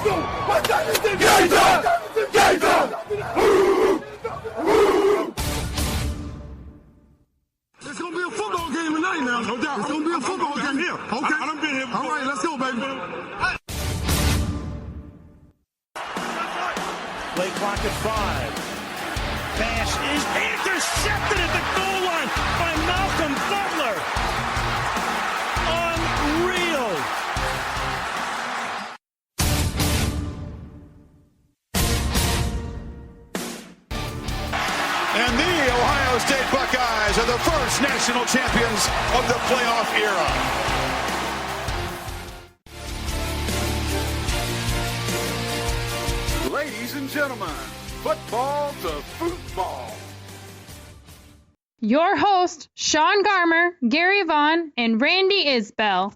It's going to be a football game tonight now. No doubt. It's going to be a football game here. Okay. I done been here before. All right, let's go, baby. Play clock at 5. Pass is intercepted at the goal line by Malcolm Butler. Unreal. And the Ohio State Buckeyes are the first national champions of the playoff era. Ladies and gentlemen, football to football. Your host, Sean Garmer, Gary Vaughn, and Randy Isbell.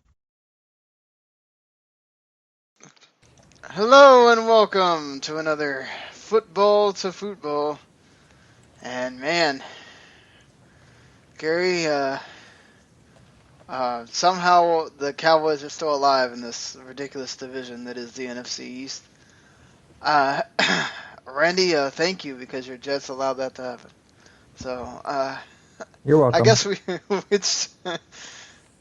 Hello and welcome to another football to football. And man, Gary, somehow the Cowboys are still alive in this ridiculous division that is the NFC East. Randy, thank you, because your Jets allowed that to happen. So, you're welcome. I guess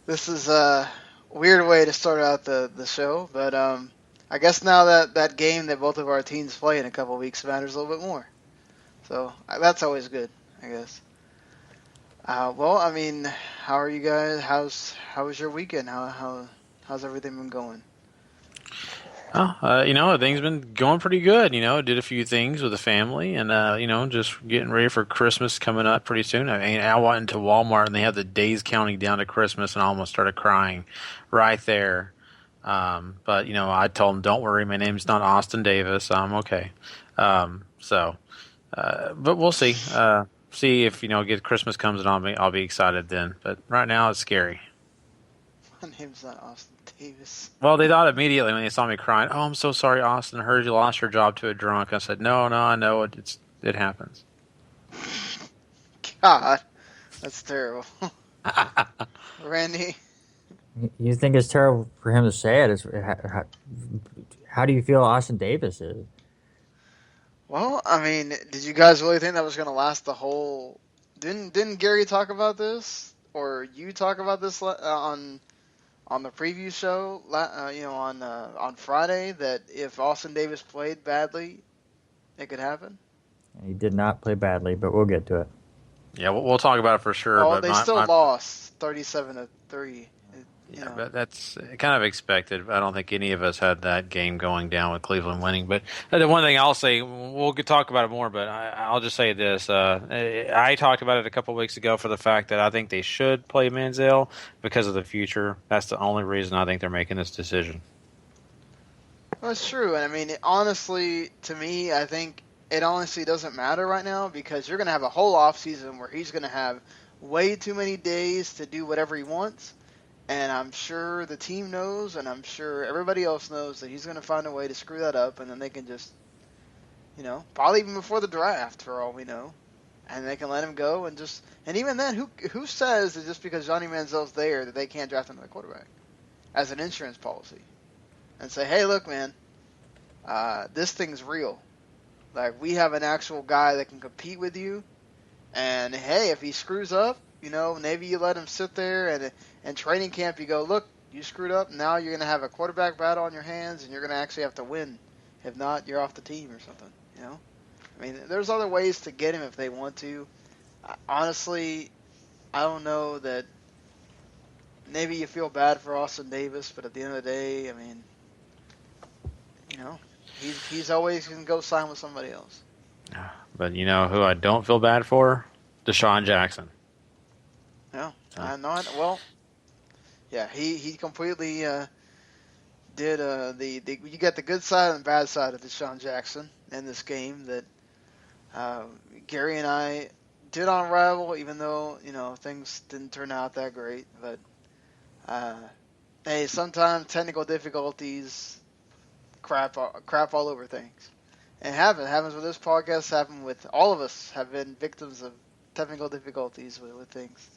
this is a weird way to start out the show, but I guess now that game that both of our teams play in a couple weeks matters a little bit more. So that's always good, I guess. Well, I mean, how are you guys? How was your weekend? How's everything been going? Things been going pretty good. Did a few things with the family, and just getting ready for Christmas coming up pretty soon. I mean, I went into Walmart and they have the days counting down to Christmas, and I almost started crying right there. But I told them, don't worry, my name's not Austin Davis. I'm okay. But we'll see. See if get Christmas comes and I'll be excited then. But right now it's scary. My name's not Austin Davis. Well, they thought immediately when they saw me crying, "Oh, I'm so sorry, Austin. I heard you lost your job to a drunk." I said, "No, I know it happens." God, that's terrible. Randy, you think it's terrible for him to say it? How do you feel Austin Davis is? Well, I mean, did you guys really think that was going to last the whole? Didn't Gary talk about this, or you talk about this on the preview show? On Friday, that if Austin Davis played badly, it could happen. He did not play badly, but we'll get to it. Yeah, we'll talk about it for sure. Oh, but they still lost 37-3. But that's kind of expected. I don't think any of us had that game going down with Cleveland winning. But the one thing I'll say, we'll talk about it more, but I'll just say this. I talked about it a couple of weeks ago for the fact that I think they should play Manziel because of the future. That's the only reason I think they're making this decision. Well, it's true. And I mean, honestly, to me, I think it honestly doesn't matter right now, because you're going to have a whole offseason where he's going to have way too many days to do whatever he wants. And I'm sure the team knows, and I'm sure everybody else knows, that he's going to find a way to screw that up, and then they can just, probably even before the draft, for all we know, and they can let him go and just. And even then, who says that just because Johnny Manziel's there that they can't draft another quarterback as an insurance policy, and say, hey, look, man, this thing's real. Like, we have an actual guy that can compete with you, and hey, if he screws up, maybe you let him sit there and training camp you go, look, you screwed up. Now you're going to have a quarterback battle on your hands, and you're going to actually have to win. If not, you're off the team or something, I mean, there's other ways to get him if they want to. Honestly, I don't know that maybe you feel bad for Austin Davis, but at the end of the day, I mean, he's always going to go sign with somebody else. But who I don't feel bad for? Deshaun Jackson. Yeah, I know it. Well, yeah, he completely did you got the good side and the bad side of Deshaun Jackson in this game that Gary and I did unravel, even though things didn't turn out that great. But hey, sometimes technical difficulties crap all over things. It happens with this podcast. Happen with all of us. Have been victims of technical difficulties with things.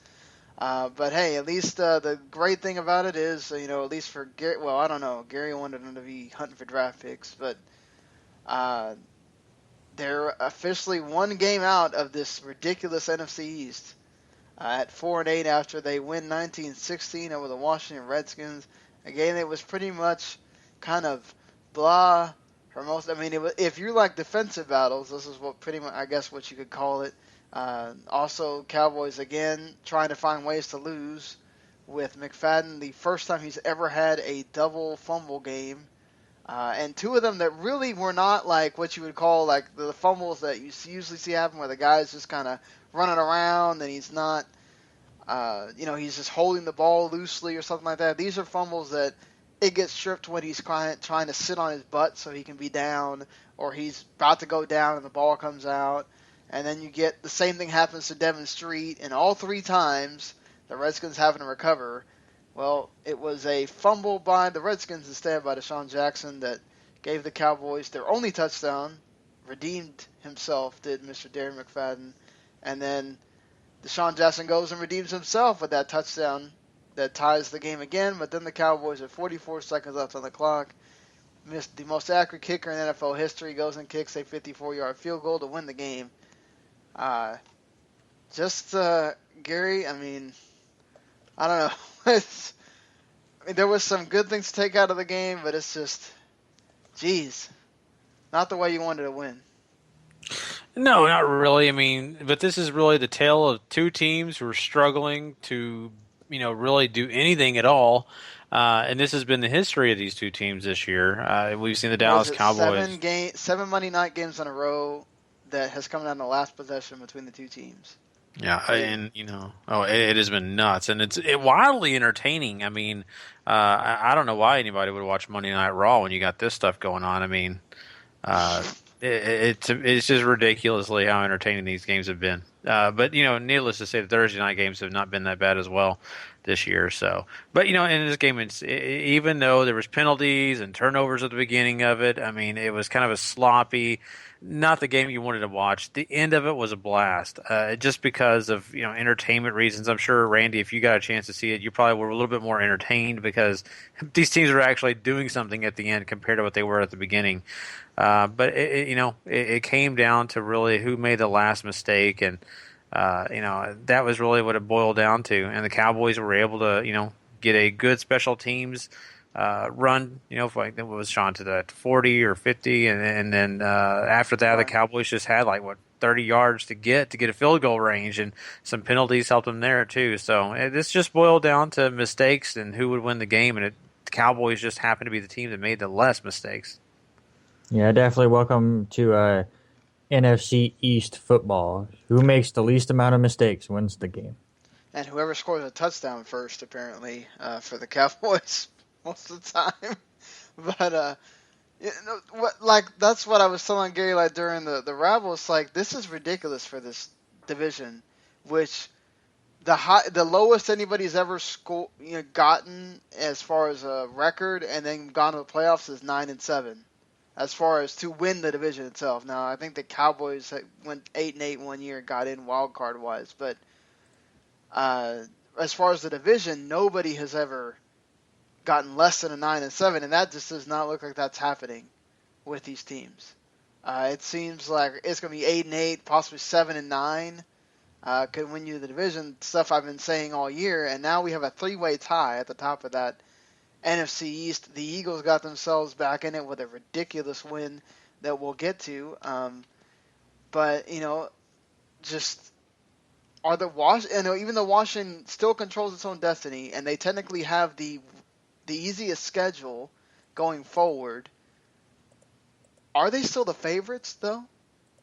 But hey, at least the great thing about it is, at least for Gary. Well, I don't know. Gary wanted him to be hunting for draft picks, but they're officially one game out of this ridiculous NFC East at 4-8 after they win 19-16 over the Washington Redskins. A game that was pretty much kind of blah for most. I mean, if you like defensive battles, this is what pretty much, I guess, what you could call it. Also, Cowboys again trying to find ways to lose with McFadden, the first time he's ever had a double fumble game. And two of them that really were not like what you would call like the fumbles that you usually see happen where the guy's just kind of running around and he's not, he's just holding the ball loosely or something like that. These are fumbles that it gets stripped when he's trying to sit on his butt so he can be down, or he's about to go down and the ball comes out. And then you get the same thing happens to Devin Street, and all three times the Redskins having to recover. Well, it was a fumble by the Redskins instead by Deshaun Jackson that gave the Cowboys their only touchdown, redeemed himself, did Mr. Darren McFadden. And then Deshaun Jackson goes and redeems himself with that touchdown that ties the game again. But then the Cowboys, at 44 seconds left on the clock, missed the most accurate kicker in NFL history, goes and kicks a 54-yard field goal to win the game. Gary, I mean, I don't know. There was some good things to take out of the game, but it's just, geez, not the way you wanted to win. No, not really. I mean, but this is really the tale of two teams who are struggling to, really do anything at all. And this has been the history of these two teams this year. We've seen the Dallas Cowboys. 7 Monday night games in a row that has come down to the last possession between the two teams. Yeah, and it has been nuts, and it's wildly entertaining. I mean, I don't know why anybody would watch Monday Night Raw when you got this stuff going on. I mean, it's just ridiculously how entertaining these games have been. But needless to say, the Thursday night games have not been that bad as well this year. So, but in this game, even though there was penalties and turnovers at the beginning of it, I mean, it was kind of a sloppy. Not the game you wanted to watch. The end of it was a blast, just because of entertainment reasons. I'm sure, Randy, if you got a chance to see it, you probably were a little bit more entertained because these teams were actually doing something at the end compared to what they were at the beginning. But it came down to really who made the last mistake, and that was really what it boiled down to. And the Cowboys were able to get a good special teams run, like it was Sean to that 40 or 50, and then after that, the Cowboys just had 30 yards to get a field goal range, and some penalties helped them there too. So this just boiled down to mistakes and who would win the game, and the Cowboys just happened to be the team that made the less mistakes. Yeah, definitely welcome to NFC East football. Who makes the least amount of mistakes wins the game. And whoever scores a touchdown first, apparently, for the Cowboys most of the time. But that's what I was telling Gary during the Rabble. It's this is ridiculous for this division, which the lowest anybody's ever gotten as far as a record and then gone to the playoffs is 9-7. As far as to win the division itself. Now, I think the Cowboys went 8-8 one year and got in wild card wise, but as far as the division, nobody has ever gotten less than a 9-7, and that just does not look like that's happening with these teams. It seems like it's going to be 8-8, possibly 7-9. Could win you the division. Stuff I've been saying all year, and now we have a three-way tie at the top of that NFC East. The Eagles got themselves back in it with a ridiculous win that we'll get to. But just are even though Washington still controls its own destiny, and they technically have the easiest schedule going forward, are they still the favorites though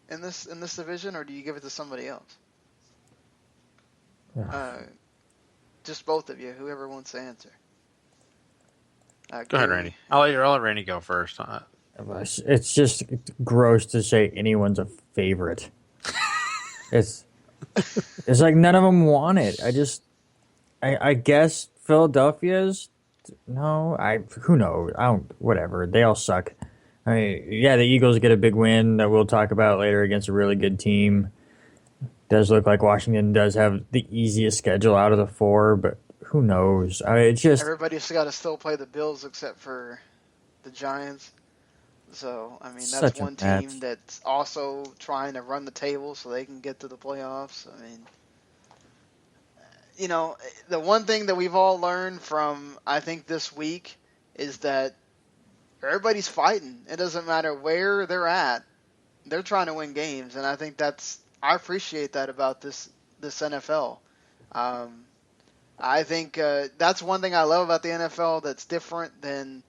in this division, or do you give it to somebody else? Yeah. Just both of you, whoever wants to answer. Go ahead, Randy. I'll let Randy go first. It's just gross to say anyone's a favorite. It's like none of them want it. I guess Philadelphia's. No, who knows? Whatever. They all suck. The Eagles get a big win that we'll talk about later against a really good team. does look like Washington does have the easiest schedule out of the four, but who knows? I mean, it's just Everybody's got to still play the Bills except for the Giants. So, I mean, that's such a one mess. team that's also trying to run the table so they can get to the playoffs. I mean, the one thing that we've all learned from, I think, this week is that everybody's fighting. It doesn't matter where they're at. They're trying to win games, and I think I appreciate that about this NFL. I think that's one thing I love about the NFL that's different than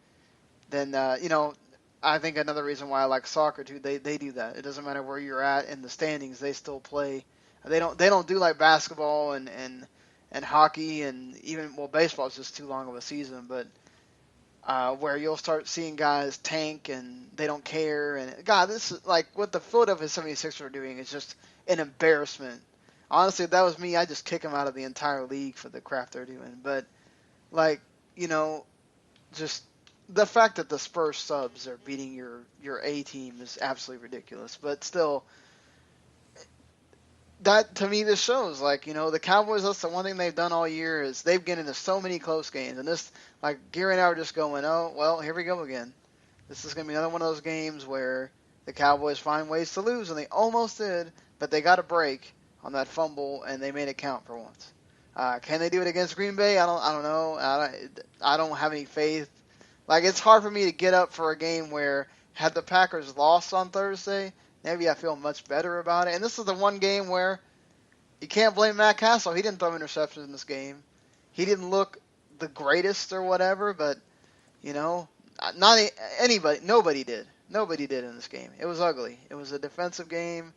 I think another reason why I like soccer too. They do that. It doesn't matter where you're at in the standings. They still play. They don't do like basketball and hockey and even baseball is just too long of a season. But where you'll start seeing guys tank and they don't care. And God, this is like what the Philadelphia 76ers are doing is just an embarrassment. Honestly, if that was me, I'd just kick them out of the entire league for the crap they're doing. But just the fact that the Spurs subs are beating your A team is absolutely ridiculous. But still, that to me this shows the Cowboys. That's the one thing they've done all year is they've get into so many close games, and this Gary and I were just going, oh well, here we go again. This is gonna be another one of those games where the Cowboys find ways to lose, and they almost did, but they got a break on that fumble and they made it count for once. Can they do it against Green Bay? I don't know. I don't have any faith. It's hard for me to get up for a game where had the Packers lost on Thursday, maybe I feel much better about it. And this is the one game where you can't blame Matt Castle. He didn't throw interceptions in this game. He didn't look the greatest or whatever, but, nobody did. Nobody did in this game. It was ugly. It was a defensive game.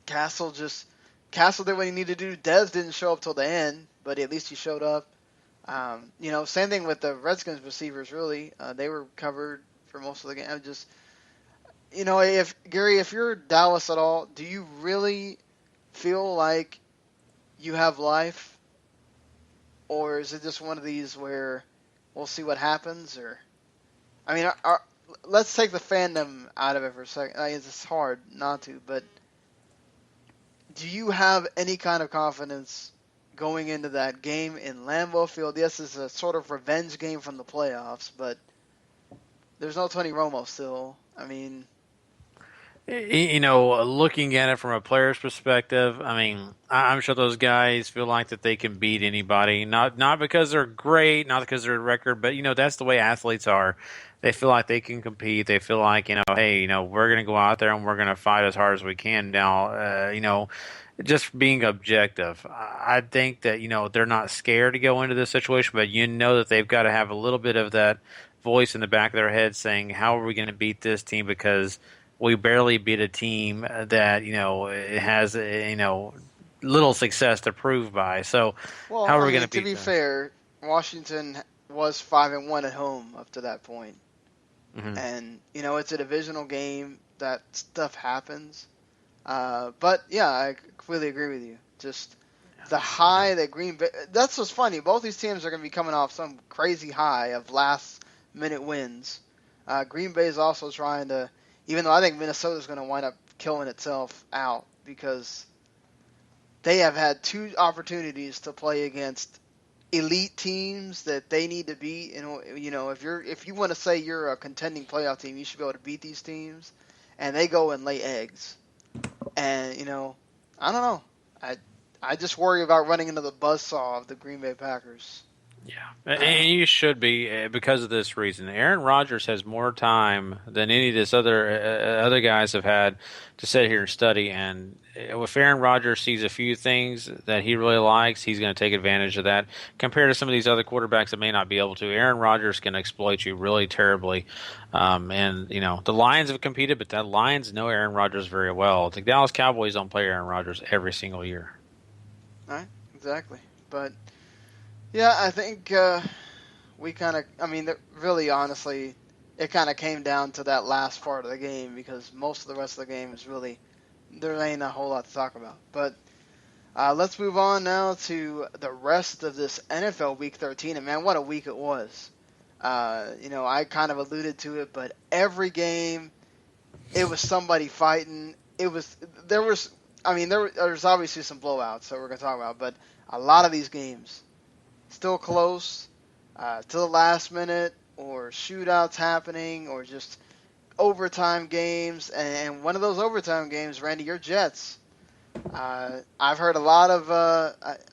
Castle did what he needed to do. Dez didn't show up till the end, but at least he showed up. Same thing with the Redskins receivers, really. They were covered for most of the game. If you're Dallas at all, do you really feel like you have life? Or is it just one of these where we'll see what happens? Let's take the fandom out of it for a second. It's hard not to, but do you have any kind of confidence going into that game in Lambeau Field? Yes, it's a sort of revenge game from the playoffs, but there's no Tony Romo still. Looking at it from a player's perspective, I'm sure those guys feel like that they can beat anybody. Not because they're great, not because they're a record, but that's the way athletes are. They feel like they can compete. They feel like hey, we're going to go out there and we're going to fight as hard as we can. Now, just being objective, I think that they're not scared to go into this situation, but that they've got to have a little bit of that voice in the back of their head saying, how are we going to beat this team? Because we barely beat a team that it has little success to prove by. So how are we going to beat them? To be fair, Washington was 5-1 at home up to that point, and it's a divisional game. That stuff happens. But yeah, I completely agree with you. Just the high that Green Bay. That's what's funny. Both these teams are going to be coming off some crazy high of last-minute wins. Green Bay is also trying to. Even though I think Minnesota's going to wind up killing itself out because they have had two opportunities to play against elite teams that they need to beat. If you want to say you're a contending playoff team, you should be able to beat these teams. And they go and lay eggs. And I don't know. I just worry about running into the buzzsaw of the Green Bay Packers. Yeah, and you should be because of this reason. Aaron Rodgers has more time than any of this other guys have had to sit here and study. And if Aaron Rodgers sees a few things that he really likes, he's going to take advantage of that. Compared to some of these other quarterbacks that may not be able to, Aaron Rodgers can exploit you really terribly. The Lions have competed, but the Lions know Aaron Rodgers very well. The Dallas Cowboys don't play Aaron Rodgers every single year. All right, exactly, but. Yeah, I think we kind of, really honestly, it kind of came down to that last part of the game because most of the rest of the game is really, there ain't a whole lot to talk about. But let's move on now to the rest of this NFL Week 13. And man, what a week it was. I kind of alluded to it, but every game, it was somebody fighting. it was there was I mean there's obviously some blowouts that we're gonna talk about, but a lot of these games still close to the last minute, or shootouts happening, or just overtime games. And one of those overtime games, Randy, your Jets. I've heard a lot of.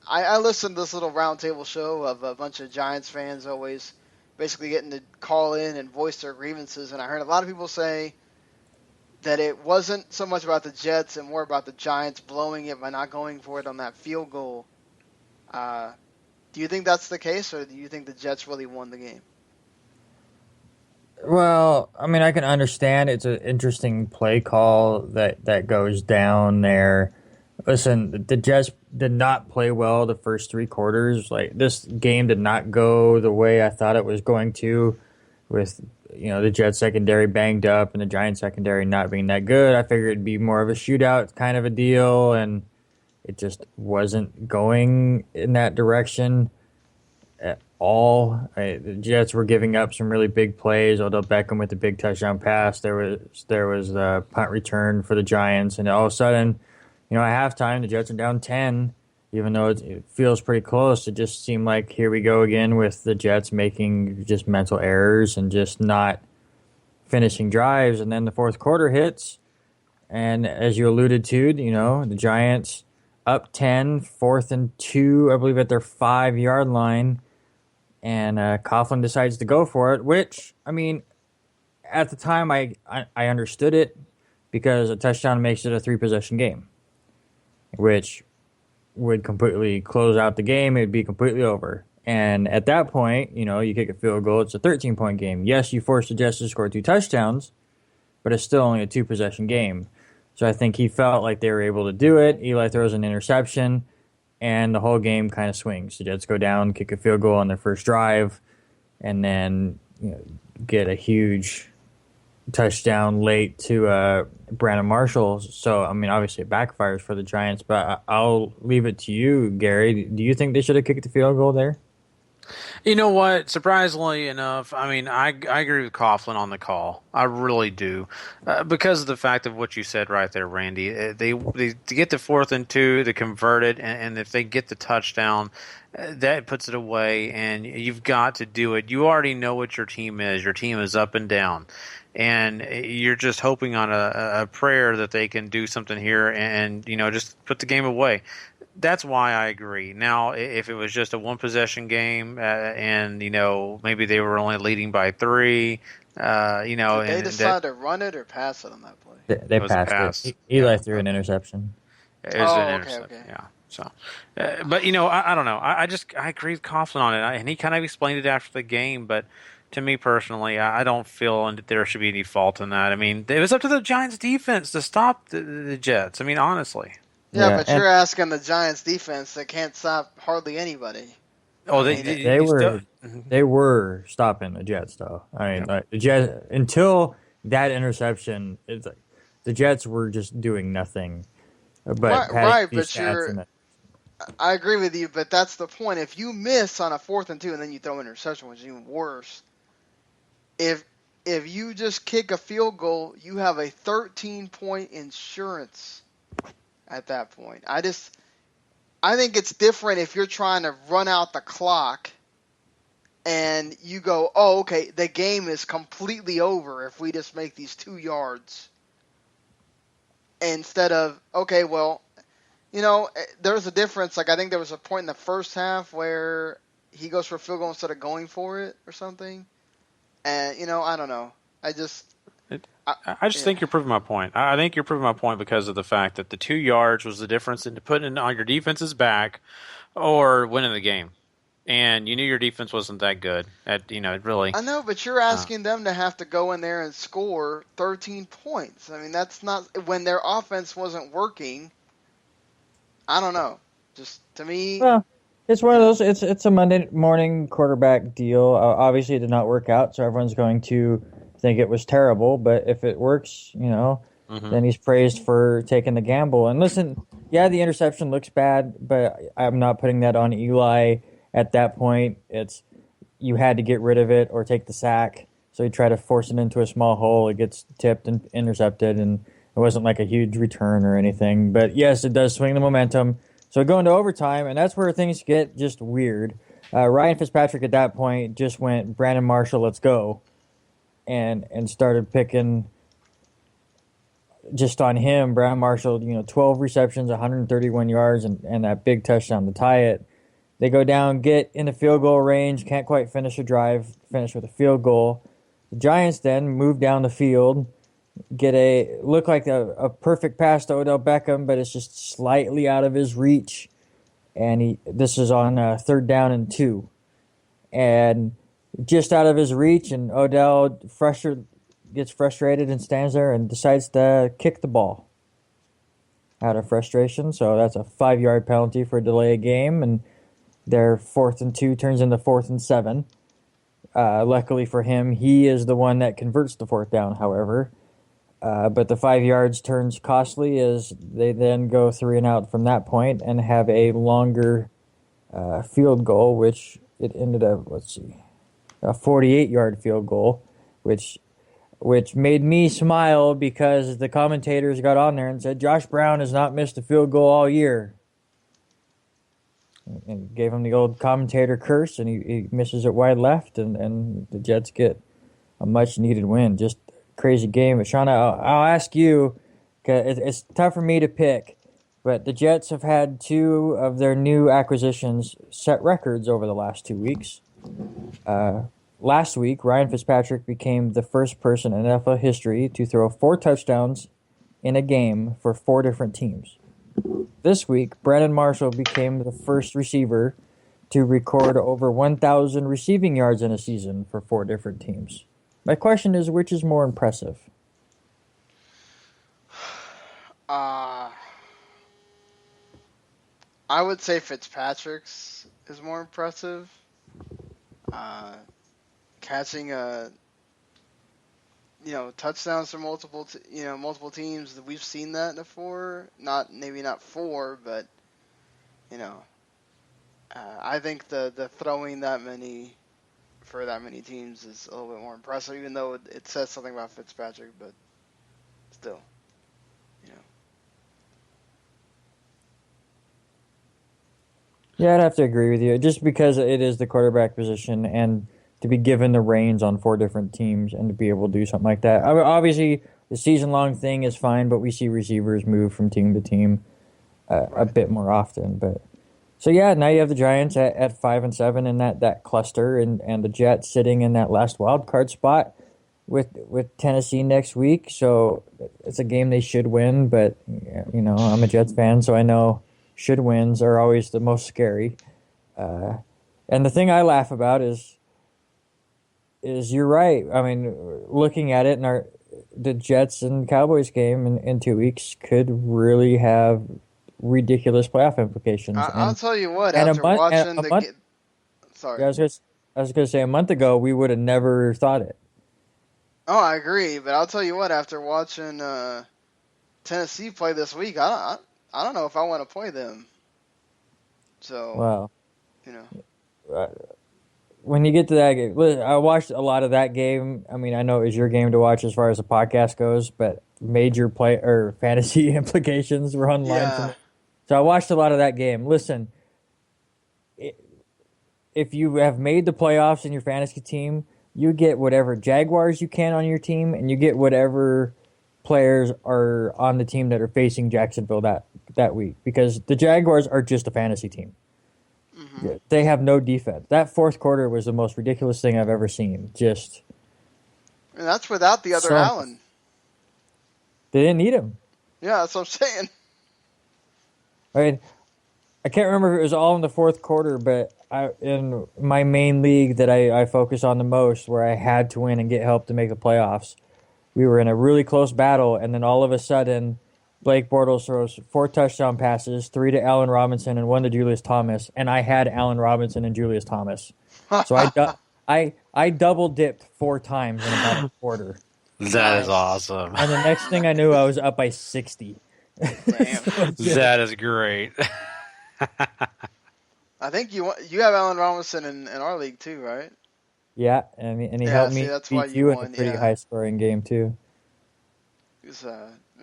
I listened to this little roundtable show of a bunch of Giants fans always basically getting to call in and voice their grievances, and I heard a lot of people say that it wasn't so much about the Jets and more about the Giants blowing it by not going for it on that field goal. Do you think that's the case, or do you think the Jets really won the game? Well, I mean, I can understand it's an interesting play call that goes down there. Listen, the Jets did not play well the first three quarters. Like, this game did not go the way I thought it was going to, with the Jets secondary banged up and the Giants secondary not being that good. I figured it'd be more of a shootout kind of a deal, and it just wasn't going in that direction at all. The Jets were giving up some really big plays. Odell Beckham with the big touchdown pass. There was the punt return for the Giants, and all of a sudden, at halftime, the Jets are down 10. Even though it feels pretty close, it just seemed like here we go again with the Jets making just mental errors and just not finishing drives. And then the fourth quarter hits, and as you alluded to, the Giants up 10, 4th and 2, I believe, at their 5-yard line. And Coughlin decides to go for it, which, I mean, at the time I understood it, because a touchdown makes it a 3-possession game, which would completely close out the game. It would be completely over. And at that point, you kick a field goal, it's a 13-point game. Yes, you force the Jets to score 2 touchdowns, but it's still only a 2-possession game. So I think he felt like they were able to do it. Eli throws an interception, and the whole game kind of swings. The Jets go down, kick a field goal on their first drive, and then get a huge touchdown late to Brandon Marshall. So, I mean, obviously it backfires for the Giants, but I'll leave it to you, Gary. Do you think they should have kicked the field goal there? You know what? Surprisingly enough, I mean, I agree with Coughlin on the call. I really do, because of the fact of what you said right there, Randy. They to get the 4th and 2, to convert it, and if they get the touchdown, that puts it away. And you've got to do it. You already know what your team is. Your team is up and down, and you're just hoping on a prayer that they can do something here and just put the game away. That's why I agree. Now, if it was just a 1-possession game, and maybe they were only leading by 3, Did they decide to run it or pass it on that play? They passed it. Eli threw an interception. It was an interception. Okay. Yeah. So, but I don't know. I agree with Coughlin on it, and he kind of explained it after the game. But to me personally, I don't feel that there should be any fault in that. I mean, it was up to the Giants' defense to stop the Jets. I mean, honestly. Yeah, but you're asking the Giants defense that can't stop hardly anybody. Oh, they were stopping the Jets, though. I mean, the Jets, until that interception, it's like the Jets were just doing nothing. But right, but I agree with you, but that's the point. If you miss on a 4th and 2 and then you throw an interception, which is even worse. If you just kick a field goal, you have a 13-point insurance at that point. I think it's different if you're trying to run out the clock and you go, oh, okay, the game is completely over if we just make these 2 yards. Instead of, okay, well, there's a difference. Like, I think there was a point in the first half where he goes for a field goal instead of going for it or something. And, I don't know. I just think you're proving my point. I think you're proving my point because of the fact that the 2 yards was the difference into putting it on your defense's back or winning the game. And you knew your defense wasn't that good. Really. I know, but you're asking them to have to go in there and score 13 points. I mean, that's not when their offense wasn't working. I don't know. Just to me. Well, it's one of those. It's a Monday morning quarterback deal. Obviously, it did not work out, so everyone's going to think it was terrible. But if it works, then he's praised for taking the gamble. And listen, the interception looks bad, but I'm not putting that on Eli. At that point, you had to get rid of it or take the sack. So he tried to force it into a small hole. It gets tipped and intercepted, and It wasn't like a huge return or anything. But yes, it does swing the momentum. So going to overtime, and that's where things get just weird. Ryan Fitzpatrick at that point just went, Brandon Marshall, let's go, and started picking just on him. Brandon Marshall, 12 receptions, 131 yards, and that big touchdown to tie it. They go down, get in the field goal range, can't quite finish a drive, finish with a field goal. The Giants then move down the field, look like a perfect pass to Odell Beckham, but it's just slightly out of his reach. And this is on 3rd down and 2. And just out of his reach, and Odell gets frustrated and stands there and decides to kick the ball out of frustration. So that's a 5-yard penalty for a delay of game, and their 4th and 2 turns into 4th and 7. Luckily for him, he is the one that converts the 4th down, however. But the 5 yards turns costly as they then go 3 and out from that point and have a longer field goal, which it ended up, a 48-yard field goal, which made me smile because the commentators got on there and said, Josh Brown has not missed a field goal all year. And gave him the old commentator curse, and he misses it wide left, and the Jets get a much-needed win. Just crazy game. But Sean, I'll ask you, because it's tough for me to pick, but the Jets have had 2 of their new acquisitions set records over the last 2 weeks. Last week, Ryan Fitzpatrick became the first person in NFL history to throw 4 touchdowns in a game for 4 different teams. This week, Brandon Marshall became the first receiver to record over 1,000 receiving yards in a season for 4 different teams. My question is, which is more impressive? I would say Fitzpatrick's is more impressive. Catching touchdowns from multiple teams. We've seen that before. Maybe not 4, but I think the throwing that many for that many teams is a little bit more impressive, even though it says something about Fitzpatrick, but still, Yeah, I'd have to agree with you, just because it is the quarterback position, and to be given the reins on 4 different teams and to be able to do something like that. Obviously, the season-long thing is fine, but we see receivers move from team to team a bit more often. But so yeah, now you have the Giants at 5 and 7 in that cluster, and the Jets sitting in that last wild card spot with Tennessee next week. So it's a game they should win, but I'm a Jets fan, so I know should wins are always the most scary. And the thing I laugh about is you're right. I mean, looking at it, the Jets and Cowboys game in 2 weeks could really have ridiculous playoff implications. I'll tell you what. After watching the sorry, I was going to say a month ago we would have never thought it. Oh, I agree, but I'll tell you what. After watching Tennessee play this week, I don't know if I want to play them. So well, when you get to that game, I watched a lot of that game. I mean, I know it was your game to watch as far as the podcast goes, but major play or fantasy implications were on the line for me. So I watched a lot of that game. Listen, if you have made the playoffs in your fantasy team, you get whatever Jaguars you can on your team, and you get whatever players are on the team that are facing Jacksonville that week, because the Jaguars are just a fantasy team. Mm-hmm. They have no defense. That 4th quarter was the most ridiculous thing I've ever seen. And that's without the other Allen. They didn't need him. Yeah, that's what I'm saying. I mean, I can't remember if it was all in the 4th quarter, but in my main league that I focus on the most, where I had to win and get help to make the playoffs, we were in a really close battle, and then all of a sudden, Blake Bortles throws 4 touchdown passes, 3 to Allen Robinson and 1 to Julius Thomas, and I had Allen Robinson and Julius Thomas. So I double dipped 4 times in about a quarter. That is awesome. And the next thing I knew, I was up by 60. That is great. I think you have Allen Robinson in our league too, right? Yeah, and he helped me beat you in a pretty high-scoring game too.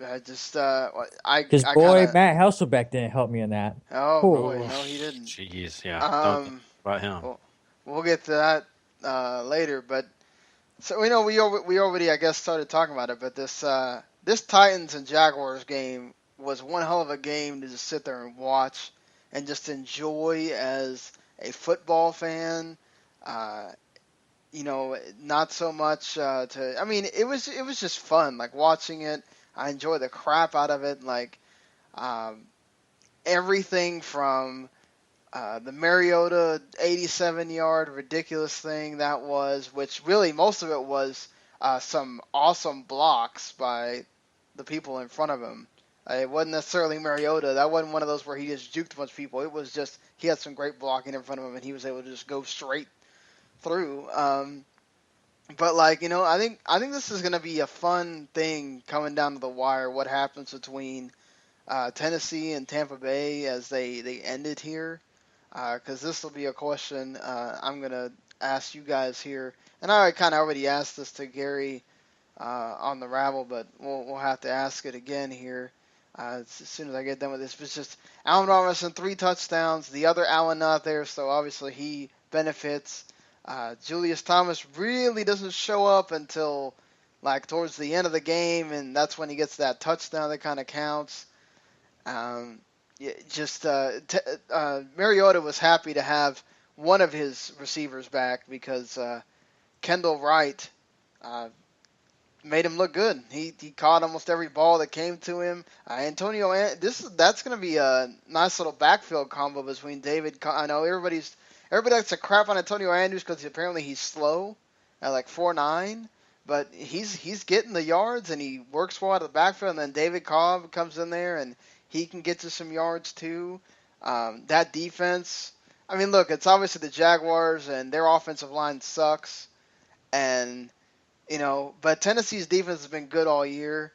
Because boy, Matt Hasselbeck didn't help me in that. Oh boy, no, he didn't. Jeez, yeah. Don't think about him. We'll get to that later, but so we already I guess started talking about it, but this Titans and Jaguars game was one hell of a game to just sit there and watch and just enjoy as a football fan. Not so much it was just fun, like watching it. I enjoyed the crap out of it, like everything from the Mariota 87-yard ridiculous thing that was, which really most of it was some awesome blocks by the people in front of him. It wasn't necessarily Mariota. That wasn't one of those where he just juked a bunch of people. It was just he had some great blocking in front of him, and he was able to just go straight through. But I think this is going to be a fun thing coming down to the wire. What happens between Tennessee and Tampa Bay as they end it here? Because this will be a question I'm going to ask you guys here, and I kind of already asked this to Gary on the Rabble, but we'll have to ask it again here as soon as I get done with this. It's just Allen Robinson 3 touchdowns, the other Allen not there, so obviously he benefits. Julius Thomas really doesn't show up until towards the end of the game, and that's when he gets that touchdown that kind of counts. Mariota was happy to have one of his receivers back because Kendall Wright made him look good. He caught almost every ball that came to him. That's going to be a nice little backfield combo between David. I know everybody likes to crap on Antonio Andrews because apparently he's slow at 4.9, but he's getting the yards and he works well out of the backfield. And then David Cobb comes in there and he can get to some yards too. That defense, look, it's obviously the Jaguars and their offensive line sucks, but Tennessee's defense has been good all year,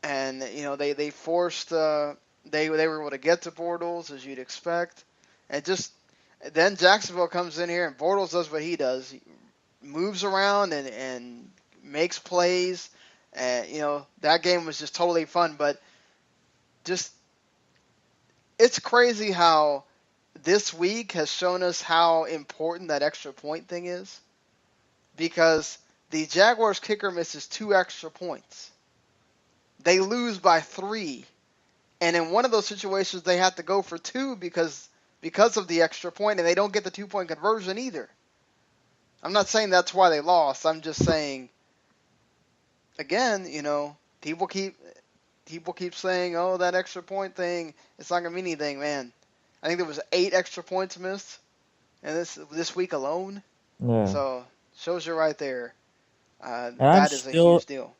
and they forced they were able to get to Bortles as you'd expect, and then Jacksonville comes in here and Bortles does what he does, he moves around and makes plays, and that game was just totally fun, but it's crazy how this week has shown us how important that extra point thing is, because the Jaguars kicker misses 2 extra points. They lose by 3. And in one of those situations, they have to go for 2 because of the extra point, and they don't get the 2-point conversion either. I'm not saying that's why they lost. I'm just saying, again, people keep saying, oh, that extra point thing, it's not going to mean anything, man. I think there was 8 extra points missed in this week alone. Yeah. So, shows you right there. That is a huge deal.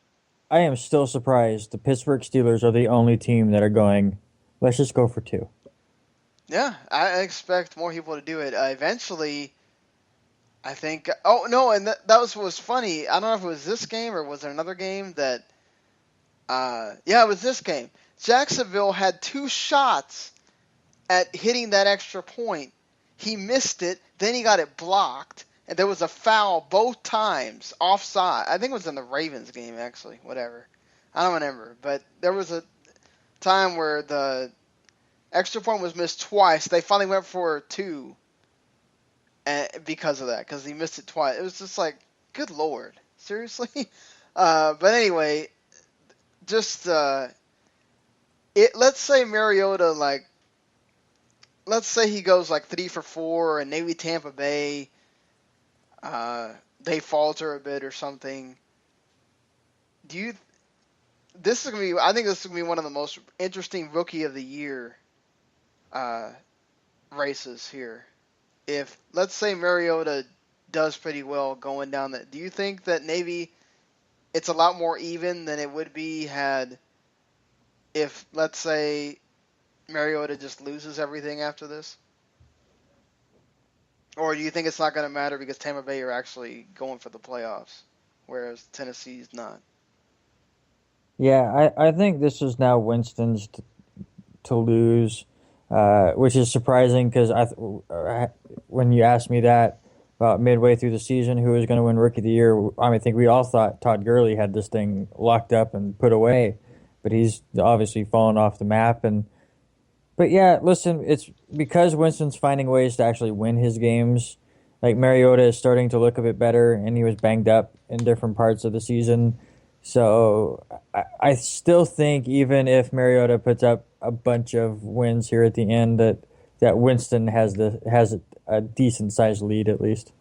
I am still surprised the Pittsburgh Steelers are the only team that are going, let's just go for 2. Yeah, I expect more people to do it. Eventually, I think... Oh, no, and that was funny. I don't know if it was this game or was there another game that... it was this game. Jacksonville had 2 shots at hitting that extra point. He missed it, then he got it blocked. And there was a foul both times, offside. I think it was in the Ravens game, actually. Whatever. I don't remember. But there was a time where the extra point was missed twice. They finally went for 2 because of that, because he missed it twice. It was just good Lord. Seriously? But anyway, let's say Mariota, let's say he goes 3 for 4, and maybe Tampa Bay... they falter a bit or something. I think this is gonna be one of the most interesting rookie of the year races here. If let's say Mariota does pretty well going down that, do you think that maybe it's a lot more even than it would be if let's say Mariota just loses everything after this? Or do you think it's not going to matter because Tampa Bay are actually going for the playoffs, whereas Tennessee's not? Yeah, I think this is now Winston's to lose, which is surprising because when you asked me that about midway through the season, who was going to win Rookie of the Year, I think we all thought Todd Gurley had this thing locked up and put away. but he's obviously fallen off the map. But yeah, listen, it's because Winston's finding ways to actually win his games. Like Mariota is starting to look a bit better, and he was banged up in different parts of the season. So I still think even if Mariota puts up a bunch of wins here at the end, that Winston has a decent sized lead at least.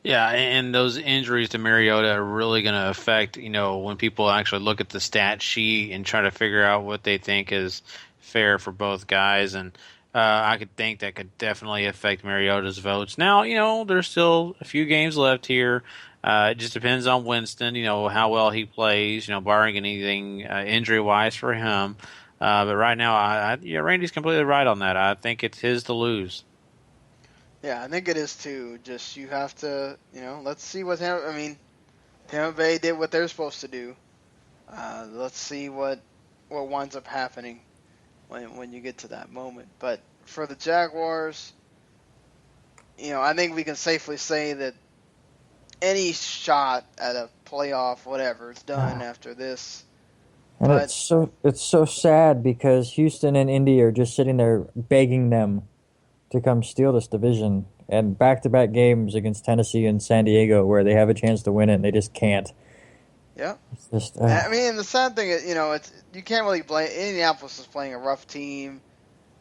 Yeah, and those injuries to Mariota are really going to affect, when people actually look at the stat sheet and try to figure out what they think is fair for both guys. And I could think that could definitely affect Mariota's votes. Now, there's still a few games left here. It just depends on Winston, how well he plays, barring anything injury-wise for him. But right now, Randy's completely right on that. I think it's his to lose. Yeah, I think it is too. Just you have to, let's see what Tampa Bay did what they're supposed to do. Let's see what winds up happening when you get to that moment. But for the Jaguars, I think we can safely say that any shot at a playoff, whatever, is done after this. And but it's so sad because Houston and Indy are just sitting there begging them to come steal this division, and back-to-back games against Tennessee and San Diego where they have a chance to win it and they just can't. Yeah. It's just, the sad thing is, you can't really blame. Indianapolis is playing a rough team,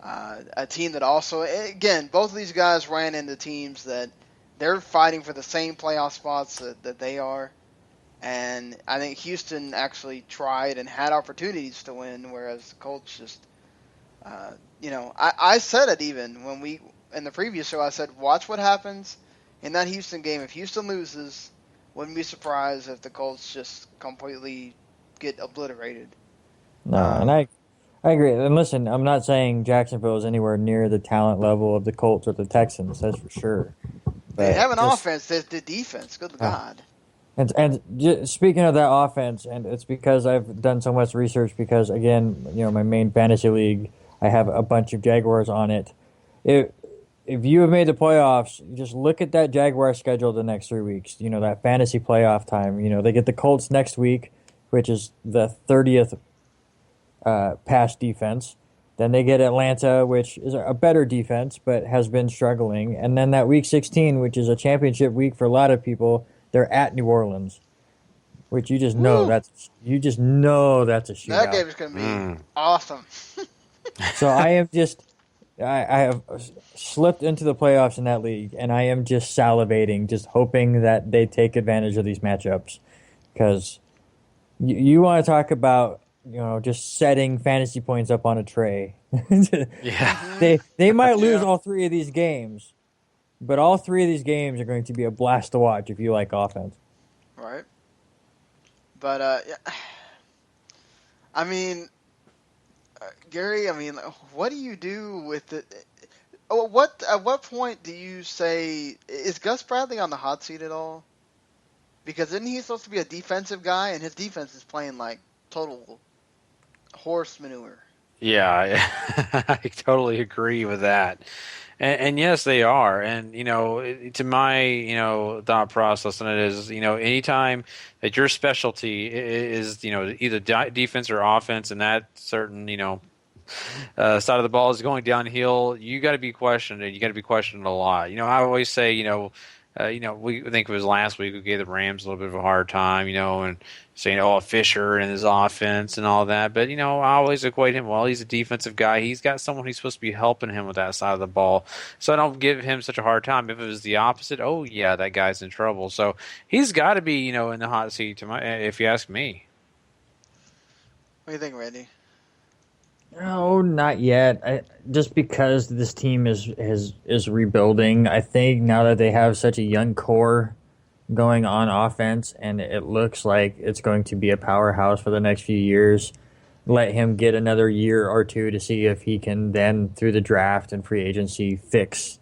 a team that also, again, both of these guys ran into teams that they're fighting for the same playoff spots that they are. And I think Houston actually tried and had opportunities to win, whereas the Colts just, I said it even when in the previous show, I said, watch what happens in that Houston game. If Houston loses, wouldn't be surprised if the Colts just completely get obliterated. No, and I agree. And listen, I'm not saying Jacksonville is anywhere near the talent level of the Colts or the Texans, that's for sure. But they have an offense, the defense, good God. And speaking of that offense, and it's because I've done so much research because, again, my main fantasy league, I have a bunch of Jaguars on it. If you have made the playoffs, just look at that Jaguar schedule the next 3 weeks. That fantasy playoff time. They get the Colts next week, which is the 30th pass defense. Then they get Atlanta, which is a better defense, but has been struggling. And then that week 16, which is a championship week for a lot of people, they're at New Orleans, which you just know that's a shootout. That game is going to be awesome. So I have slipped into the playoffs in that league, and I am just salivating, just hoping that they take advantage of these matchups, because you want to talk about just setting fantasy points up on a tray. Yeah, they might lose all three of these games, but all three of these games are going to be a blast to watch if you like offense. Right. But Gary, what do you do with it? At what point do you say, is Gus Bradley on the hot seat at all? Because isn't he supposed to be a defensive guy, and his defense is playing like total horse manure? Yeah, I totally agree with that. And yes, they are. And, to my, thought process on it is, anytime that your specialty is, either defense or offense, and that certain, side of the ball is going downhill, you got to be questioned, and you got to be questioned a lot. I always say, we think it was last week we gave the Rams a little bit of a hard time, and saying, Fisher and his offense and all that. But, I always equate him, he's a defensive guy. He's got someone who's supposed to be helping him with that side of the ball. So I don't give him such a hard time. If it was the opposite, that guy's in trouble. So he's got to be, in the hot seat, if you ask me. What do you think, Randy? No, not yet. Just because this team is rebuilding, I think now that they have such a young core going on offense, and it looks like it's going to be a powerhouse for the next few years, let him get another year or two to see if he can then, through the draft and free agency, fix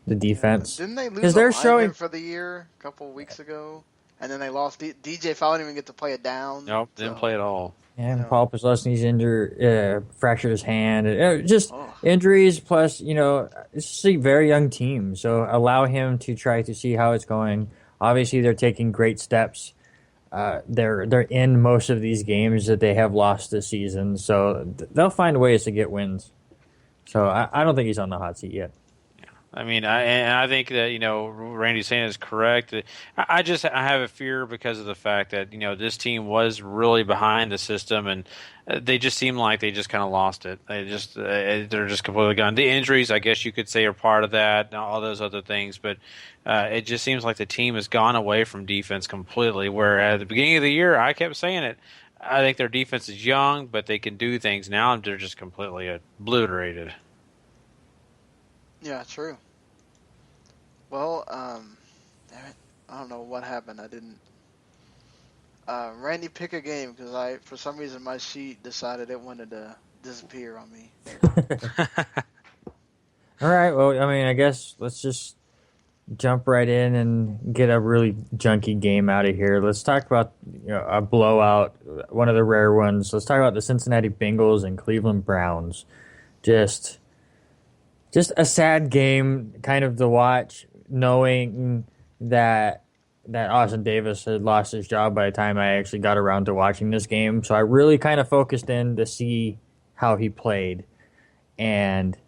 the defense. Didn't they lose a lineman for the year a couple of weeks ago? And then they lost. DJ Fowler didn't even get to play it down. Nope, didn't play at all. And Paul Posluszny's injured, fractured his hand. Injuries plus, it's a very young team. So allow him to try to see how it's going. Obviously, they're taking great steps they're in most of these games that they have lost this season, so they'll find ways to get wins. So I don't think he's on the hot seat yet. I mean, I think that, Randy saying is correct. I have a fear because of the fact that, this team was really behind the system, and they just seem like they just kind of lost it. They're just completely gone. The injuries, I guess you could say, are part of that, and all those other things, but it just seems like the team has gone away from defense completely, where at the beginning of the year, I kept saying it. I think their defense is young, but they can do things. Now they're just completely obliterated. Yeah, true. Well, damn it. I don't know what happened. I didn't. Randy, pick a game because for some reason, my sheet decided it wanted to disappear on me. All right. Well, I mean, I guess let's just jump right in and get a really junky game out of here. Let's talk about a blowout, one of the rare ones. Let's talk about the Cincinnati Bengals and Cleveland Browns. Just a sad game, kind of to watch, knowing that Austin Davis had lost his job by the time I actually got around to watching this game. So I really kind of focused in to see how he played. And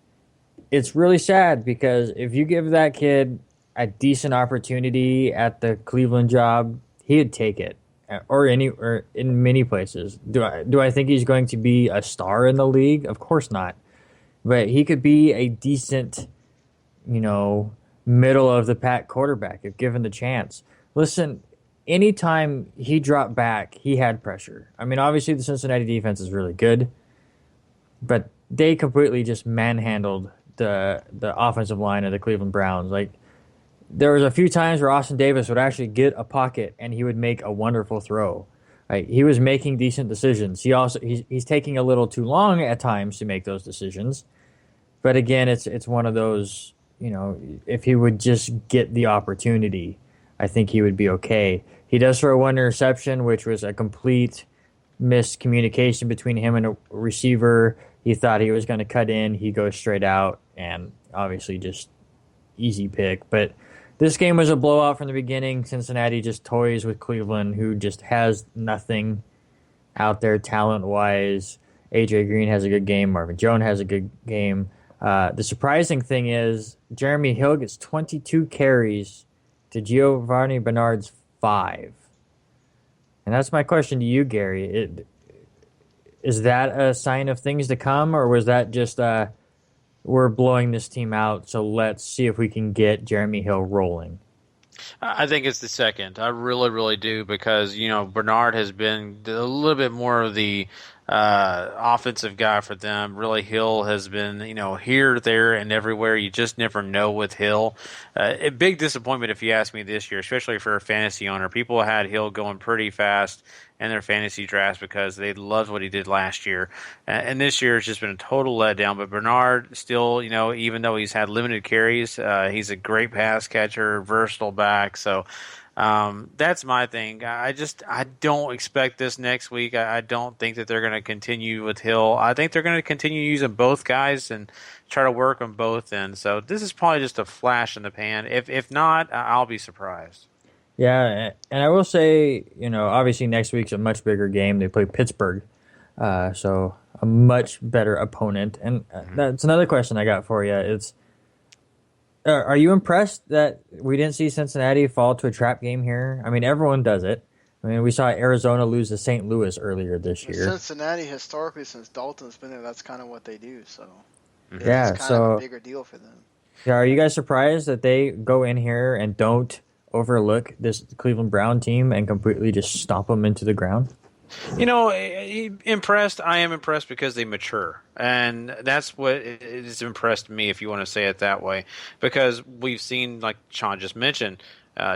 it's really sad because if you give that kid a decent opportunity at the Cleveland job, he'd take it, or in many places. Do I think he's going to be a star in the league? Of course not. But he could be a decent, middle of the pack quarterback if given the chance. Listen, anytime he dropped back, he had pressure. I mean, obviously the Cincinnati defense is really good, but they completely just manhandled the offensive line of the Cleveland Browns. Like, there was a few times where Austin Davis would actually get a pocket and he would make a wonderful throw. Right? He was making decent decisions. He's taking a little too long at times to make those decisions. But again, it's one of those, if he would just get the opportunity, I think he would be okay. He does throw one interception, which was a complete miscommunication between him and a receiver. He thought he was going to cut in. He goes straight out, and obviously just easy pick. But this game was a blowout from the beginning. Cincinnati just toys with Cleveland, who just has nothing out there talent-wise. A.J. Green has a good game. Marvin Jones has a good game. The surprising thing is Jeremy Hill gets 22 carries to Giovanni Bernard's 5. And that's my question to you, Gary. Is that a sign of things to come, or was that just we're blowing this team out, so let's see if we can get Jeremy Hill rolling? I think it's the second. I really, really do, because, Bernard has been a little bit more of the offensive guy for them. Really, Hill has been, here, there, and everywhere. You just never know with Hill. A big disappointment, if you ask me, this year, especially for a fantasy owner. People had Hill going pretty fast in their fantasy drafts because they loved what he did last year. And this year has just been a total letdown. But Bernard still, even though he's had limited carries, he's a great pass catcher, versatile back. So that's my thing. I don't expect this next week. I don't think that they're going to continue with Hill. I think they're going to continue using both guys and try to work on both ends. So this is probably just a flash in the pan. If not, I'll be surprised. Yeah, and I will say, obviously next week's a much bigger game. They play Pittsburgh, so a much better opponent. And that's another question I got for you. Are you impressed that we didn't see Cincinnati fall to a trap game here? I mean, everyone does it. I mean, we saw Arizona lose to St. Louis earlier this year. Cincinnati, historically, since Dalton's been there, that's kind of what they do. So yeah, it's kind of a bigger deal for them. Yeah, are you guys surprised that they go in here and don't overlook this Cleveland Brown team and completely just stomp them into the ground? Impressed. I am impressed because they mature, and that's what has impressed me, if you want to say it that way. Because we've seen, like Sean just mentioned,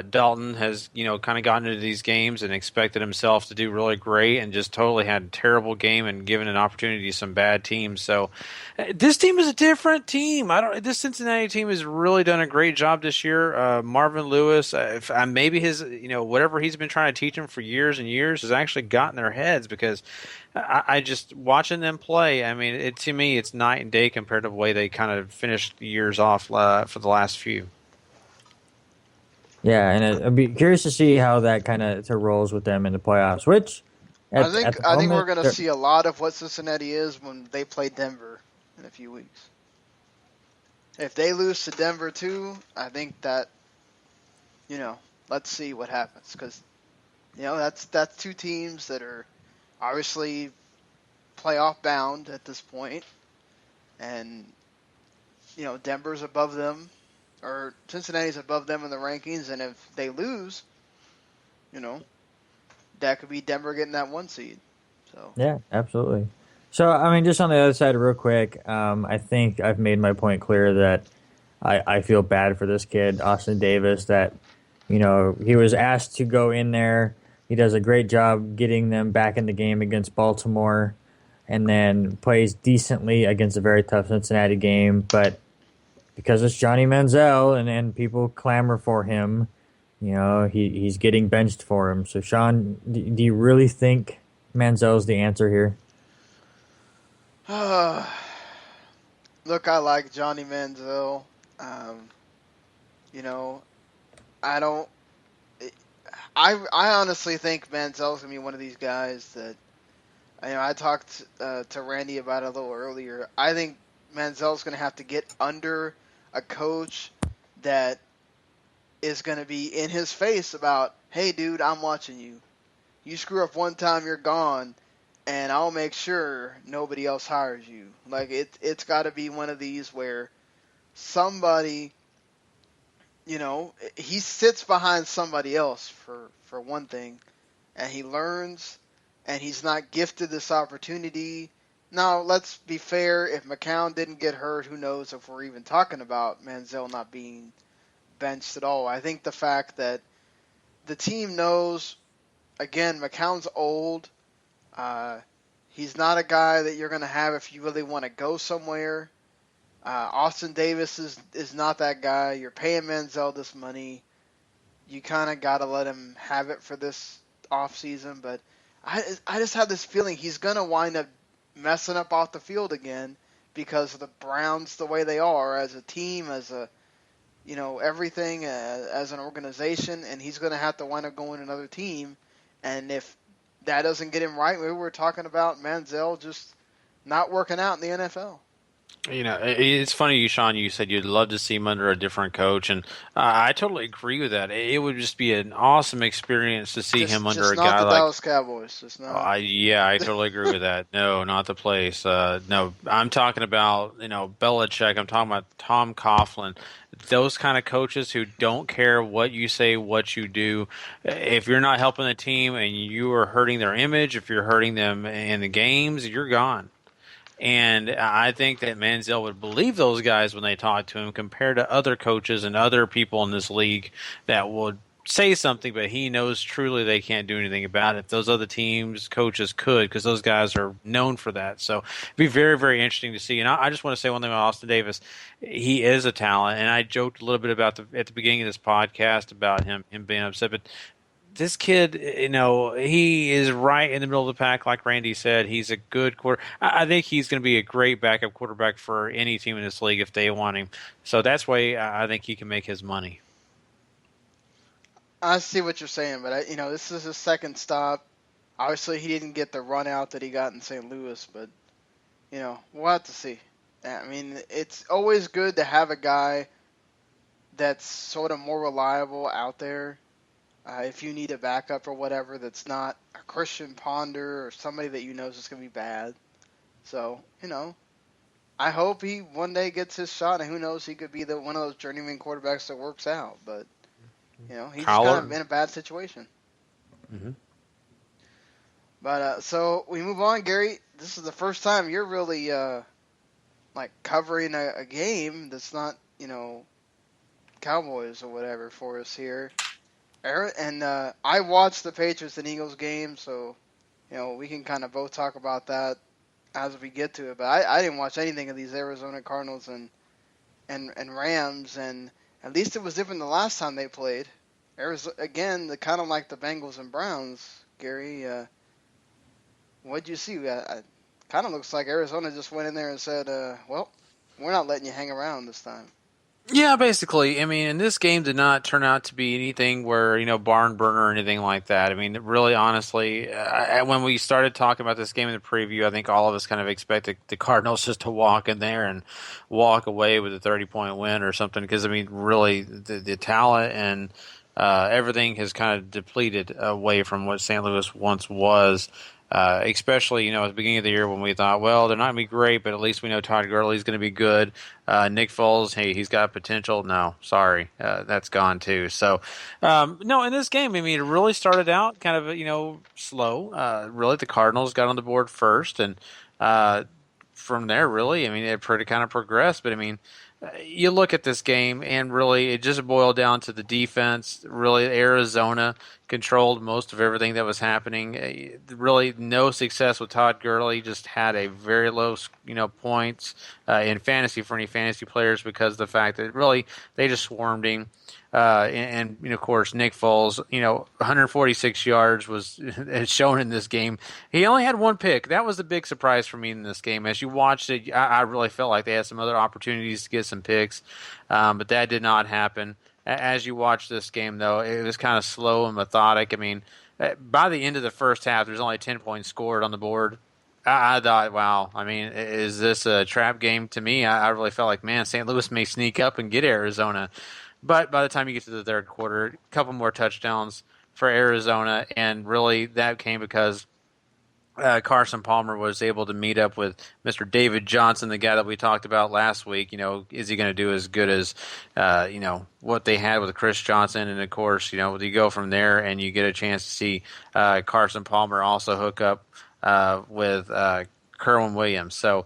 Dalton has, kind of gotten into these games and expected himself to do really great, and just totally had a terrible game and given an opportunity to some bad teams. So this team is a different team. This Cincinnati team has really done a great job this year. Marvin Lewis, maybe his, whatever he's been trying to teach them for years and years has actually gotten their heads, because I just watching them play. I mean, to me, it's night and day compared to the way they kind of finished the years off for the last few. Yeah, and I'd be curious to see how that kind of rolls with them in the playoffs. Which, I at think the I think we're moment, going to see a lot of what Cincinnati is when they play Denver in a few weeks. If they lose to Denver too, I think that, let's see what happens, because that's two teams that are obviously playoff bound at this point, and Denver's above them, or Cincinnati's above them in the rankings, and if they lose, that could be Denver getting that 1 seed. So yeah, absolutely. So, I mean, just on the other side, real quick, I think I've made my point clear that I feel bad for this kid, Austin Davis, that, he was asked to go in there. He does a great job getting them back in the game against Baltimore and then plays decently against a very tough Cincinnati game. But because it's Johnny Manziel and people clamor for him, he's getting benched for him. So, Sean, do you really think Manziel's the answer here? look, I like Johnny Manziel. Um, you know, I don't. I honestly think Manziel's gonna be one of these guys that. I talked to Randy about it a little earlier. I think Manziel's gonna have to get under a coach that is gonna be in his face about, hey, dude, I'm watching you. You screw up one time, you're gone, and I'll make sure nobody else hires you. Like it's got to be one of these where somebody, he sits behind somebody else for one thing, and he learns, and he's not gifted this opportunity. Now, let's be fair. If McCown didn't get hurt, who knows if we're even talking about Manziel not being benched at all. I think the fact that the team knows, again, McCown's old. He's not a guy that you're going to have if you really want to go somewhere. Austin Davis is not that guy. You're paying Manziel this money. You kind of got to let him have it for this offseason. But I just have this feeling he's going to wind up messing up off the field again because of the Browns the way they are as a team, as a everything, as an organization, and he's going to have to wind up going to another team. And if that doesn't get him right, we were talking about Manziel just not working out in the NFL. It's funny, Sean, you said you'd love to see him under a different coach, and I totally agree with that. It would just be an awesome experience to see him under a guy like... Just not the Dallas Cowboys. Just not. Yeah, I totally agree with that. No, not the place. No, I'm talking about, Belichick. I'm talking about Tom Coughlin. Those kind of coaches who don't care what you say, what you do. If you're not helping the team and you are hurting their image, if you're hurting them in the games, you're gone. And I think that Manziel would believe those guys when they talk to him compared to other coaches and other people in this league that would say something, but he knows truly they can't do anything about it. Those other teams, coaches could, because those guys are known for that. So it'd be very, very interesting to see. And I just want to say one thing about Austin Davis. He is a talent, and I joked a little bit about at the beginning of this podcast about him being upset, but this kid, he is right in the middle of the pack, like Randy said. He's a good quarter. I think he's going to be a great backup quarterback for any team in this league if they want him. So that's why I think he can make his money. I see what you're saying, but this is his second stop. Obviously, he didn't get the run out that he got in St. Louis, but we'll have to see. I mean, it's always good to have a guy that's sort of more reliable out there. If you need a backup or whatever, that's not a Christian Ponder or somebody that is just going to be bad. So, I hope he one day gets his shot, and who knows, he could be one of those journeyman quarterbacks that works out. But, he's just kind of in a bad situation. Mm-hmm. But, so we move on, Gary. This is the first time you're really, covering a game that's not, Cowboys or whatever for us here. And I watched the Patriots and Eagles game, so we can kind of both talk about that as we get to it. But I didn't watch anything of these Arizona Cardinals and Rams, and at least it was different the last time they played. Arizona, again, kind of like the Bengals and Browns. Gary, what'd you see? It kind of looks like Arizona just went in there and said, "Well, we're not letting you hang around this time." Yeah, basically. I mean, and this game did not turn out to be anything where, barn burner or anything like that. I mean, really, honestly, when we started talking about this game in the preview, I think all of us kind of expected the Cardinals just to walk in there and walk away with a 30-point win or something. Because, I mean, really, the talent and everything has kind of depleted away from what St. Louis once was. Especially, at the beginning of the year when we thought, well, they're not going to be great, but at least we know Todd Gurley's going to be good. Nick Foles, hey, he's got potential. No, sorry, that's gone too. So, no, in this game, I mean, it really started out kind of, slow. Really, the Cardinals got on the board first, and from there, really, I mean, it pretty kind of progressed. But I mean, you look at this game, and really, it just boiled down to the defense. Really, Arizona controlled most of everything that was happening. Really, no success with Todd Gurley. Just had a very low, points in fantasy for any fantasy players because of the fact that really they just swarmed him. And of course, Nick Foles, 146 yards was shown in this game. He only had one pick. That was the big surprise for me in this game. As you watched it, I really felt like they had some other opportunities to get some picks, but that did not happen. As you watch this game, though, it was kind of slow and methodic. I mean, by the end of the first half, there's only 10 points scored on the board. I thought, wow, I mean, is this a trap game to me? I really felt like, man, St. Louis may sneak up and get Arizona. But by the time you get to the third quarter, a couple more touchdowns for Arizona, and really that came because Carson Palmer was able to meet up with Mr. David Johnson, the guy that we talked about last week. Is he going to do as good as, what they had with Chris Johnson? And, of course, you go from there and you get a chance to see Carson Palmer also hook up with Kerwin Williams. So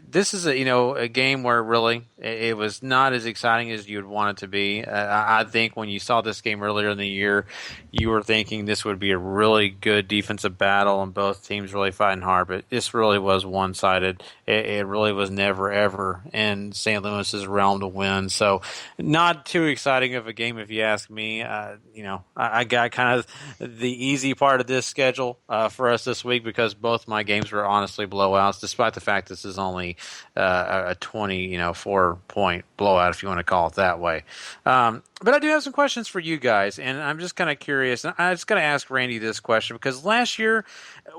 this is a game where really it was not as exciting as you'd want it to be. I think when you saw this game earlier in the year, you were thinking this would be a really good defensive battle and both teams really fighting hard, but this really was one-sided. It really was never, ever in St. Louis's realm to win. So not too exciting of a game if you ask me. I got kind of the easy part of this schedule for us this week because both my games were honestly blowouts, despite the fact this is only a 24-point blowout, if you want to call it that way. But I do have some questions for you guys, and I'm just kind of curious. And I'm just going to ask Randy this question because last year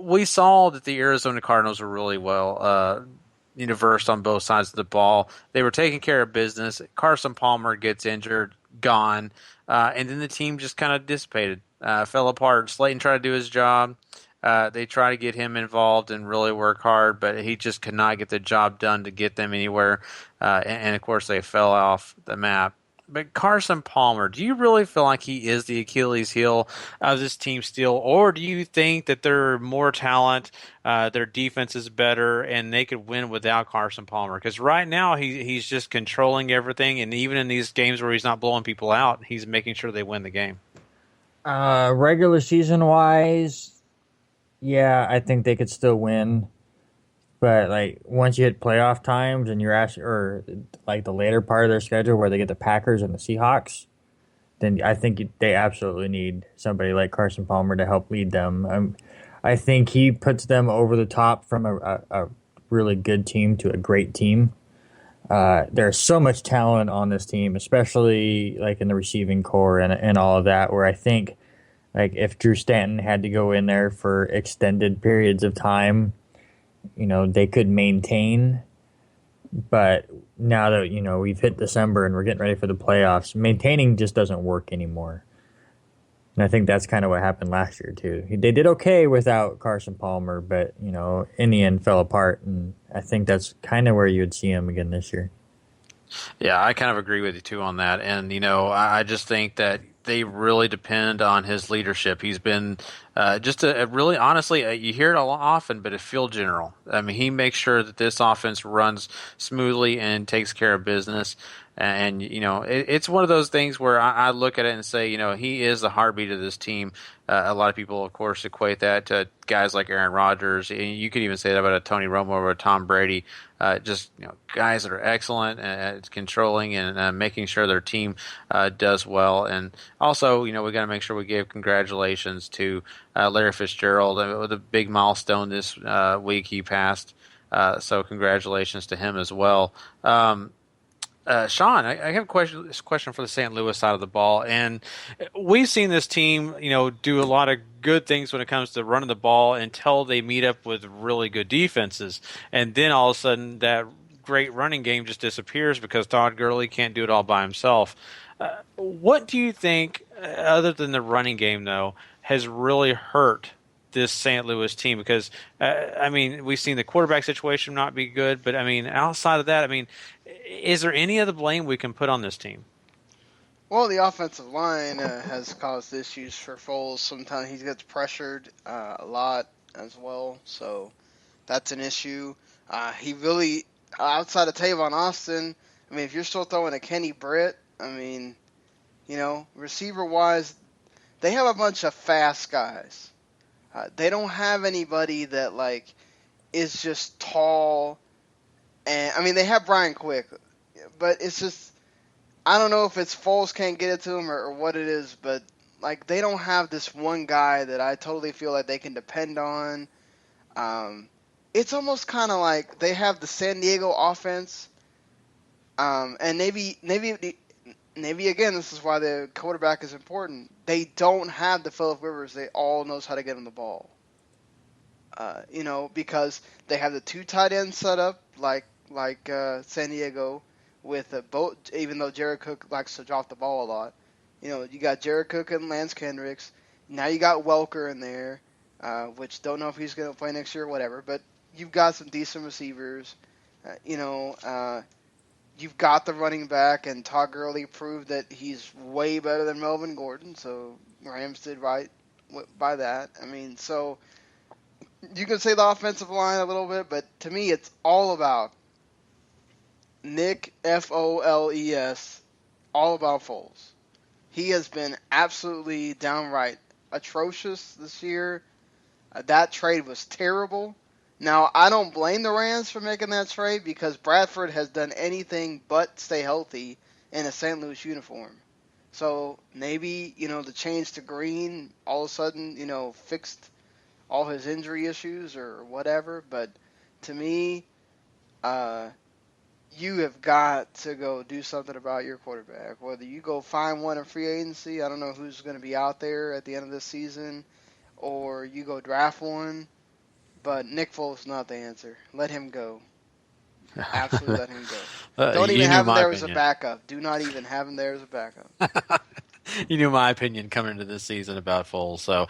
we saw that the Arizona Cardinals were really well versed on both sides of the ball. They were taking care of business. Carson Palmer gets injured, gone, and then the team just kind of dissipated, fell apart. Slayton tried to do his job. They try to get him involved and really work hard, but he just could not get the job done to get them anywhere. And of course, they fell off the map. But Carson Palmer, do you really feel like he is the Achilles heel of this team still? Or do you think that they're more talent, their defense is better, and they could win without Carson Palmer? Because right now he's just controlling everything, and even in these games where he's not blowing people out, he's making sure they win the game. Regular season wise, yeah, I think they could still win. But like once you hit playoff times and you're actually, or like the later part of their schedule where they get the Packers and the Seahawks, then I think they absolutely need somebody like Carson Palmer to help lead them. I think he puts them over the top from a really good team to a great team. There's so much talent on this team, especially like in the receiving core and all of that, where I think like if Drew Stanton had to go in there for extended periods of time, they could maintain. But now that, we've hit December and we're getting ready for the playoffs, maintaining just doesn't work anymore. And I think that's kind of what happened last year, too. They did okay without Carson Palmer, but, in the end fell apart. And I think that's kind of where you would see him again this year. Yeah, I kind of agree with you, too, on that. And, I just think that they really depend on his leadership. He's been just a really, honestly, you hear it a lot often, but a field general. I mean, he makes sure that this offense runs smoothly and takes care of business. And, it's one of those things where I look at it and say, he is the heartbeat of this team. A lot of people, of course, equate that to guys like Aaron Rodgers. And you could even say that about a Tony Romo or a Tom Brady. Just guys that are excellent at controlling and making sure their team does well. And also, we got to make sure we give congratulations to Larry Fitzgerald with a big milestone this week he passed. So congratulations to him as well. Sean, I have this question for the St. Louis side of the ball, and we've seen this team, do a lot of good things when it comes to running the ball until they meet up with really good defenses, and then all of a sudden that great running game just disappears because Todd Gurley can't do it all by himself. What do you think, other than the running game, though, has really hurt this St. Louis team? Because, we've seen the quarterback situation not be good, but, outside of that, is there any of the blame we can put on this team? Well, the offensive line has caused issues for Foles. Sometimes he gets pressured a lot as well, so that's an issue. He really, outside of Tavon Austin, if you're still throwing a Kenny Britt, receiver-wise, they have a bunch of fast guys. They don't have anybody that, is just tall. And, they have Brian Quick, but it's just, I don't know if it's Foles can't get it to him or what it is, but, they don't have this one guy that I totally feel like they can depend on. It's almost kind of like they have the San Diego offense, and maybe again, this is why the quarterback is important. They don't have the Phillip Rivers. They all knows how to get him the ball. Because they have the 2 tight ends set up like San Diego with both. Even though Jared Cook likes to drop the ball a lot, you got Jared Cook and Lance Kendricks. Now you got Welker in there, which don't know if he's going to play next year or whatever. But you've got some decent receivers. You've got the running back, and Todd Gurley proved that he's way better than Melvin Gordon, so Rams did right by that. So you can say the offensive line a little bit, but to me it's all about Nick, Foles, all about Foles. He has been absolutely downright atrocious this year. That trade was terrible. Now, I don't blame the Rams for making that trade because Bradford has done anything but stay healthy in a St. Louis uniform. So maybe, the change to green all of a sudden, fixed all his injury issues or whatever. But to me, you have got to go do something about your quarterback. Whether you go find one in free agency, I don't know who's going to be out there at the end of this season, or you go draft one. But Nick Foles is not the answer. Let him go. Absolutely let him go. Don't even have him there as a backup. Do not even have him there as a backup. You knew my opinion coming into this season about Foles. So,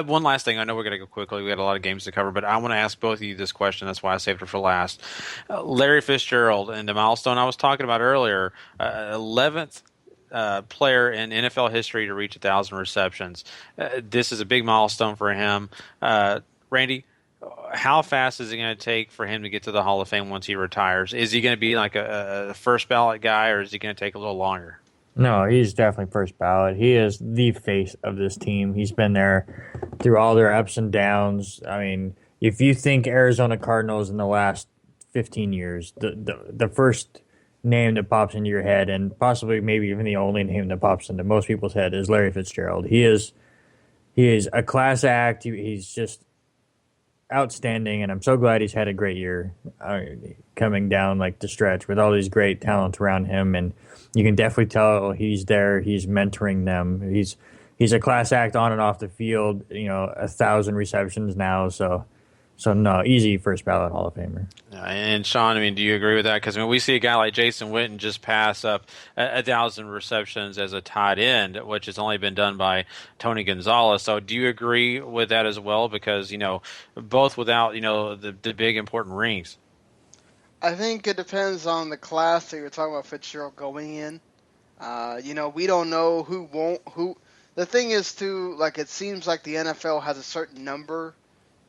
one last thing. I know we're going to go quickly. We got a lot of games to cover, but I want to ask both of you this question. That's why I saved it for last. Larry Fitzgerald and the milestone I was talking about earlier, 11th player in NFL history to reach 1,000 receptions. This is a big milestone for him. Randy, how fast is it going to take for him to get to the Hall of Fame once he retires? Is he going to be like a first ballot guy, or is he going to take a little longer? No, he's definitely first ballot. He is the face of this team. He's been there through all their ups and downs. If you think Arizona Cardinals in the last 15 years, the first name that pops into your head, and possibly maybe even the only name that pops into most people's head, is Larry Fitzgerald. He is a class act. He's just outstanding, and I'm so glad he's had a great year coming down the stretch with all these great talents around him, and you can definitely tell he's there. He's mentoring them. He's a class act on and off the field. 1,000 receptions now, so no, easy first ballot Hall of Famer. And Sean, do you agree with that? Because we see a guy like Jason Witten just pass up 1,000 receptions as a tight end, which has only been done by Tony Gonzalez. So do you agree with that as well? Because both without the big important rings. I think it depends on the class that you're talking about Fitzgerald going in. We don't know who won't. Who. The thing is, too, it seems like the NFL has a certain number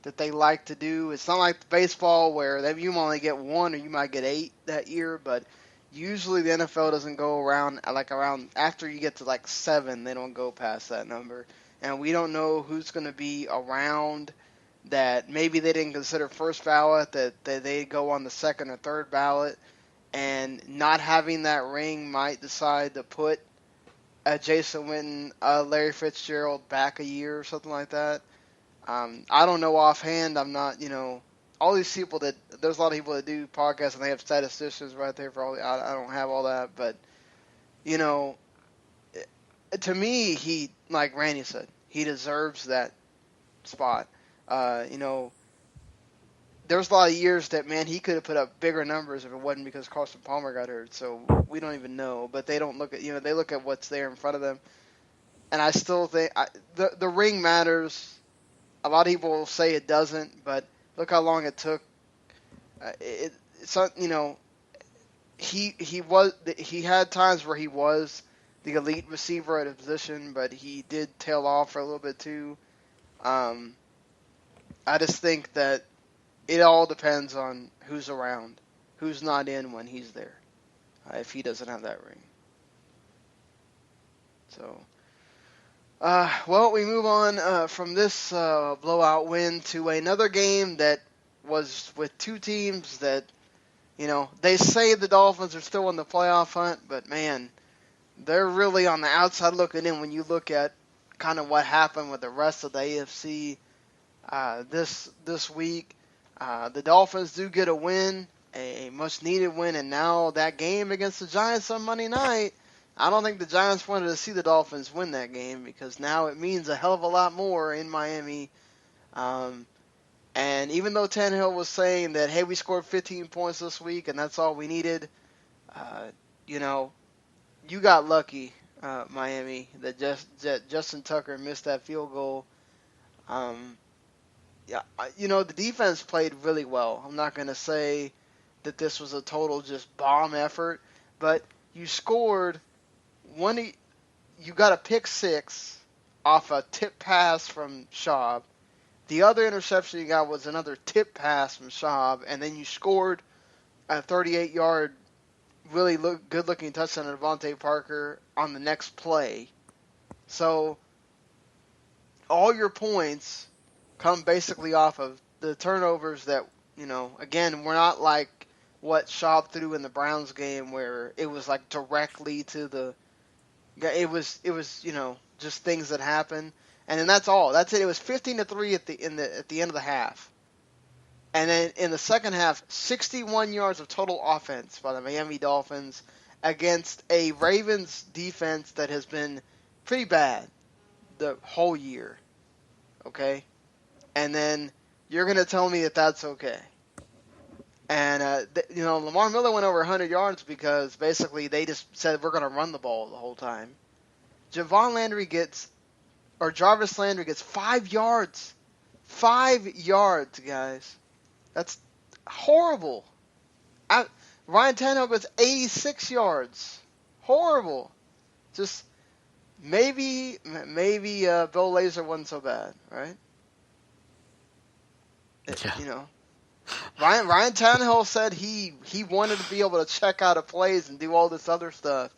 that they like to do. It's not like baseball where you only get 1 or you might get 8 that year, but usually the NFL doesn't go around after you get to 7, they don't go past that number. And we don't know who's going to be around that maybe they didn't consider first ballot, that they go on the second or third ballot, and not having that ring might decide to put Jason Witten, Larry Fitzgerald back a year or something like that. I don't know offhand. I'm not, all these people that there's a lot of people that do podcasts and they have statisticians right there for all. I don't have all that, but to me, he, like Randy said, he deserves that spot. There's a lot of years that, man, he could have put up bigger numbers if it wasn't because Carson Palmer got hurt. So we don't even know. But they don't look at, they look at what's there in front of them. And I still think the ring matters. A lot of people will say it doesn't, but look how long it took. He had times where he was the elite receiver at a position, but he did tail off for a little bit too. I just think that it all depends on who's around, who's not in when he's there, if he doesn't have that ring. So, we move on from this blowout win to another game that was with two teams that, they say the Dolphins are still in the playoff hunt, but man, they're really on the outside looking in when you look at kind of what happened with the rest of the AFC this week. The Dolphins do get a win, a much-needed win, and now that game against the Giants on Monday night, I don't think the Giants wanted to see the Dolphins win that game because now it means a hell of a lot more in Miami. And even though Tannehill was saying that, hey, we scored 15 points this week and that's all we needed, you got lucky, Miami, that Justin Tucker missed that field goal. The defense played really well. I'm not going to say that this was a total just bomb effort, but you scored you got a pick six off a tip pass from Schaub. The other interception you got was another tip pass from Schaub, and then you scored a 38-yard, really good-looking touchdown to Devontae Parker on the next play. So all your points come basically off of the turnovers that, again, we're not like what Schaub threw in the Browns game where it was like directly to the – it was just things that happened. And then that's all. That's it. It was 15-3 at the end of the half. And then in the second half, 61 yards of total offense by the Miami Dolphins against a Ravens defense that has been pretty bad the whole year. Okay? And then you're going to tell me that that's okay. And, Lamar Miller went over 100 yards because basically they just said we're going to run the ball the whole time. Jarvis Landry gets 5 yards. 5 yards, guys. That's horrible. Ryan Tannehill gets 86 yards. Horrible. Just maybe Bill Lazor wasn't so bad, right? Yeah. Ryan Tannehill said he wanted to be able to check out of plays and do all this other stuff.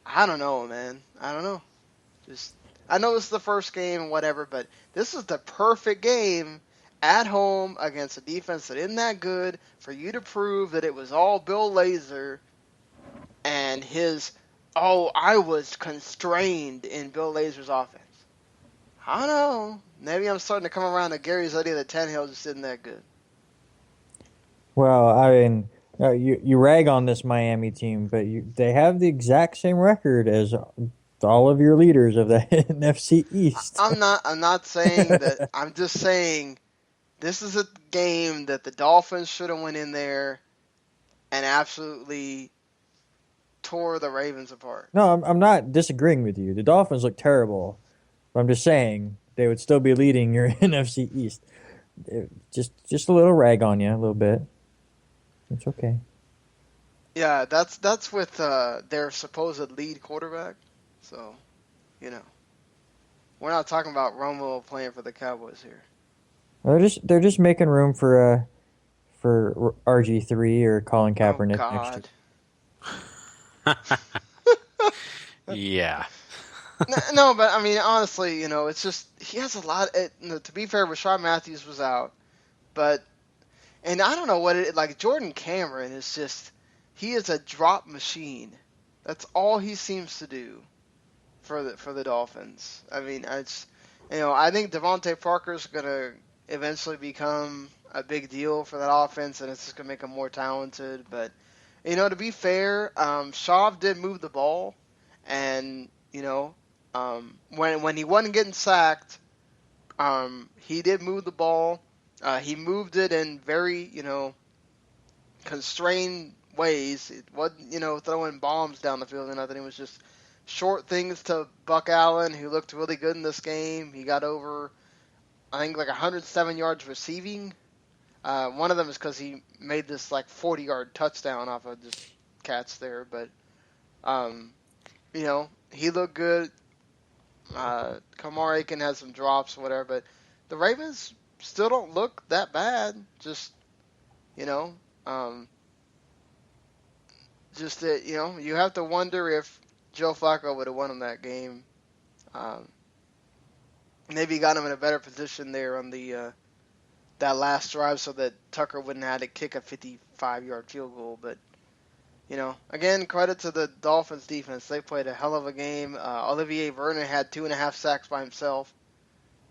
I don't know, man. I don't know. I know this is the first game and whatever, but this is the perfect game at home against a defense that isn't that good for you to prove that it was all Bill Lazor and I was constrained in Bill Lazor's offense. I don't know. Maybe I'm starting to come around to Gary's idea that Tannehill just isn't that good. Well, I mean, you rag on this Miami team, but they have the exact same record as all of your leaders of the NFC East. I'm not saying that. I'm just saying this is a game that the Dolphins should have went in there and absolutely tore the Ravens apart. No, I'm not disagreeing with you. The Dolphins look terrible. But I'm just saying they would still be leading your NFC East. Just a little rag on you, a little bit. It's okay. Yeah, that's with their supposed lead quarterback. So, we're not talking about Romo playing for the Cowboys here. They're just making room for RG3 or Colin Kaepernick next year. Yeah. No, but I mean, honestly, it's just he has a lot. To be fair, Rashard Matthews was out, and I don't know what like Jordan Cameron is he is a drop machine. That's all he seems to do for the Dolphins. I mean, I think Devontae Parker's gonna eventually become a big deal for that offense, and it's just going to make them more talented. But, to be fair, Schaub did move the ball, and, when he wasn't getting sacked, he did move the ball. He moved it in very, constrained ways. It wasn't, throwing bombs down the field or nothing. It was just short things to Buck Allen, who looked really good in this game. He got over, I think, like 107 yards receiving. One of them is because he made this like 40-yard touchdown off of just catch there. But, he looked good. Kamar Aiken had some drops, whatever. But the Ravens still don't look that bad. Just, you have to wonder if Joe Flacco would have won him that game. Maybe got him in a better position there on the that last drive so that Tucker wouldn't have to kick a 55-yard field goal. But, again, credit to the Dolphins defense. They played a hell of a game. Olivier Vernon had 2.5 sacks by himself.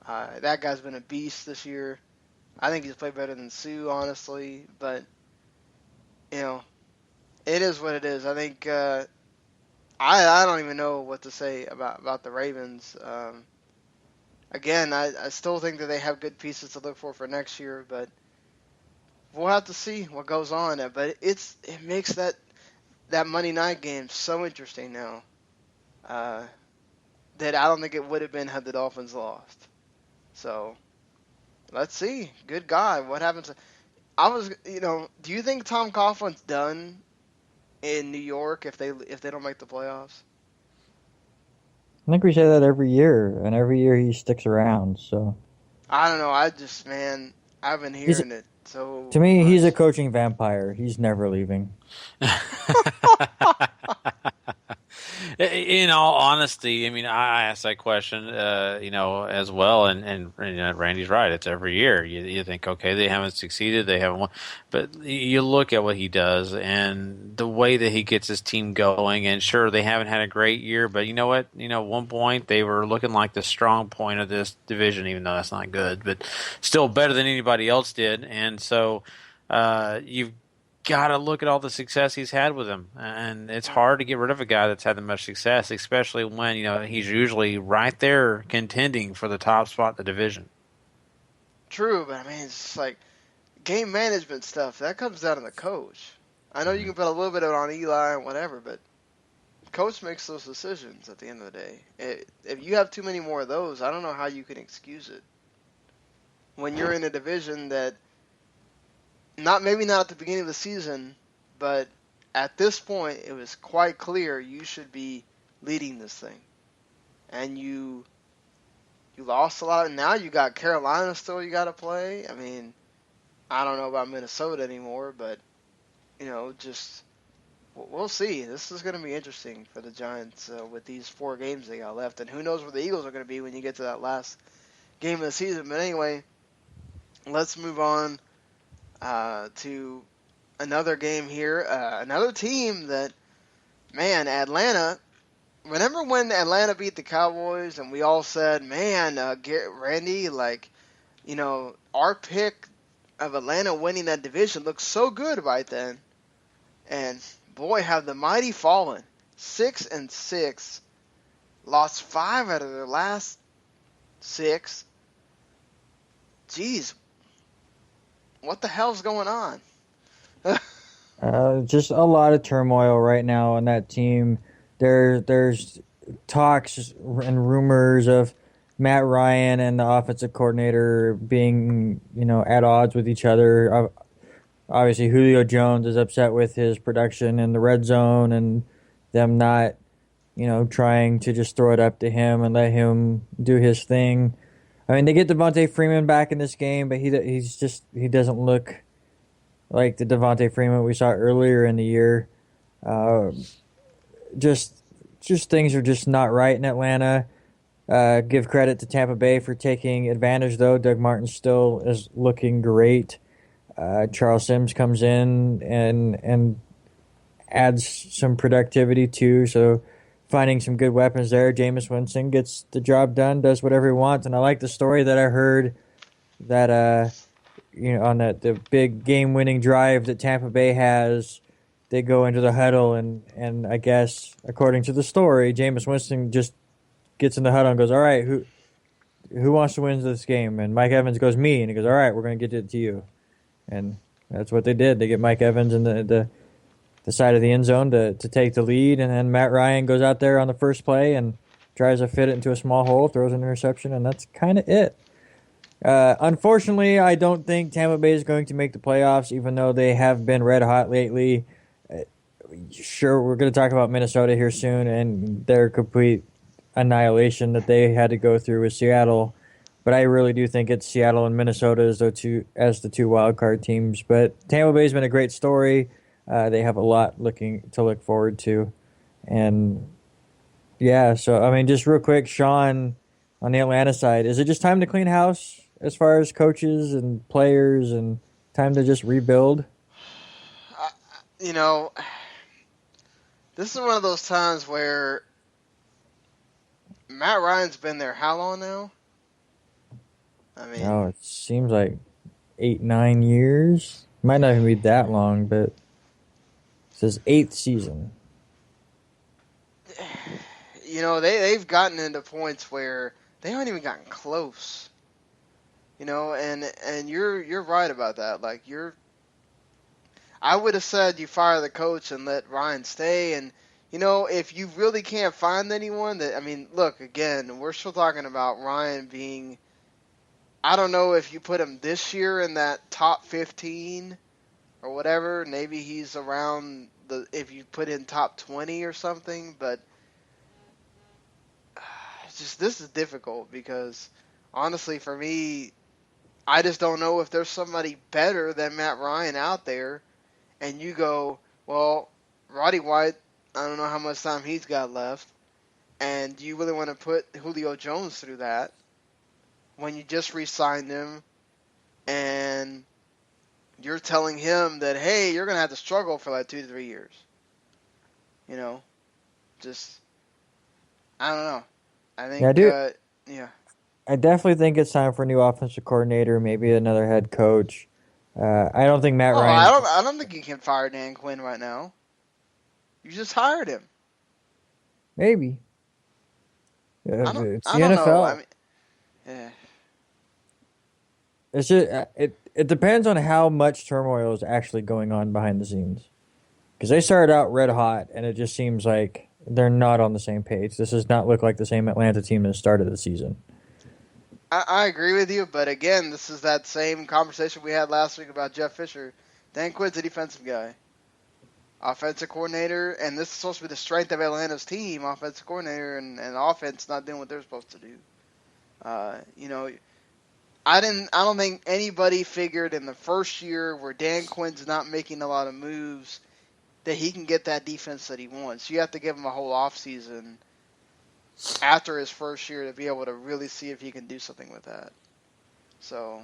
That guy's been a beast this year. I think he's played better than Sue, honestly. But, it is what it is. I think I don't even know what to say about the Ravens. Again, I still think that they have good pieces to look for next year, but we'll have to see what goes on. But it makes that Monday night game so interesting now that I don't think it would have been had the Dolphins lost. So let's see. Good God, what happens? Do you think Tom Coughlin's done in New York if they don't make the playoffs? I think we say that every year, and every year he sticks around. So I don't know. I've been hearing it. So to me, he's a coaching vampire. He's never leaving. In all honesty, I mean, I asked that question, as well, and Randy's right. It's every year. You think, okay, they haven't succeeded, they haven't won, but you look at what he does and the way that he gets his team going. And sure, they haven't had a great year, but you know what? At one point they were looking like the strong point of this division, even though that's not good, but still better than anybody else did. And so you've got to look at all the success he's had with him, and it's hard to get rid of a guy that's had that much success, especially when he's usually right there contending for the top spot in the division. True, but I mean, it's like game management stuff that comes down to the coach. I know you can put a little bit of it on Eli and whatever, but coach makes those decisions at the end of the day. If you have too many more of those, I don't know how you can excuse it when you're in a division that. Maybe not at the beginning of the season, but at this point, it was quite clear you should be leading this thing. And you lost a lot. And now you got Carolina still you got to play. I mean, I don't know about Minnesota anymore, but, just we'll see. This is going to be interesting for the Giants with these 4 games they got left. And who knows where the Eagles are going to be when you get to that last game of the season. But anyway, let's move on. To another game here, another team that, man, Atlanta. Remember when Atlanta beat the Cowboys and we all said, man, Randy, our pick of Atlanta winning that division looked so good right then. And boy, have the mighty fallen. 6-6, lost 5 out of their last 6. Jeez. What the hell's going on? Just a lot of turmoil right now on that team. There's talks and rumors of Matt Ryan and the offensive coordinator being, at odds with each other. Obviously, Julio Jones is upset with his production in the red zone and them not, trying to just throw it up to him and let him do his thing. I mean, they get Devontae Freeman back in this game, but he doesn't look like the Devontae Freeman we saw earlier in the year. Just things are just not right in Atlanta. Give credit to Tampa Bay for taking advantage, though. Doug Martin still is looking great. Charles Sims comes in and adds some productivity too. So finding some good weapons there. Jameis Winston gets the job done, does whatever he wants. And I like the story that I heard that on the big game-winning drive that Tampa Bay has, they go into the huddle, and I guess according to the story, Jameis Winston just gets in the huddle and goes, "All right, who wants to win this game?" And Mike Evans goes, "Me," and he goes, "All right, we're going to get it to you," and that's what they did. They get Mike Evans in the side of the end zone to take the lead, and then Matt Ryan goes out there on the first play and tries to fit it into a small hole, throws an interception, and that's kind of it. Unfortunately, I don't think Tampa Bay is going to make the playoffs, even though they have been red hot lately. Sure, we're going to talk about Minnesota here soon and their complete annihilation that they had to go through with Seattle. But I really do think it's Seattle and Minnesota as the two wild card teams. But Tampa Bay's been a great story. They have a lot to look forward to. And yeah, so I mean, just real quick, Sean, on the Atlanta side, is it just time to clean house as far as coaches and players and time to just rebuild? This is one of those times where Matt Ryan's been there how long now? I mean, it seems like 8-9 years. Might not even be that long, but it's his 8th season. They've gotten into points where they haven't even gotten close. And you're right about that. Like I would have said you fire the coach and let Ryan stay. And if you really can't find anyone look, again, we're still talking about Ryan being. I don't know if you put him this year in that top 15 or whatever. Maybe he's around if you put in top 20 or something. But this is difficult because honestly, for me, I just don't know if there's somebody better than Matt Ryan out there. And you go, well, Roddy White, I don't know how much time he's got left. And do you really want to put Julio Jones through that when you just re-signed him and you're telling him that, hey, you're going to have to struggle for like 2 to 3 years? I don't know. I think, I definitely think it's time for a new offensive coordinator, maybe another head coach. I don't think Matt Ryan. I don't think you can fire Dan Quinn right now. You just hired him. Maybe. It's the NFL. Know. I mean, yeah. It's just it depends on how much turmoil is actually going on behind the scenes. Because they started out red hot, and it just seems like they're not on the same page. This does not look like the same Atlanta team that started the season. I agree with you, but again, this is that same conversation we had last week about Jeff Fisher. Dan Quinn's a defensive guy. Offensive coordinator, and this is supposed to be the strength of Atlanta's team, offensive coordinator and offense not doing what they're supposed to do. I don't think anybody figured in the first year where Dan Quinn's not making a lot of moves that he can get that defense that he wants. You have to give him a whole offseason after his first year to be able to really see if he can do something with that. So,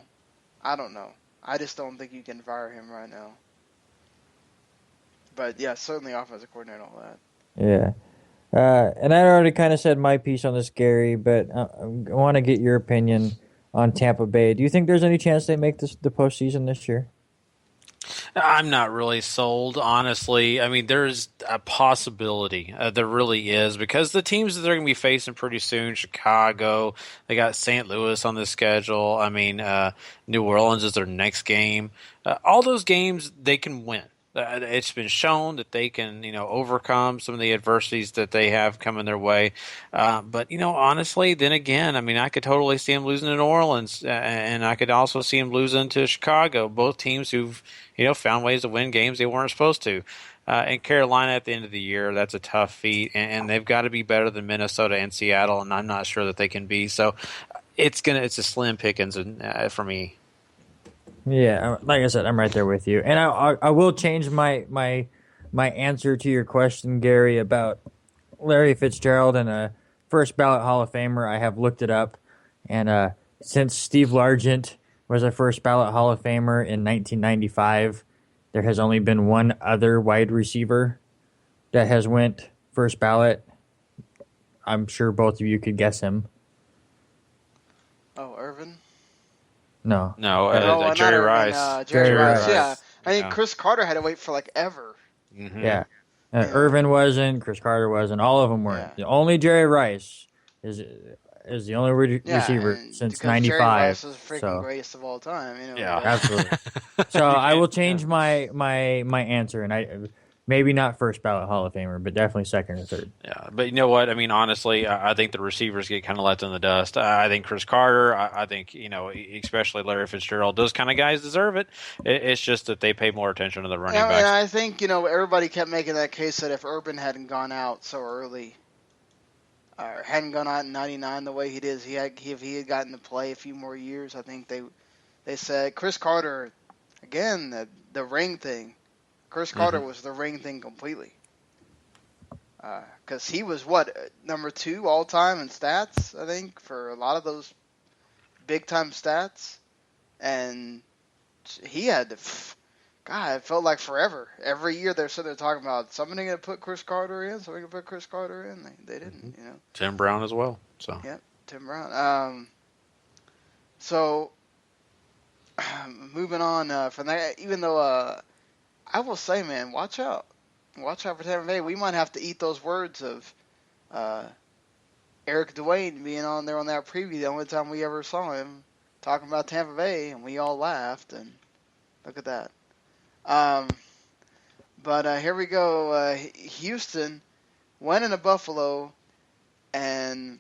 I don't know. I just don't think you can fire him right now. But, yeah, certainly offensive coordinator and all that. Yeah. And I already kind of said my piece on this, Gary, but I want to get your opinion on Tampa Bay. Do you think there's any chance they make the postseason this year? I'm not really sold, honestly. I mean, there's a possibility. There really is, because the teams that they're going to be facing pretty soon, Chicago, they got St. Louis on the schedule. I mean, New Orleans is their next game. All those games, they can win. It's been shown that they can, overcome some of the adversities that they have coming their way. But, honestly, then again, I mean, I could totally see them losing to New Orleans, and I could also see them losing to Chicago, both teams who've, found ways to win games they weren't supposed to. And Carolina at the end of the year, that's a tough feat, and they've got to be better than Minnesota and Seattle, and I'm not sure that they can be. So it's a slim pickings for me. Yeah, like I said, I'm right there with you, and I will change my answer to your question, Gary, about Larry Fitzgerald and a first ballot Hall of Famer. I have looked it up, and since Steve Largent was a first ballot Hall of Famer in 1995, there has only been one other wide receiver that has went first ballot. I'm sure both of you could guess him. Oh, Irvin? No. Jerry Rice. Jerry Rice. Rice. Yeah, I think Yeah. Chris Carter had to wait for like ever. Mm-hmm. Yeah. Yeah. Irvin wasn't. Chris Carter wasn't. All of them weren't. Yeah. The only Jerry Rice is the only receiver and since because Jerry '95. Rice is the freaking greatest of all time. Yeah. Absolutely. So I will change my answer, and I maybe not first ballot Hall of Famer, but definitely second or third. Yeah, but you know what? I mean, honestly, I think the receivers get kind of left in the dust. I think Chris Carter, I think, especially Larry Fitzgerald, those kind of guys deserve it. It's just that they pay more attention to the running backs. And I think, everybody kept making that case that if Urban hadn't gone out so early, or hadn't gone out in '99 the way he did, if he had gotten to play a few more years, I think they said Chris Carter, again, the ring thing. Chris Carter was the ring thing completely. Because he was, number 2 all-time in stats, I think, for a lot of those big-time stats. And he had to, God, it felt like forever. Every year they're sitting there talking about, somebody going to put Chris Carter in, somebody going to put Chris Carter in. They didn't, Tim Brown as well. So. Yep, Tim Brown. So, moving on from that, even though... I will say, man, watch out. Watch out for Tampa Bay. We might have to eat those words of Eric Dwayne being on there on that preview the only time we ever saw him talking about Tampa Bay, and we all laughed, and look at that. But here we go. Houston went into Buffalo, and,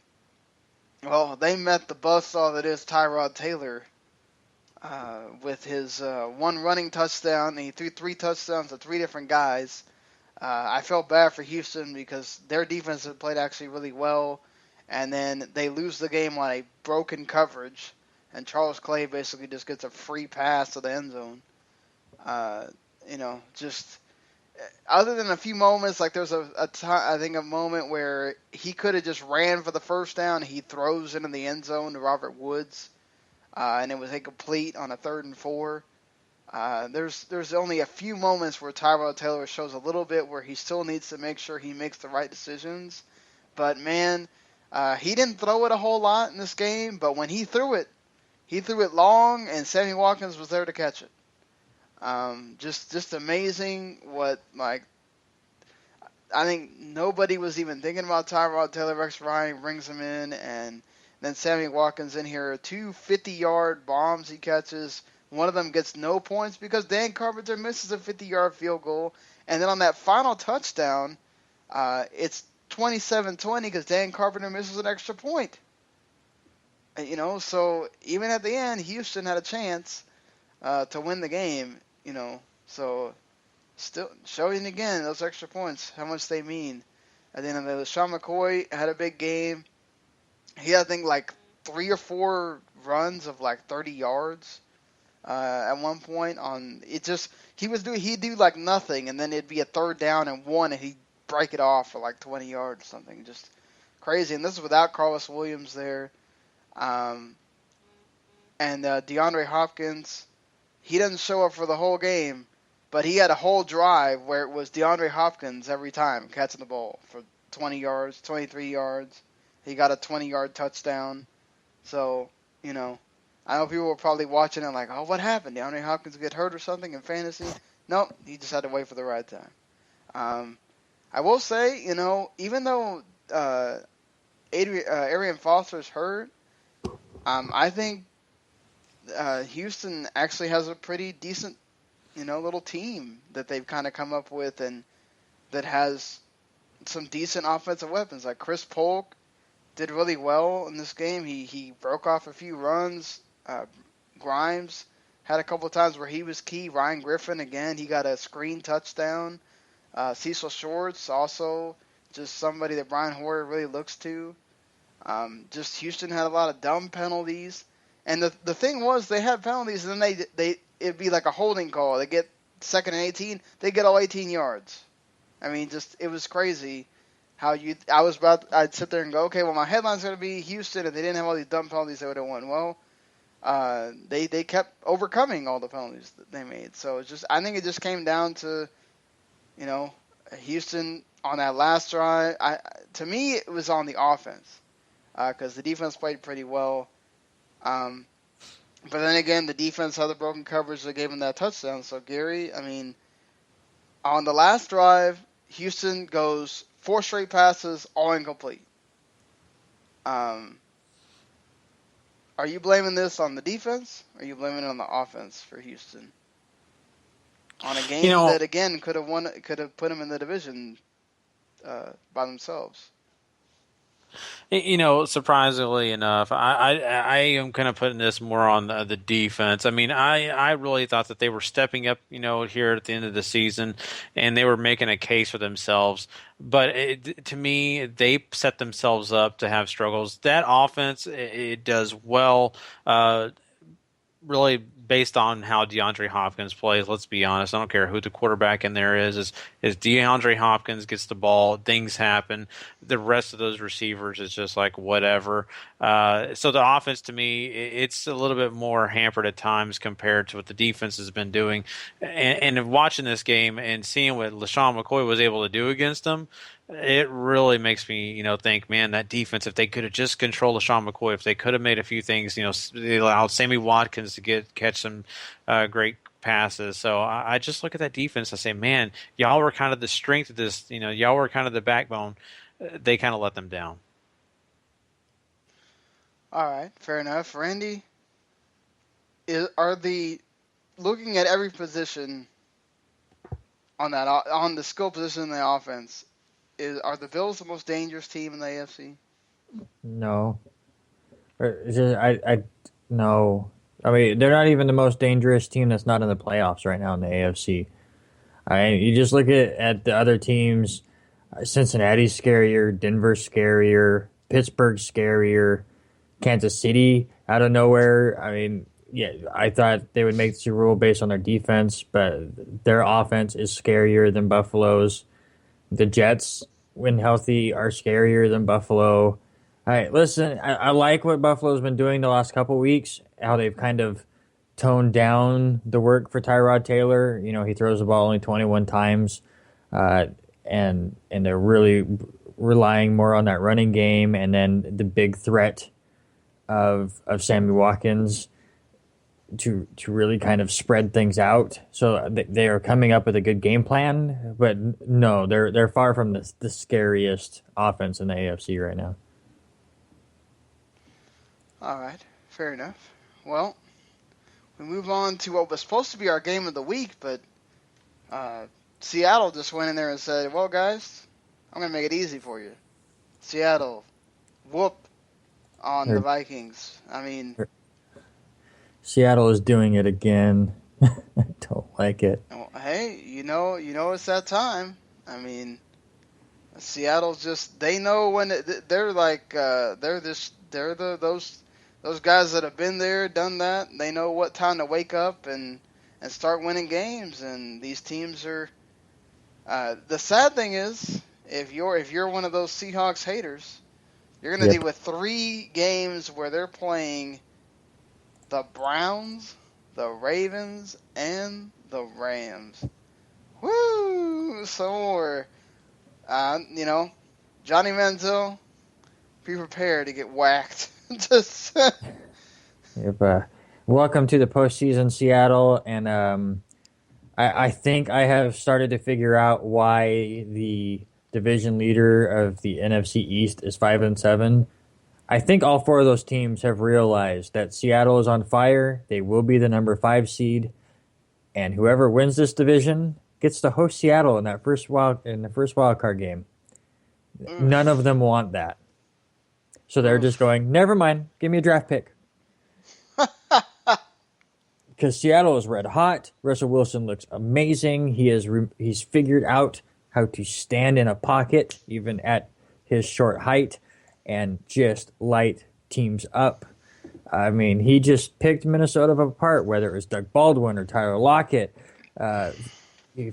well, they met the buzzsaw that is Tyrod Taylor. With his one running touchdown, and he threw 3 touchdowns to 3 different guys. I felt bad for Houston because their defense had played actually really well, and then they lose the game on a broken coverage, and Charles Clay basically just gets a free pass to the end zone. Just other than a few moments, like there's a moment where he could have just ran for the first down, he throws into the end zone to Robert Woods. And it was incomplete on a 3rd and 4. There's only a few moments where Tyrod Taylor shows a little bit where he still needs to make sure he makes the right decisions. But, man, he didn't throw it a whole lot in this game, but when he threw it long, and Sammy Watkins was there to catch it. Just amazing what, like, I think nobody was even thinking about Tyrod Taylor. Rex Ryan brings him in, and then Sammy Watkins in here, 2 50-yard bombs he catches. One of them gets no points because Dan Carpenter misses a 50-yard field goal. And then on that final touchdown, it's 27-20 because Dan Carpenter misses an extra point. So even at the end, Houston had a chance to win the game, So still showing again those extra points, how much they mean. At the end of the day, Sean McCoy had a big game. He had, I think, like 3 or 4 runs of like 30 yards at one point. He'd do like nothing, and then it'd be a 3rd down and 1, and he'd break it off for like 20 yards or something. Just crazy. And this is without Carlos Williams there. And DeAndre Hopkins, he doesn't show up for the whole game, but he had a whole drive where it was DeAndre Hopkins every time catching the ball for 20 yards, 23 yards. He got a 20-yard touchdown. So, I know people were probably watching it like, oh, what happened? DeAndre Hopkins get hurt or something in fantasy? Nope, he just had to wait for the right time. I will say, even though Arian Foster's hurt, I think Houston actually has a pretty decent, little team that they've kind of come up with, and that has some decent offensive weapons. Like Chris Polk did really well in this game. He broke off a few runs. Grimes had a couple of times where he was key. Ryan Griffin, again, he got a screen touchdown. Cecil Shorts, also just somebody that Brian Hoyer really looks to. Just Houston had a lot of dumb penalties. And the thing was, they had penalties, and then it'd be like a holding call. They get 2nd and 18, they get all 18 yards. I mean, it was crazy. I'd sit there and go, okay, well, my headline's going to be Houston, and they didn't have all these dumb penalties, they would have won. Well, they kept overcoming all the penalties that they made. So I think it just came down to, Houston on that last drive. To me, it was on the offense because the defense played pretty well. But then again, the defense had the broken coverage that gave him that touchdown. So, Gary, I mean, on the last drive, Houston goes 4 straight passes, all incomplete. Are you blaming this on the defense? Or are you blaming it on the offense for Houston? On a game that, again, could have put them in the division by themselves. Surprisingly enough, I am kind of putting this more on the defense. I mean, I really thought that they were stepping up, here at the end of the season, and they were making a case for themselves. But to me, they set themselves up to have struggles. That offense, it does well, really based on how DeAndre Hopkins plays. Let's be honest. I don't care who the quarterback in there is DeAndre Hopkins gets the ball, things happen. The rest of those receivers is just like whatever. So the offense, to me, it's a little bit more hampered at times compared to what the defense has been doing. And watching this game and seeing what LaShawn McCoy was able to do against them, it really makes me, think, man, that defense, if they could have just controlled LaShawn McCoy, if they could have made a few things, they allowed Sammy Watkins to catch some great passes. So I just look at that defense and say, man, y'all were kind of the strength of this, y'all were kind of the backbone. They kind of let them down. All right, fair enough. Randy, looking at every position on the skill position in the offense, are the Bills the most dangerous team in the AFC? No. No. I mean, they're not even the most dangerous team that's not in the playoffs right now in the AFC. You just look at the other teams. Cincinnati's scarier, Denver's scarier, Pittsburgh's scarier, Kansas City out of nowhere. I mean, yeah, I thought they would make the Super Bowl based on their defense, but their offense is scarier than Buffalo's. The Jets, when healthy, are scarier than Buffalo. All right, listen, I like what Buffalo's been doing the last couple weeks, how they've kind of toned down the work for Tyrod Taylor. He throws the ball only 21 times, and they're really relying more on that running game, and then the big threat of Sammy Watkins to really kind of spread things out. So they are coming up with a good game plan, but no, they're far from the scariest offense in the AFC right now. All right, fair enough. Well, we move on to what was supposed to be our game of the week, but Seattle just went in there and said, well, guys, I'm going to make it easy for you. Seattle, whoop on the Vikings. I mean, Seattle is doing it again. I don't like it. Hey, it's that time. I mean, Seattle's just, they know when they're like, those guys that have been there, done that. They know what time to wake up and start winning games. And these teams are, the sad thing is, if you're one of those Seahawks haters, you're going to deal with 3 games where they're playing the Browns, the Ravens, and the Rams. Woo! So, Johnny Manziel, be prepared to get whacked. Welcome to the postseason, Seattle, and I think I have started to figure out why the division leader of the NFC East is 5-7. I think all 4 of those teams have realized that Seattle is on fire. They will be the number 5 seed, and whoever wins this division gets to host Seattle in the first wild card game. None of them want that, so they're just going, never mind, give me a draft pick. Because Seattle is red hot. Russell Wilson looks amazing. He's figured out how to stand in a pocket, even at his short height, and just light teams up. I mean, he just picked Minnesota apart, whether it was Doug Baldwin or Tyler Lockett,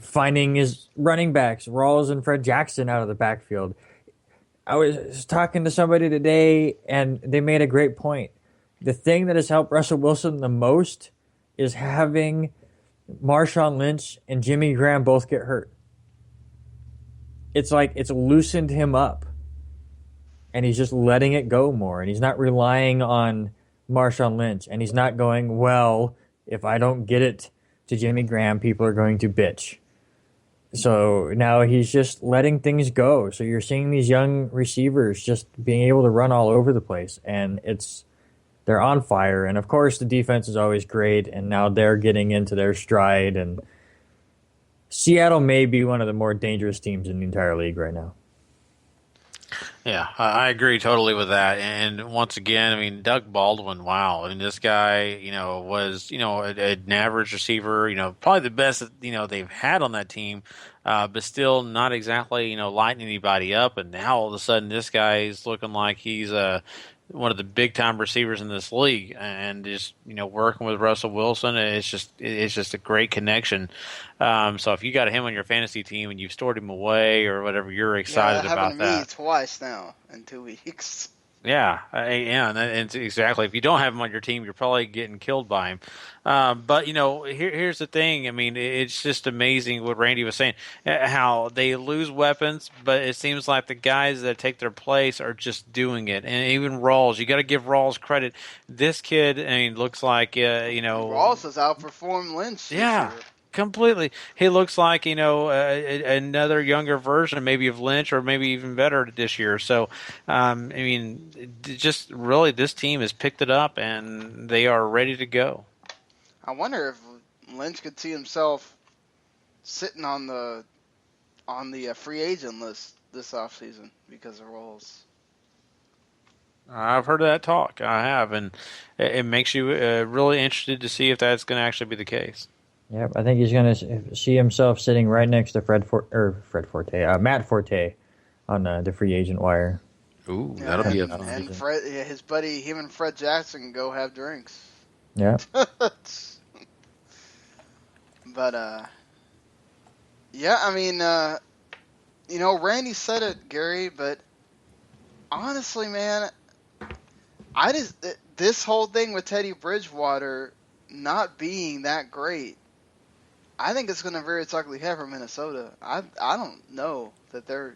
finding his running backs, Rawls and Fred Jackson out of the backfield. I was talking to somebody today, and they made a great point. The thing that has helped Russell Wilson the most is having Marshawn Lynch and Jimmy Graham both get hurt. It's like it's loosened him up, and he's just letting it go more, and he's not relying on Marshawn Lynch, and he's not going, well, if I don't get it to Jimmy Graham, people are going to bitch. So now he's just letting things go. So you're seeing these young receivers just being able to run all over the place, and they're on fire. And of course, the defense is always great, and now they're getting into their stride. And Seattle may be one of the more dangerous teams in the entire league right now. Yeah, I agree totally with that. And once again, I mean, Doug Baldwin, wow. I mean, this guy, was, an average receiver, probably the best, they've had on that team, but still not exactly, lighting anybody up. And now all of a sudden, this guy is looking like he's one of the big time receivers in this league, and just working with Russell Wilson, it's just a great connection. So if you got him on your fantasy team and you've stored him away or whatever, you're excited about that. Happened to me twice now in 2 weeks. Yeah, and exactly. If you don't have him on your team, you're probably getting killed by him. But here's the thing. I mean, it's just amazing what Randy was saying. How they lose weapons, but it seems like the guys that take their place are just doing it. And even Rawls, you got to give Rawls credit. This kid, I mean, looks like Rawls has outperformed Lynch. Yeah. Completely. He looks like, another younger version maybe of Lynch, or maybe even better this year. So, I mean, just really this team has picked it up and they are ready to go. I wonder if Lynch could see himself sitting on the free agent list this offseason because of Rawls. I've heard that talk. I have, and it makes you really interested to see if that's going to actually be the case. Yep, I think he's going to see himself sitting right next to Matt Forte on the free agent wire. Ooh, that'll be a fun. And Fred, his buddy, him and Fred Jackson can go have drinks. Yeah. But yeah, I mean, Randy said it, Gary, but honestly, man, this whole thing with Teddy Bridgewater not being that great, I think it's going to rear its ugly head for Minnesota. I don't know that they're.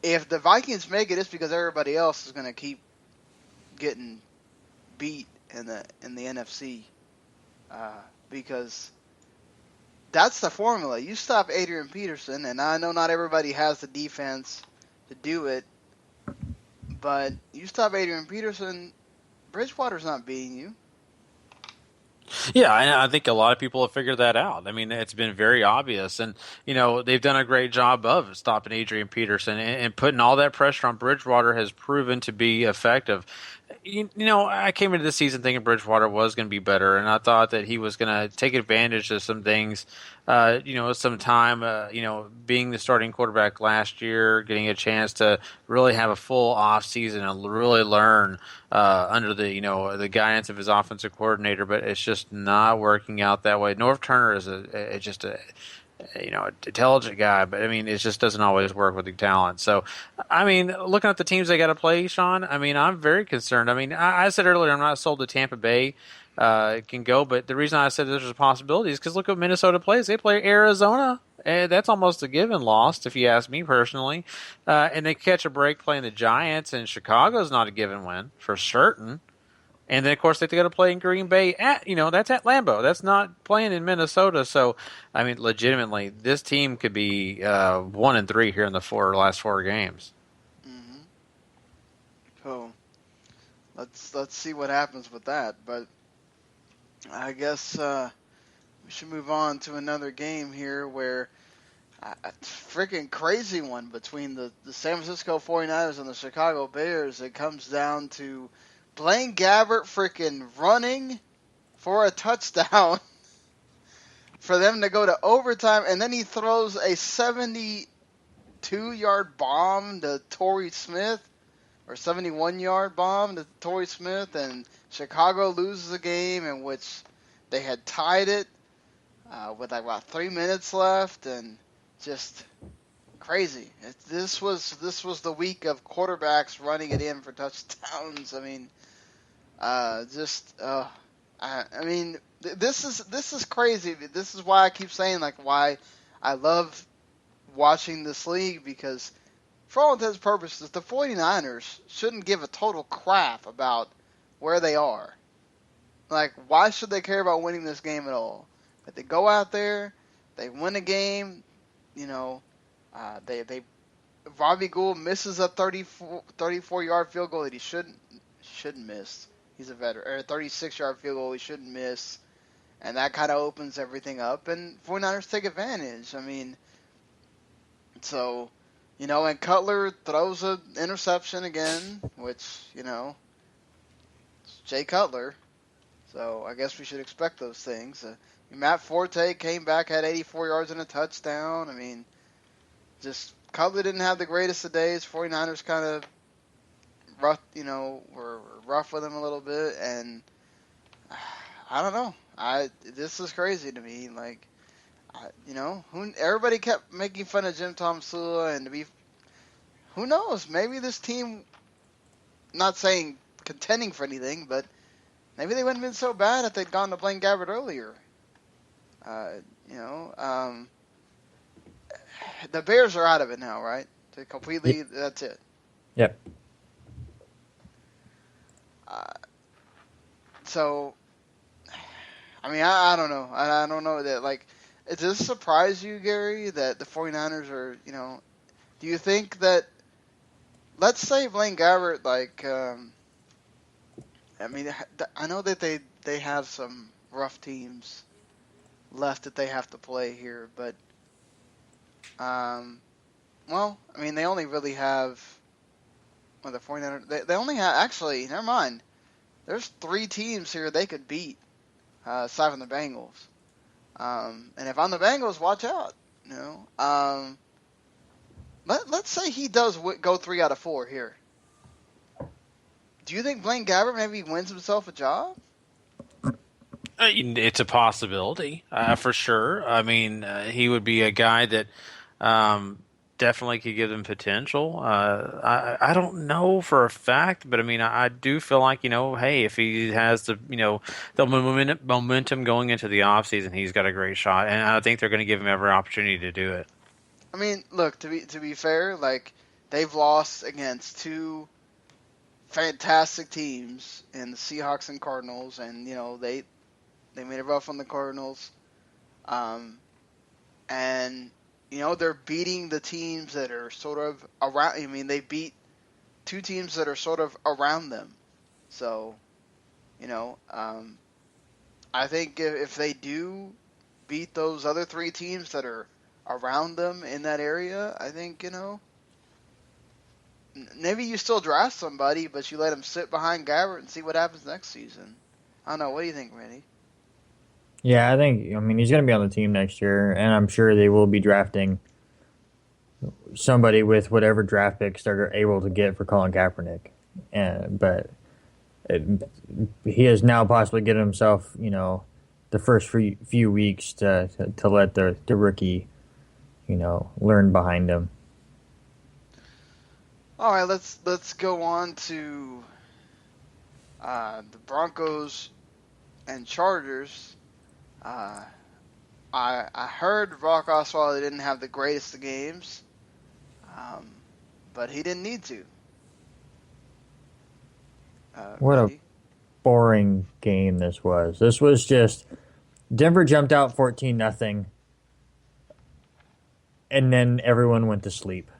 If the Vikings make it, it's because everybody else is going to keep getting beat in the NFC, because that's the formula. You stop Adrian Peterson, and I know not everybody has the defense to do it, but you stop Adrian Peterson, Bridgewater's not beating you. Yeah, I think a lot of people have figured that out. I mean, it's been very obvious, and they've done a great job of stopping Adrian Peterson, and putting all that pressure on Bridgewater has proven to be effective. I came into this season thinking Bridgewater was going to be better, and I thought that he was going to take advantage of some things. Some time, being the starting quarterback last year, getting a chance to really have a full off season and really learn under the guidance of his offensive coordinator. But it's just not working out that way. Norv Turner is just a intelligent guy, but I mean, it just doesn't always work with the talent. So, I mean, looking at the teams they got to play, Sean, I mean, I'm very concerned. I mean, I said earlier, I'm not sold to Tampa Bay can go, but the reason I said there's a possibility is because look what Minnesota plays. They play Arizona, and that's almost a given loss, if you ask me personally. And they catch a break playing the Giants, and Chicago's not a given win for certain. And then, of course, they got to play in Green Bay that's at Lambeau. That's not playing in Minnesota. So, I mean, legitimately, this team could be 1-3 here in the last four games. Mm-hmm. So, let's see what happens with that. But I guess we should move on to another game here where a freaking crazy one between the San Francisco 49ers and the Chicago Bears. It comes down to Blaine Gabbert freaking running for a touchdown for them to go to overtime, and then he throws a 72-yard bomb to Torrey Smith, or 71-yard bomb to Torrey Smith, and Chicago loses a game in which they had tied it with like about 3 minutes left, and just crazy. This was the week of quarterbacks running it in for touchdowns. I mean, this is crazy. This is why I keep saying why I love watching this league, because for all intents and purposes, the 49ers shouldn't give a total crap about where they are. Like, why should they care about winning this game at all? But they go out there, they win a game. You know, they Robbie Gould misses a 34-yard field goal that he shouldn't miss. He's a veteran. Or a 36-yard field goal he shouldn't miss. And that kind of opens everything up. And 49ers take advantage. I mean, so, you know, and Cutler throws an interception again, which, you know, it's Jay Cutler. So I guess we should expect those things. Matt Forte came back, had 84 yards and a touchdown. I mean, just Cutler didn't have the greatest of days. 49ers kind of rough, you know, were rough with him a little bit, and I don't know. This is crazy to me. Like, you know, everybody kept making fun of Jim Tomsula, and who knows? Maybe this team, not saying contending for anything, but maybe they wouldn't have been so bad if they'd gone to Blaine Gabbert earlier. You know, the Bears are out of it now, right? Completely, that's it. Yep. So, I mean, I don't know. I don't know that, like, does this surprise you, Gary, that the 49ers are, you know, do you think that, let's say Blaine Gabbert, like, I mean, I know that they have some rough teams left that they have to play here, but, well, I mean, they only really have, well, the 49ers, they only have, actually, never mind, there's 3 teams here they could beat, aside from the Bengals. And if I'm the Bengals, watch out, you know. Let's say he does go 3 out of 4 here. Do you think Blaine Gabbert maybe wins himself a job? It's a possibility, for sure. I mean, he would be a guy that definitely could give them potential. I don't know for a fact, but I mean, I do feel like, you know, hey, if he has the, you know, the momentum going into the offseason, he's got a great shot, and I think they're going to give him every opportunity to do it. I mean, look, to be fair, like, they've lost against 2 fantastic teams in the Seahawks and Cardinals, and, you know, they made it rough on the Cardinals. And, you know, they're beating the teams that are sort of around. I mean, they beat 2 teams that are sort of around them. So, you know, I think if they do beat those other 3 teams that are around them in that area, I think, you know, maybe you still draft somebody, but you let him sit behind Gabbert and see what happens next season. I don't know. What do you think, Randy? Yeah, I mean, he's going to be on the team next year, and I'm sure they will be drafting somebody with whatever draft picks they're able to get for Colin Kaepernick. But he has now possibly given himself, you know, the first few weeks to let the rookie, you know, learn behind him. All right, let's go on to the Broncos and Chargers. I heard Brock Osweiler didn't have the greatest of games, but he didn't need to. What a boring game this was. This was just Denver jumped out 14-0, and then everyone went to sleep.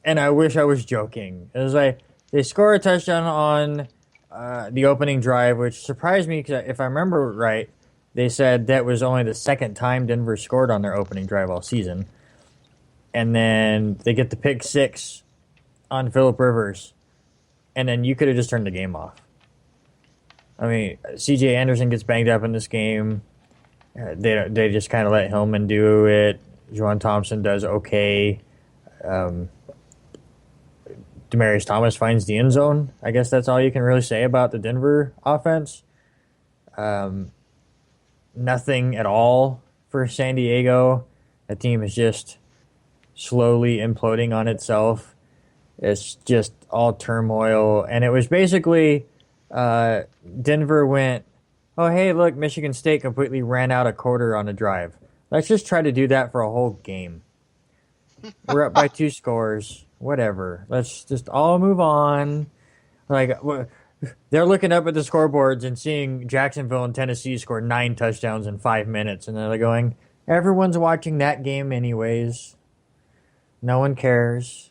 And I wish I was joking. It was like they score a touchdown on the opening drive, which surprised me because if I remember right, they said that was only the second time Denver scored on their opening drive all season. And then they get the pick 6 on Phillip Rivers, and then you could have just turned the game off. I mean, C.J. Anderson gets banged up in this game. They just kind of let Hillman do it. Juwan Thompson does okay. Demaryius Thomas finds the end zone. I guess that's all you can really say about the Denver offense. Nothing at all for San Diego. The team is just slowly imploding on itself. It's just all turmoil. And it was basically Denver went, oh, hey, look, Michigan State completely ran out a quarter on a drive. Let's just try to do that for a whole game. We're up by 2 scores. whatever. Let's just all move on. Like, they're looking up at the scoreboards and seeing Jacksonville and Tennessee score 9 touchdowns in 5 minutes, and they're going, everyone's watching that game anyways. No one cares.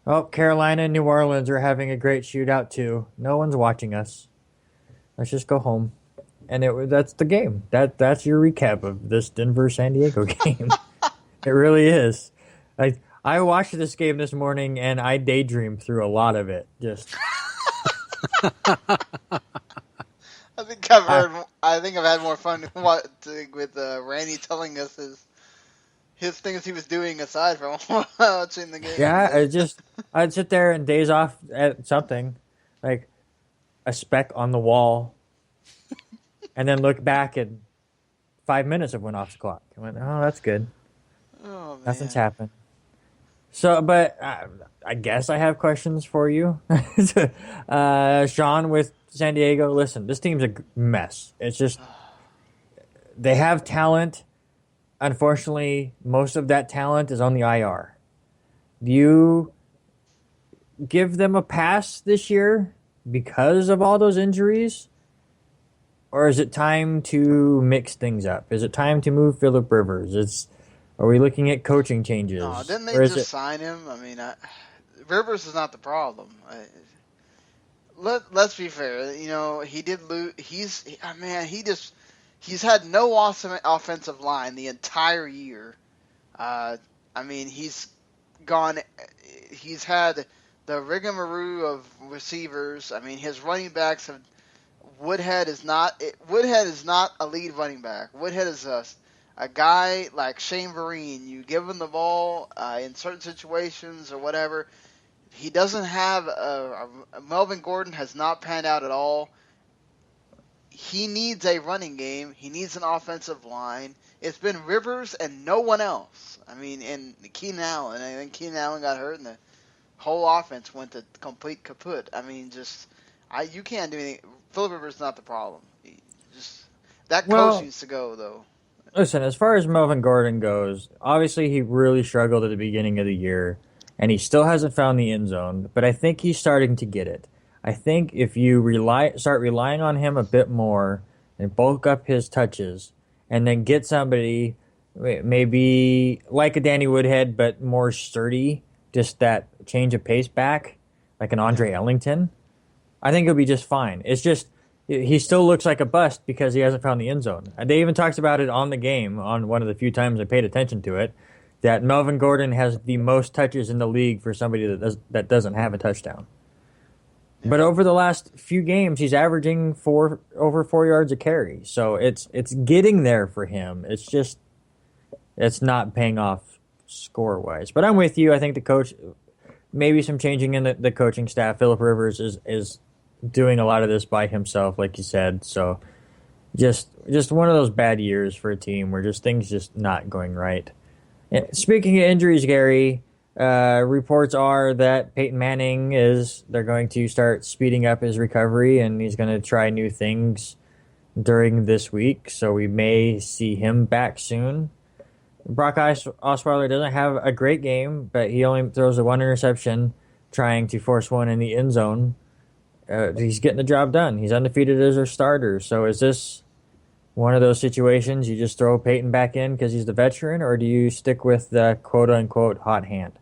Oh, Carolina and New Orleans are having a great shootout too. No one's watching us. Let's just go home. And that's the game. That's your recap of this Denver-San Diego game. It really is. I watched this game this morning and I daydreamed through a lot of it. Just. I think I've had more fun with Randy telling us his things he was doing aside from watching the game. Yeah, I'd sit there and daze off at something, like a speck on the wall, and then look back at 5 minutes of went off the clock. I went, oh, that's good. Oh, man. Nothing's happened. So, but I guess I have questions for you. Sean with San Diego, listen, this team's a mess. It's just, they have talent. Unfortunately, most of that talent is on the IR. Do you give them a pass this year because of all those injuries? Or is it time to mix things up? Is it time to move Phillip Rivers? Are we looking at coaching changes? No, didn't they just sign him? I mean, Rivers is not the problem. Let's be fair. You know, he did lose. He's had no awesome offensive line the entire year. I mean, he's had the rigmarole of receivers. I mean, his running backs have. Woodhead is not a lead running back. Woodhead is a guy like Shane Vereen. You give him the ball in certain situations or whatever. He doesn't have Melvin Gordon has not panned out at all. He needs a running game. He needs an offensive line. It's been Rivers and no one else. I mean, and Keenan Allen. I think Keenan Allen got hurt and the whole offense went to complete kaput. I mean, you can't do anything. Phillip Rivers is not the problem. Coach needs to go, though. Listen, as far as Melvin Gordon goes, obviously he really struggled at the beginning of the year, and he still hasn't found the end zone, but I think he's starting to get it. I think if you start relying on him a bit more and bulk up his touches, and then get somebody maybe like a Danny Woodhead, but more sturdy, just that change of pace back, like an Andre Ellington, I think he'll be just fine. It's just he still looks like a bust because he hasn't found the end zone. And they even talked about it on the game, on one of the few times I paid attention to it, that Melvin Gordon has the most touches in the league for somebody that doesn't have a touchdown. Yeah. But over the last few games, he's averaging over 4 yards a carry. So it's getting there for him. It's just it's not paying off score-wise. But I'm with you. I think the coach, maybe some changing in the coaching staff. Phillip Rivers is doing a lot of this by himself, like you said. So just one of those bad years for a team where things just not going right. Speaking of injuries, Gary, reports are that Peyton Manning they're going to start speeding up his recovery, and he's going to try new things during this week. So we may see him back soon. Brock Osweiler doesn't have a great game, but he only throws the one interception, trying to force one in the end zone. He's getting the job done. He's undefeated as a starter. So is this one of those situations you just throw Peyton back in because he's the veteran, or do you stick with the quote-unquote hot hand?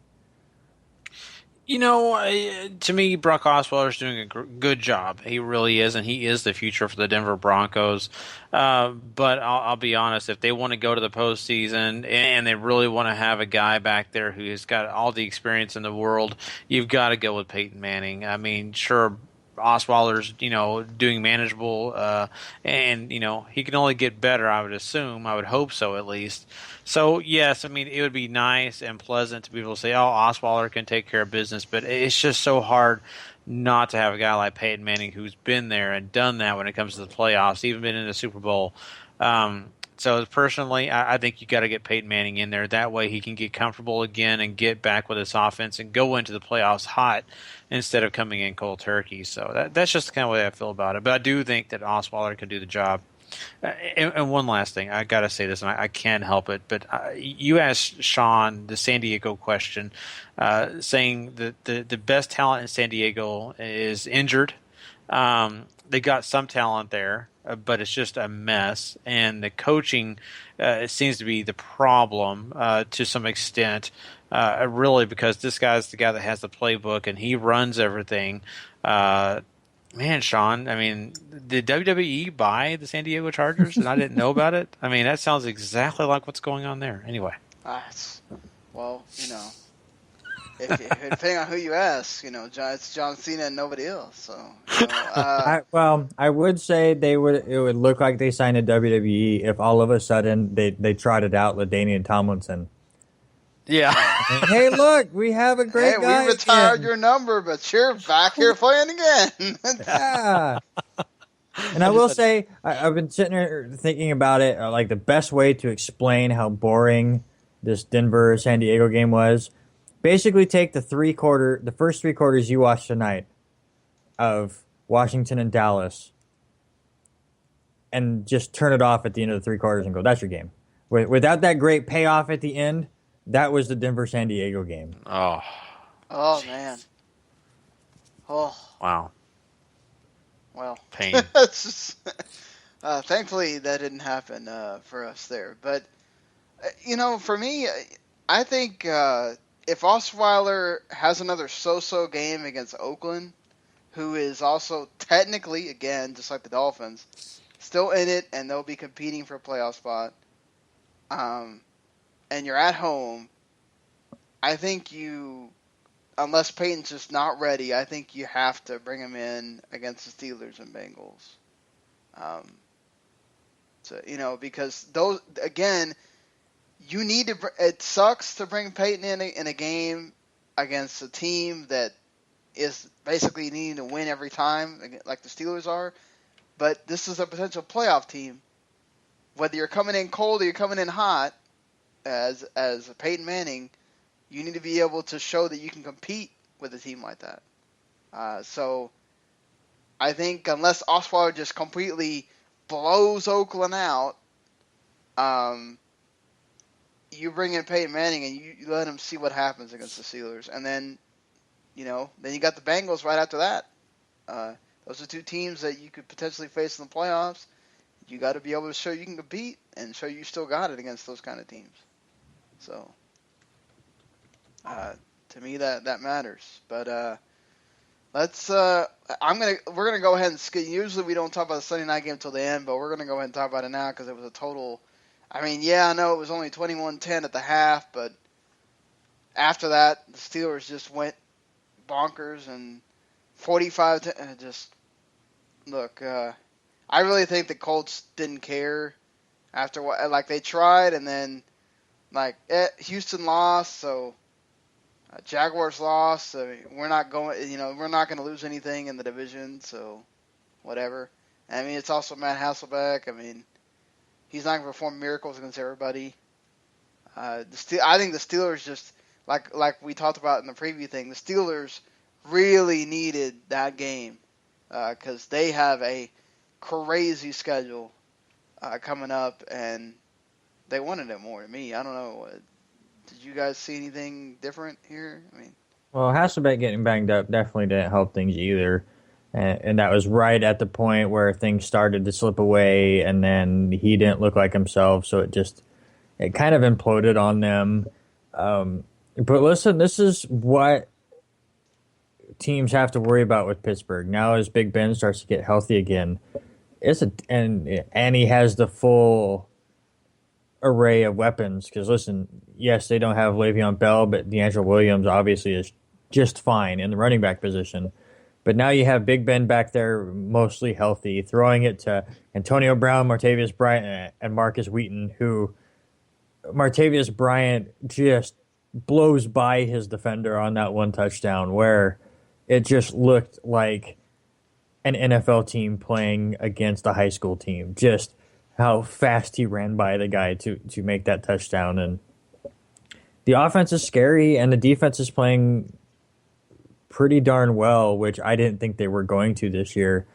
You know, to me, Brock Osweiler is doing a good job. He really is, and he is the future for the Denver Broncos. But I'll be honest, if they want to go to the postseason and they really want to have a guy back there who's got all the experience in the world, you've got to go with Peyton Manning. I mean, sure, Osweiler's, doing manageable, and, he can only get better, I would assume. I would hope so, at least. So, yes, I mean, it would be nice and pleasant to be able to say, Osweiler can take care of business, but it's just so hard not to have a guy like Peyton Manning who's been there and done that when it comes to the playoffs, even been in the Super Bowl. So personally, I think you got to get Peyton Manning in there. That way he can get comfortable again and get back with his offense and go into the playoffs hot instead of coming in cold turkey. So that's just kind of the way I feel about it. But I do think that Osweiler can do the job. And one last thing, I got to say this, and I can't help it, but you asked Sean the San Diego question, saying that the best talent in San Diego is injured. They got some talent there, but it's just a mess, and the coaching it seems to be the problem to some extent. Really, because this guy's the guy that has the playbook and he runs everything. Man, Sean, I mean, did WWE buy the San Diego Chargers and I didn't know about it? I mean, that sounds exactly like what's going on there. Anyway. Well, depending on who you ask, it's John Cena and nobody else. So, I would say it would look like they signed a WWE if all of a sudden they trotted out LaDainian Tomlinson. Yeah. Hey, look, we have a great guy. We retired your number, but you're back here playing again. Yeah. And I will say, I've been sitting here thinking about it, like the best way to explain how boring this Denver-San Diego game was. Basically take the first three quarters you watched tonight of Washington and Dallas and just turn it off at the end of the three quarters and go, that's your game. Without that great payoff at the end, that was the Denver-San Diego game. Oh, man. Oh. Wow. Well. Pain. Thankfully, that didn't happen for us there. But, for me, I think if Osweiler has another so-so game against Oakland, who is also technically, again, just like the Dolphins, still in it, and they'll be competing for a playoff spot, and you're at home, I think unless Peyton's just not ready, I think you have to bring him in against the Steelers and Bengals. Because those, again, you need to. It sucks to bring Peyton in a game against a team that is basically needing to win every time, like the Steelers are. But this is a potential playoff team. Whether you're coming in cold or you're coming in hot, as Peyton Manning, you need to be able to show that you can compete with a team like that. So I think unless Osweiler just completely blows Oakland out, you bring in Peyton Manning and you let him see what happens against the Steelers. And then, then you got the Bengals right after that. Those are two teams that you could potentially face in the playoffs. You got to be able to show you can compete and show you still got it against those kind of teams. So, to me, that matters. But we're gonna go ahead and skip. Usually we don't talk about the Sunday night game until the end, but we're gonna go ahead and talk about it now because it was a total. I mean, I know it was only 21-10 at the half, but after that, the Steelers just went bonkers and 45-10. Just look. I really think the Colts didn't care after what, like they tried, and then Houston lost, so Jaguars lost. So we're not going to lose anything in the division, so whatever. I mean, it's also Matt Hasselbeck. I mean, he's not going to perform miracles against everybody. I think the Steelers just like we talked about in the preview thing. The Steelers really needed that game because they have a crazy schedule coming up, and they wanted it more to me. I don't know. Did you guys see anything different here? I mean, well, Hasselbeck getting banged up definitely didn't help things either, and that was right at the point where things started to slip away, and then he didn't look like himself, so it kind of imploded on them. But listen, this is what teams have to worry about with Pittsburgh now as Big Ben starts to get healthy again. And he has the full array of weapons. Because listen, yes, they don't have Le'Veon Bell, but D'Angelo Williams obviously is just fine in the running back position. But now you have Big Ben back there, mostly healthy, throwing it to Antonio Brown, Martavius Bryant, and Marcus Wheaton. Who Martavius Bryant just blows by his defender on that one touchdown, where it just looked like an NFL team playing against a high school team. Just how fast he ran by the guy to make that touchdown. And the offense is scary, and the defense is playing pretty darn well, which I didn't think they were going to this year.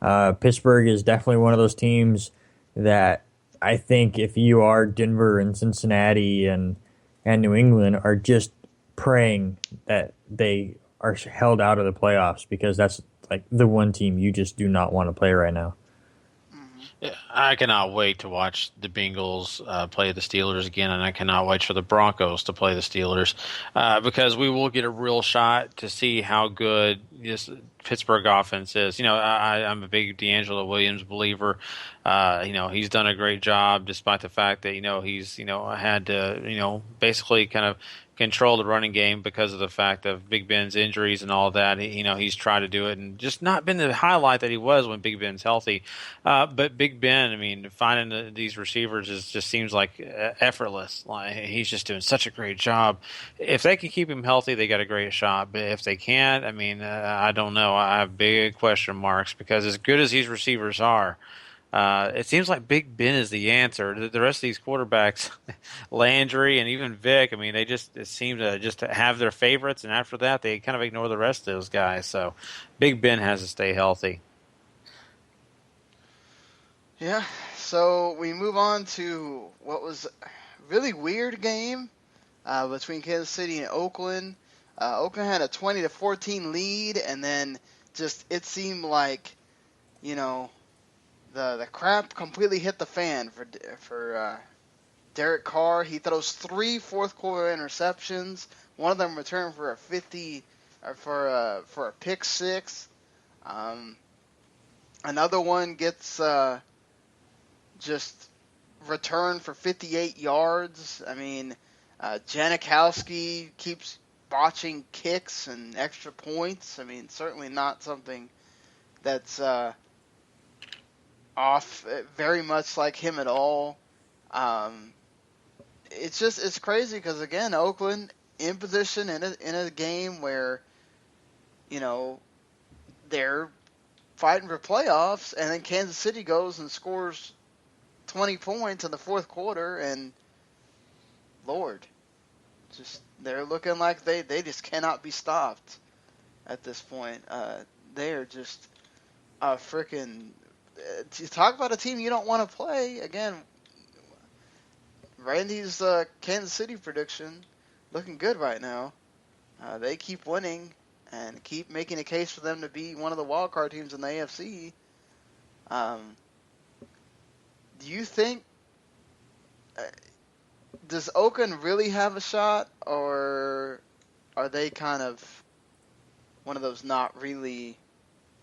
Pittsburgh is definitely one of those teams that I think if you are Denver and Cincinnati and New England are just praying that they are held out of the playoffs, because that's like the one team you just do not want to play right now. Yeah, I cannot wait to watch the Bengals play the Steelers again, and I cannot wait for the Broncos to play the Steelers because we will get a real shot to see how good this Pittsburgh offense is. I'm a big D'Angelo Williams believer. He's done a great job despite the fact that, he's, had to, basically kind of control the running game because of the fact of Big Ben's injuries and all that. He's tried to do it and just not been the highlight that he was when Big Ben's healthy. But Big Ben, I mean, finding these receivers just seems like effortless. Like, he's just doing such a great job. If they can keep him healthy, they got a great shot. But if they can't, I mean, I don't know. I have big question marks because as good as these receivers are, it seems like Big Ben is the answer. The rest of these quarterbacks, Landry and even Vic, I mean, they it seem to just have their favorites, and after that, they kind of ignore the rest of those guys. So, Big Ben has to stay healthy. Yeah. So we move on to what was a really weird game between Kansas City and Oakland. Oakland had a 20-14 lead, and then it seemed like, the crap completely hit the fan for Derek Carr. He throws 3 fourth-quarter interceptions. One of them returned for a 50 for a pick six. Another one gets just returned for 58 yards. I mean, Janikowski keeps botching kicks and extra points. I mean, certainly not something that's off very much like him at all. It's crazy because, again, Oakland in position in a game where, they're fighting for playoffs, and then Kansas City goes and scores 20 points in the fourth quarter, and Lord, they're looking like they just cannot be stopped at this point. They're just a freaking... talk about a team you don't want to play. Again, Randy's Kansas City prediction looking good right now. They keep winning and keep making a case for them to be one of the wild card teams in the AFC. Do you think does Oakland really have a shot, or are they kind of one of those not really?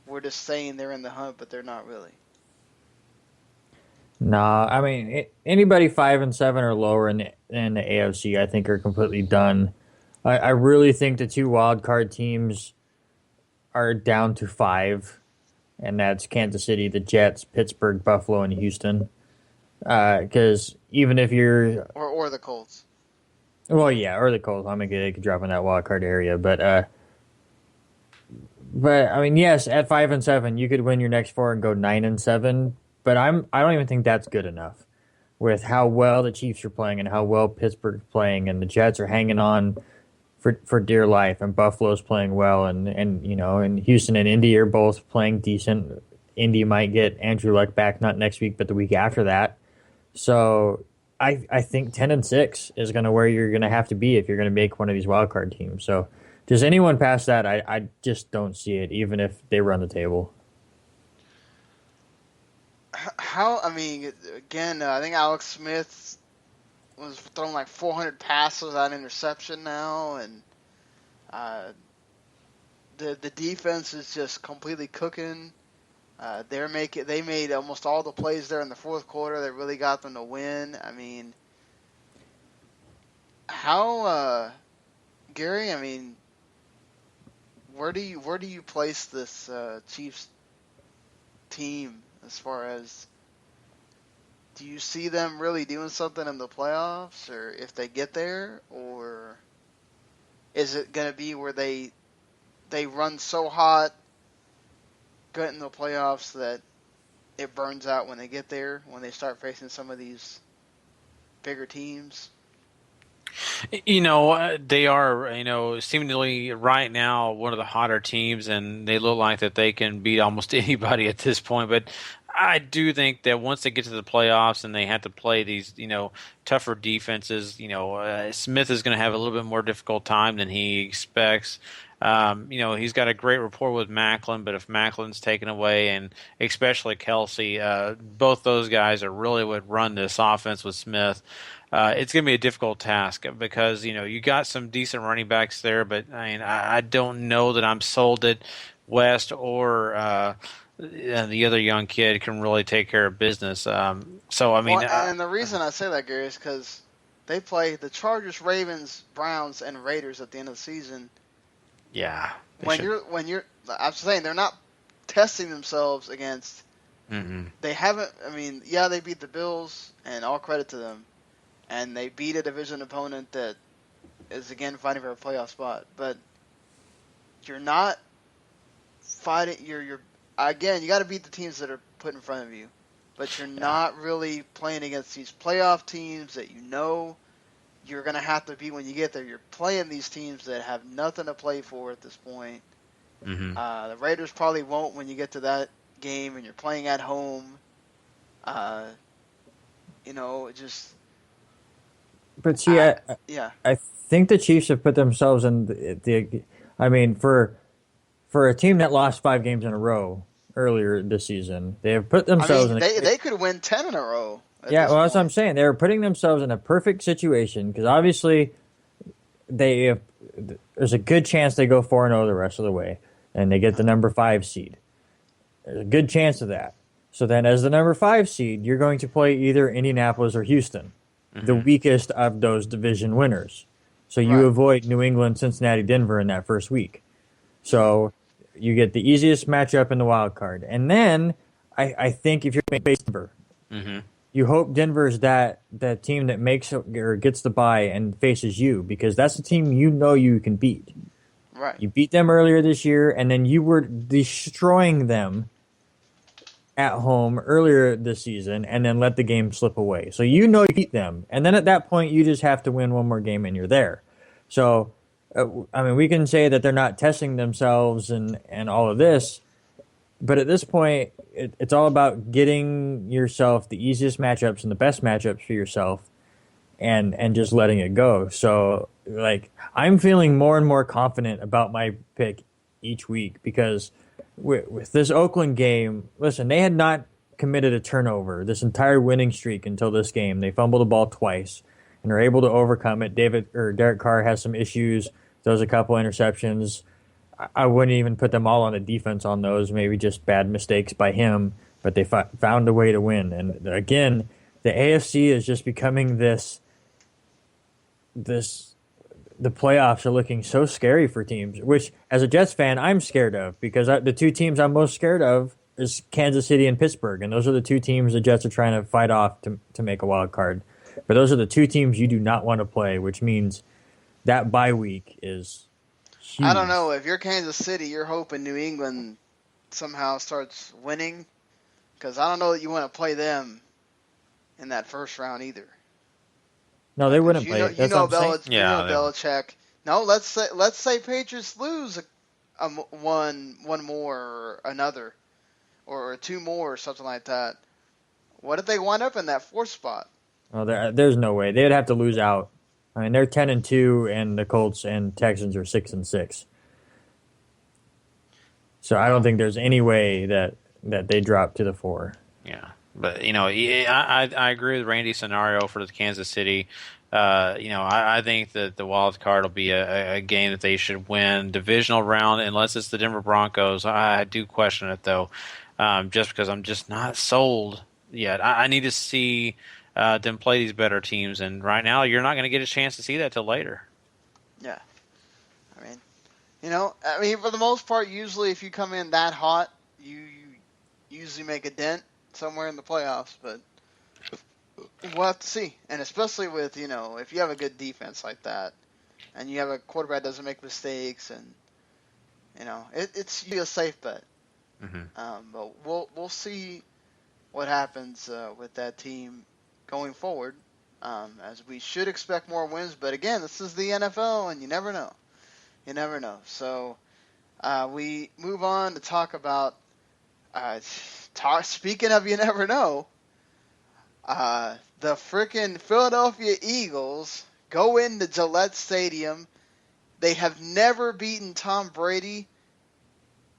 We're just saying they're in the hunt, but they're not really. Nah, I mean, anybody 5-7 or lower in the AFC, I think, are completely done. I really think the 2 wild card teams are down to 5, and that's Kansas City, the Jets, Pittsburgh, Buffalo, and Houston. Because even if you're or the Colts, well, yeah, or the Colts, I mean, they could drop in that wild card area, but I mean, yes, at 5-7, you could win your next 4 and go 9-7. But I don't even think that's good enough with how well the Chiefs are playing and how well Pittsburgh's playing, and the Jets are hanging on for dear life, and Buffalo's playing well, and Houston and Indy are both playing decent. Indy might get Andrew Luck back not next week, but the week after that. So I think 10-6 is going to where you're going to have to be if you're going to make one of these wild card teams. So just anyone past that, I just don't see it, even if they run the table. I mean, again, I think Alex Smith was throwing like 400 passes without interception now, and the defense is just completely cooking. They made almost all the plays there in the fourth quarter that really got them to win. I mean, how Gary? I mean, where do you place this Chiefs team? As far as, do you see them really doing something in the playoffs, or if they get there, or is it going to be where they run so hot, get in the playoffs, that it burns out when they get there, when they start facing some of these bigger teams? They are, seemingly right now one of the hotter teams, and they look like that they can beat almost anybody at this point. But I do think that once they get to the playoffs and they have to play these, tougher defenses, Smith is going to have a little bit more difficult time than he expects. He's got a great rapport with Macklin, but if Macklin's taken away, and especially Kelsey, both those guys are really what run this offense with Smith. It's going to be a difficult task because, you got some decent running backs there, but I don't know that I'm sold that West or the other young kid can really take care of business. And the reason I say that, Gary, is because they play the Chargers, Ravens, Browns, and Raiders at the end of the season. Yeah. I'm saying they're not testing themselves against. Mm-hmm. They haven't. They beat the Bills, and all credit to them, and they beat a division opponent that is again fighting for a playoff spot. But you're not fighting. You're again. You got to beat the teams that are put in front of you, but you're not really playing against these playoff teams that you're going to have to beat when you get there. You're playing these teams that have nothing to play for at this point. Mm-hmm. The Raiders probably won't when you get to that game and you're playing at home. Just. But see, I think the Chiefs have put themselves in for a team that lost 5 games in a row earlier this season, they have put themselves in. They could win 10 in a row. Yeah, well, that's what I'm saying. They're putting themselves in a perfect situation because obviously there's a good chance they go 4-0 the rest of the way and they get the number 5 seed. There's a good chance of that. So then as the number 5 seed, you're going to play either Indianapolis or Houston, the weakest of those division winners. So you avoid New England, Cincinnati, Denver in that first week. So you get the easiest matchup in the wild card. And then I think if you're based Denver, you hope Denver's that team that makes or gets the bye and faces you because that's the team you can beat. Right. You beat them earlier this year, and then you were destroying them at home earlier this season, and then let the game slip away. So you beat them, and then at that point you just have to win one more game, and you're there. So, we can say that they're not testing themselves and all of this, but at this point, it's all about getting yourself the easiest matchups and the best matchups for yourself and just letting it go. So, I'm feeling more and more confident about my pick each week because with this Oakland game, listen, they had not committed a turnover this entire winning streak until this game. They fumbled the ball twice and are able to overcome it. Derek Carr has some issues, throws a couple interceptions. I wouldn't even put them all on the defense on those, maybe just bad mistakes by him, but they found a way to win. And again, the AFC is just becoming the playoffs are looking so scary for teams, which as a Jets fan, I'm scared of because the 2 teams I'm most scared of is Kansas City and Pittsburgh. And those are the 2 teams the Jets are trying to fight off to make a wild card. But those are the 2 teams you do not want to play, which means that bye week is huge. I don't know. If you're Kansas City, you're hoping New England somehow starts winning because I don't know that you want to play them in that first round either. No, they wouldn't play. Belichick. No, let's say Patriots lose one more or another, or 2 more or something like that. What if they wind up in that 4th spot? Well, there's no way they'd have to lose out. They're 10-2, and the Colts and Texans are 6-6. So I don't think there's any way that they drop to the 4. Yeah. But, I agree with Randy's scenario for the Kansas City. I think that the wild card will be a game that they should win. Divisional round, unless it's the Denver Broncos. I do question it, though, just because I'm just not sold yet. I need to see them play these better teams. And right now, you're not going to get a chance to see that till later. Yeah. For the most part, usually if you come in that hot, you usually make a dent somewhere in the playoffs, but we'll have to see. And especially with, if you have a good defense like that and you have a quarterback that doesn't make mistakes and, it's usually a safe bet. But we'll see what happens with that team going forward, as we should expect more wins. But again, this is the NFL and you never know. So we move on to talk about speaking of you never know, the frickin' Philadelphia Eagles go into Gillette Stadium. They have never beaten Tom Brady.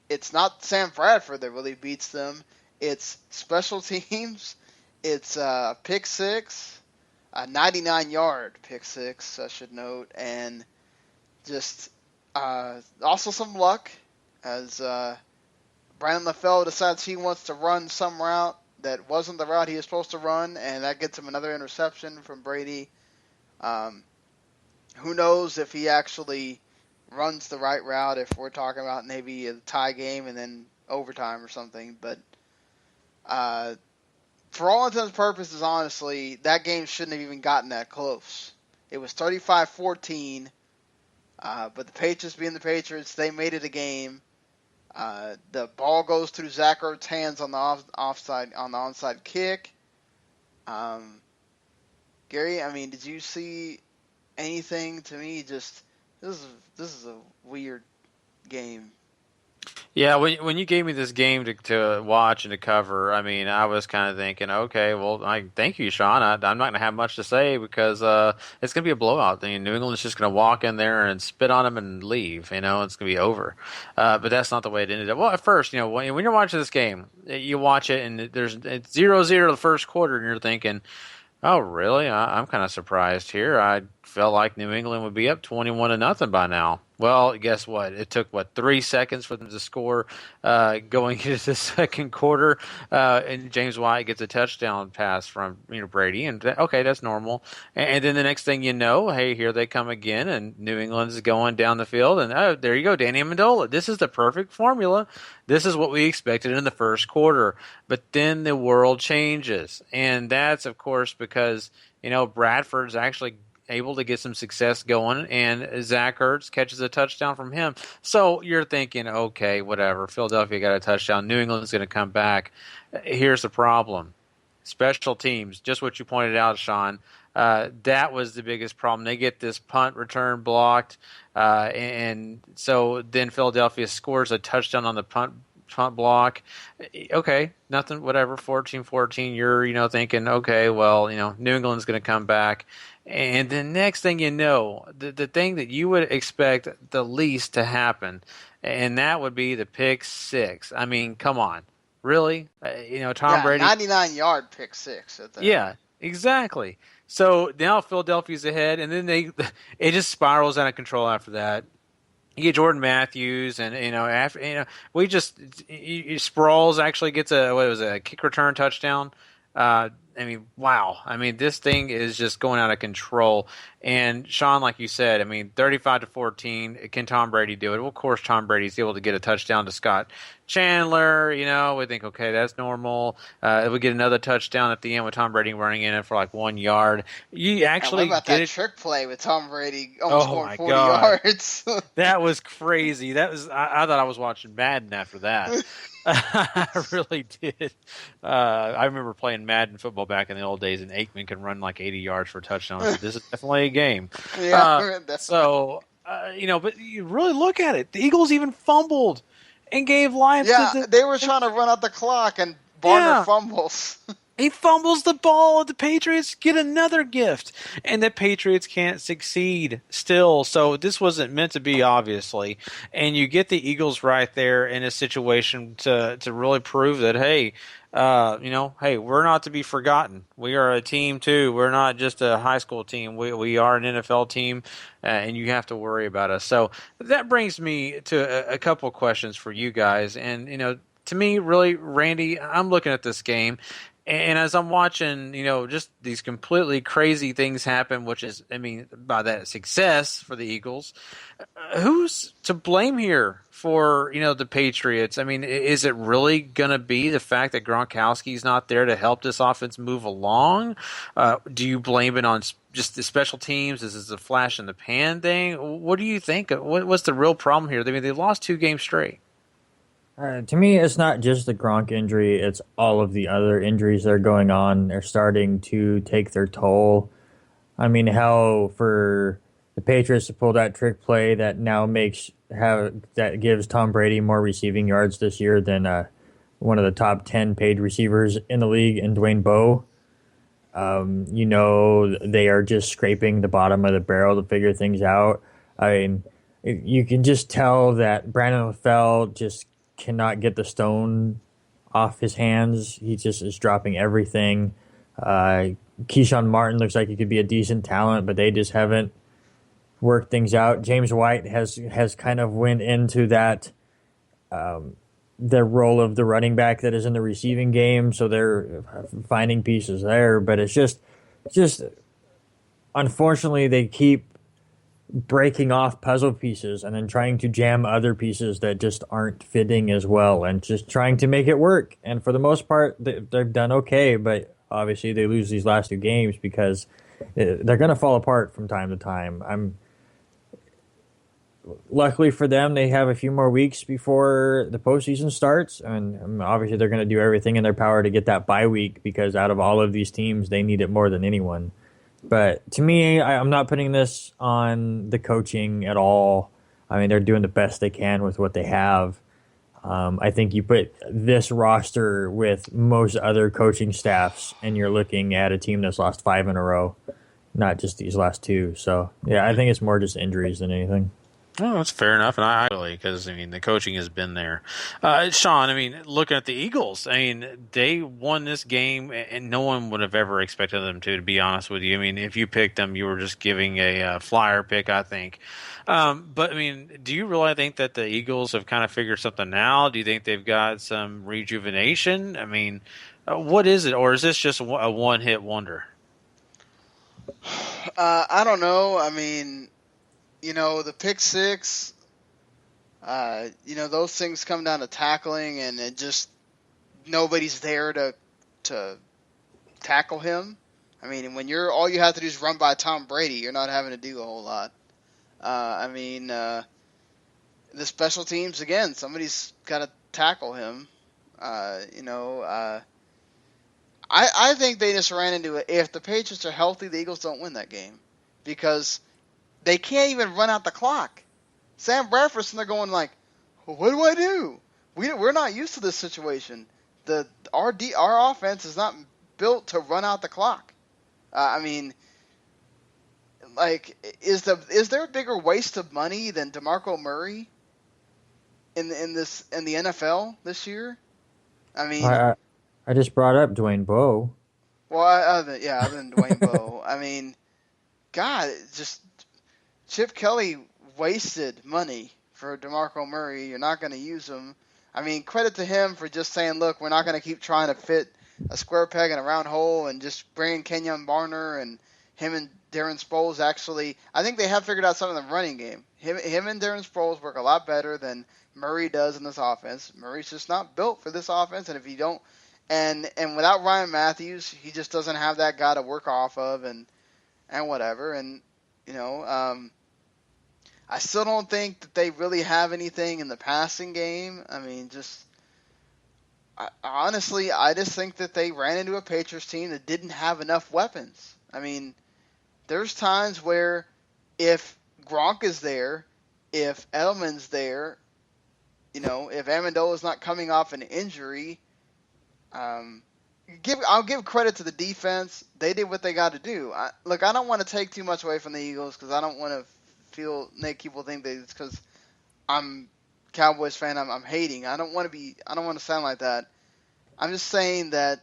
It's not Sam Bradford that really beats them. It's special teams. It's pick six, a 99-yard pick six, I should note, and just also some luck as Brandon LaFell decides he wants to run some route that wasn't the route he was supposed to run, and that gets him another interception from Brady. Who knows if he actually runs the right route, if we're talking about maybe a tie game and then overtime or something. But for all intents and purposes, honestly, that game shouldn't have even gotten that close. It was 35-14, but the Patriots being the Patriots, they made it a game. The ball goes through Zach Ertz's hands on the onside kick. Gary, I mean, did you see anything? To me, just this is a weird game. Yeah, when you gave me this game to watch and to cover, I mean, I was kind of thinking, okay, well, thank you, Sean. I'm not going to have much to say because it's going to be a blowout. New England's just going to walk in there and spit on them and leave. It's going to be over. But that's not the way it ended up. Well, at first, when you're watching this game, you watch it and it's 0-0 the first quarter, and you're thinking, oh, really? I'm kind of surprised here. I felt like New England would be up 21-0 by now. Well, guess what? It took, 3 seconds for them to score going into the second quarter, and James White gets a touchdown pass from Brady, and okay, that's normal. And then the next thing you know, hey, here they come again, and New England's going down the field, and oh, there you go, Danny Amendola. This is the perfect formula. This is what we expected in the first quarter. But then the world changes, and that's, of course, because Bradford's actually able to get some success going, and Zach Ertz catches a touchdown from him. So you're thinking, okay, whatever. Philadelphia got a touchdown. New England's going to come back. Here's the problem. Special teams, just what you pointed out, Sean. That was the biggest problem. They get this punt return blocked, and so then Philadelphia scores a touchdown on the punt block. Okay, nothing, whatever, 14-14. You're, thinking, okay, well, New England's going to come back. And the next thing you know, the thing that you would expect the least to happen, and that would be the pick six. I mean, come on. Really? Tom Brady. 99-yard pick six. Yeah, exactly. So now Philadelphia's ahead, and then it just spirals out of control after that. You get Jordan Matthews, and after Sproles actually gets a kick return touchdown. Wow. This thing is just going out of control. And Sean, like you said, 35-14. Can Tom Brady do it? Well, of course, Tom Brady's able to get a touchdown to Scott Chandler. We think, okay, that's normal. We get another touchdown at the end with Tom Brady running in it for 1 yard. You actually what about that trick play with Tom Brady almost scoring 40 yards? That was crazy. I thought I was watching Madden after that. I really did. I remember playing Madden football back in the old days, and Aikman could run 80 yards for a touchdown. So this is definitely a game. Yeah. But you really look at it. The Eagles even fumbled and gave life to they were trying to run out the clock, and Barner fumbles. He fumbles the ball, the Patriots get another gift, and the Patriots can't succeed still. So this wasn't meant to be, obviously. And you get the Eagles right there in a situation to really prove that, hey, we're not to be forgotten. We are a team too. We're not just a high school team. We are an NFL team, and you have to worry about us. So that brings me to a couple of questions for you guys. And, to me, really, Randy, I'm looking at this game, and as I'm watching, just these completely crazy things happen, which is, by that success for the Eagles, who's to blame here for, the Patriots? Is it really going to be the fact that Gronkowski's not there to help this offense move along? Do you blame it on just the special teams? Is this a flash in the pan thing? What do you think? What's the real problem here? They lost 2 games straight. To me, it's not just the Gronk injury. It's all of the other injuries that are going on. They're starting to take their toll. How for the Patriots to pull that trick play that now gives Tom Brady more receiving yards this year than one of the top 10 paid receivers in the league, in Dwayne Bowe. They are just scraping the bottom of the barrel to figure things out. I mean, you can just tell that Brandon LaFell just cannot get the stone off his hands. He just is dropping everything. Keyshawn Martin looks like he could be a decent talent, but they just haven't worked things out. James White has kind of went into that the role of the running back that is in the receiving game, so they're finding pieces there. But it's just unfortunately they keep breaking off puzzle pieces and then trying to jam other pieces that just aren't fitting as well, and just trying to make it work. And for the most part, they've done okay, but obviously they lose these last 2 games because they're going to fall apart from time to time. Luckily for them, they have a few more weeks before the postseason starts, and obviously they're going to do everything in their power to get that bye week, because out of all of these teams, they need it more than anyone. But to me, I'm not putting this on the coaching at all. I mean, they're doing the best they can with what they have. I think you put this roster with most other coaching staffs, and you're looking at a team that's lost 5 in a row, not just these last 2. So, yeah, I think it's more just injuries than anything. Oh, that's fair enough, and I really, because I mean the coaching has been there. Sean, I mean, looking at the Eagles, I mean they won this game, and no one would have ever expected them to. To be honest with you, I mean if you picked them, you were just giving a flyer pick, I think. But I mean, do you really think that the Eagles have kind of figured something out? Do you think they've got some rejuvenation? I mean, what is it, or is this just a one-hit wonder? I don't know. I mean, the pick six, those things come down to tackling, and it just nobody's there to tackle him. I mean, when all you have to do is run by Tom Brady, you're not having to do a whole lot. The special teams, again, somebody's got to tackle him. I think they just ran into it. If the Patriots are healthy, the Eagles don't win that game, because they can't even run out the clock. Sam Bradford's in there going like, what do I do? We're not used to this situation. Our offense is not built to run out the clock. Is there a bigger waste of money than DeMarco Murray in the NFL this year? I mean, I just brought up Dwayne Bowe. Well, other than Dwayne Bowe, I mean, God, just Chip Kelly wasted money for DeMarco Murray. You're not going to use him. I mean, credit to him for just saying, look, we're not going to keep trying to fit a square peg in a round hole, and just bringing Kenyon Barner and him and Darren Sproles. Actually, I think they have figured out something in the running game. Him and Darren Sproles work a lot better than Murray does in this offense. Murray's just not built for this offense, and if you don't, and without Ryan Matthews, he just doesn't have that guy to work off of, and whatever. And I still don't think that they really have anything in the passing game. I mean, honestly, I just think that they ran into a Patriots team that didn't have enough weapons. I mean, there's times where if Gronk is there, if Edelman's there, if Amendola's not coming off an injury, I'll give credit to the defense. They did what they got to do. I don't want to take too much away from the Eagles, because I don't want to make people think that it's because I'm a Cowboys fan. I'm hating. I don't want to sound like that. I'm just saying that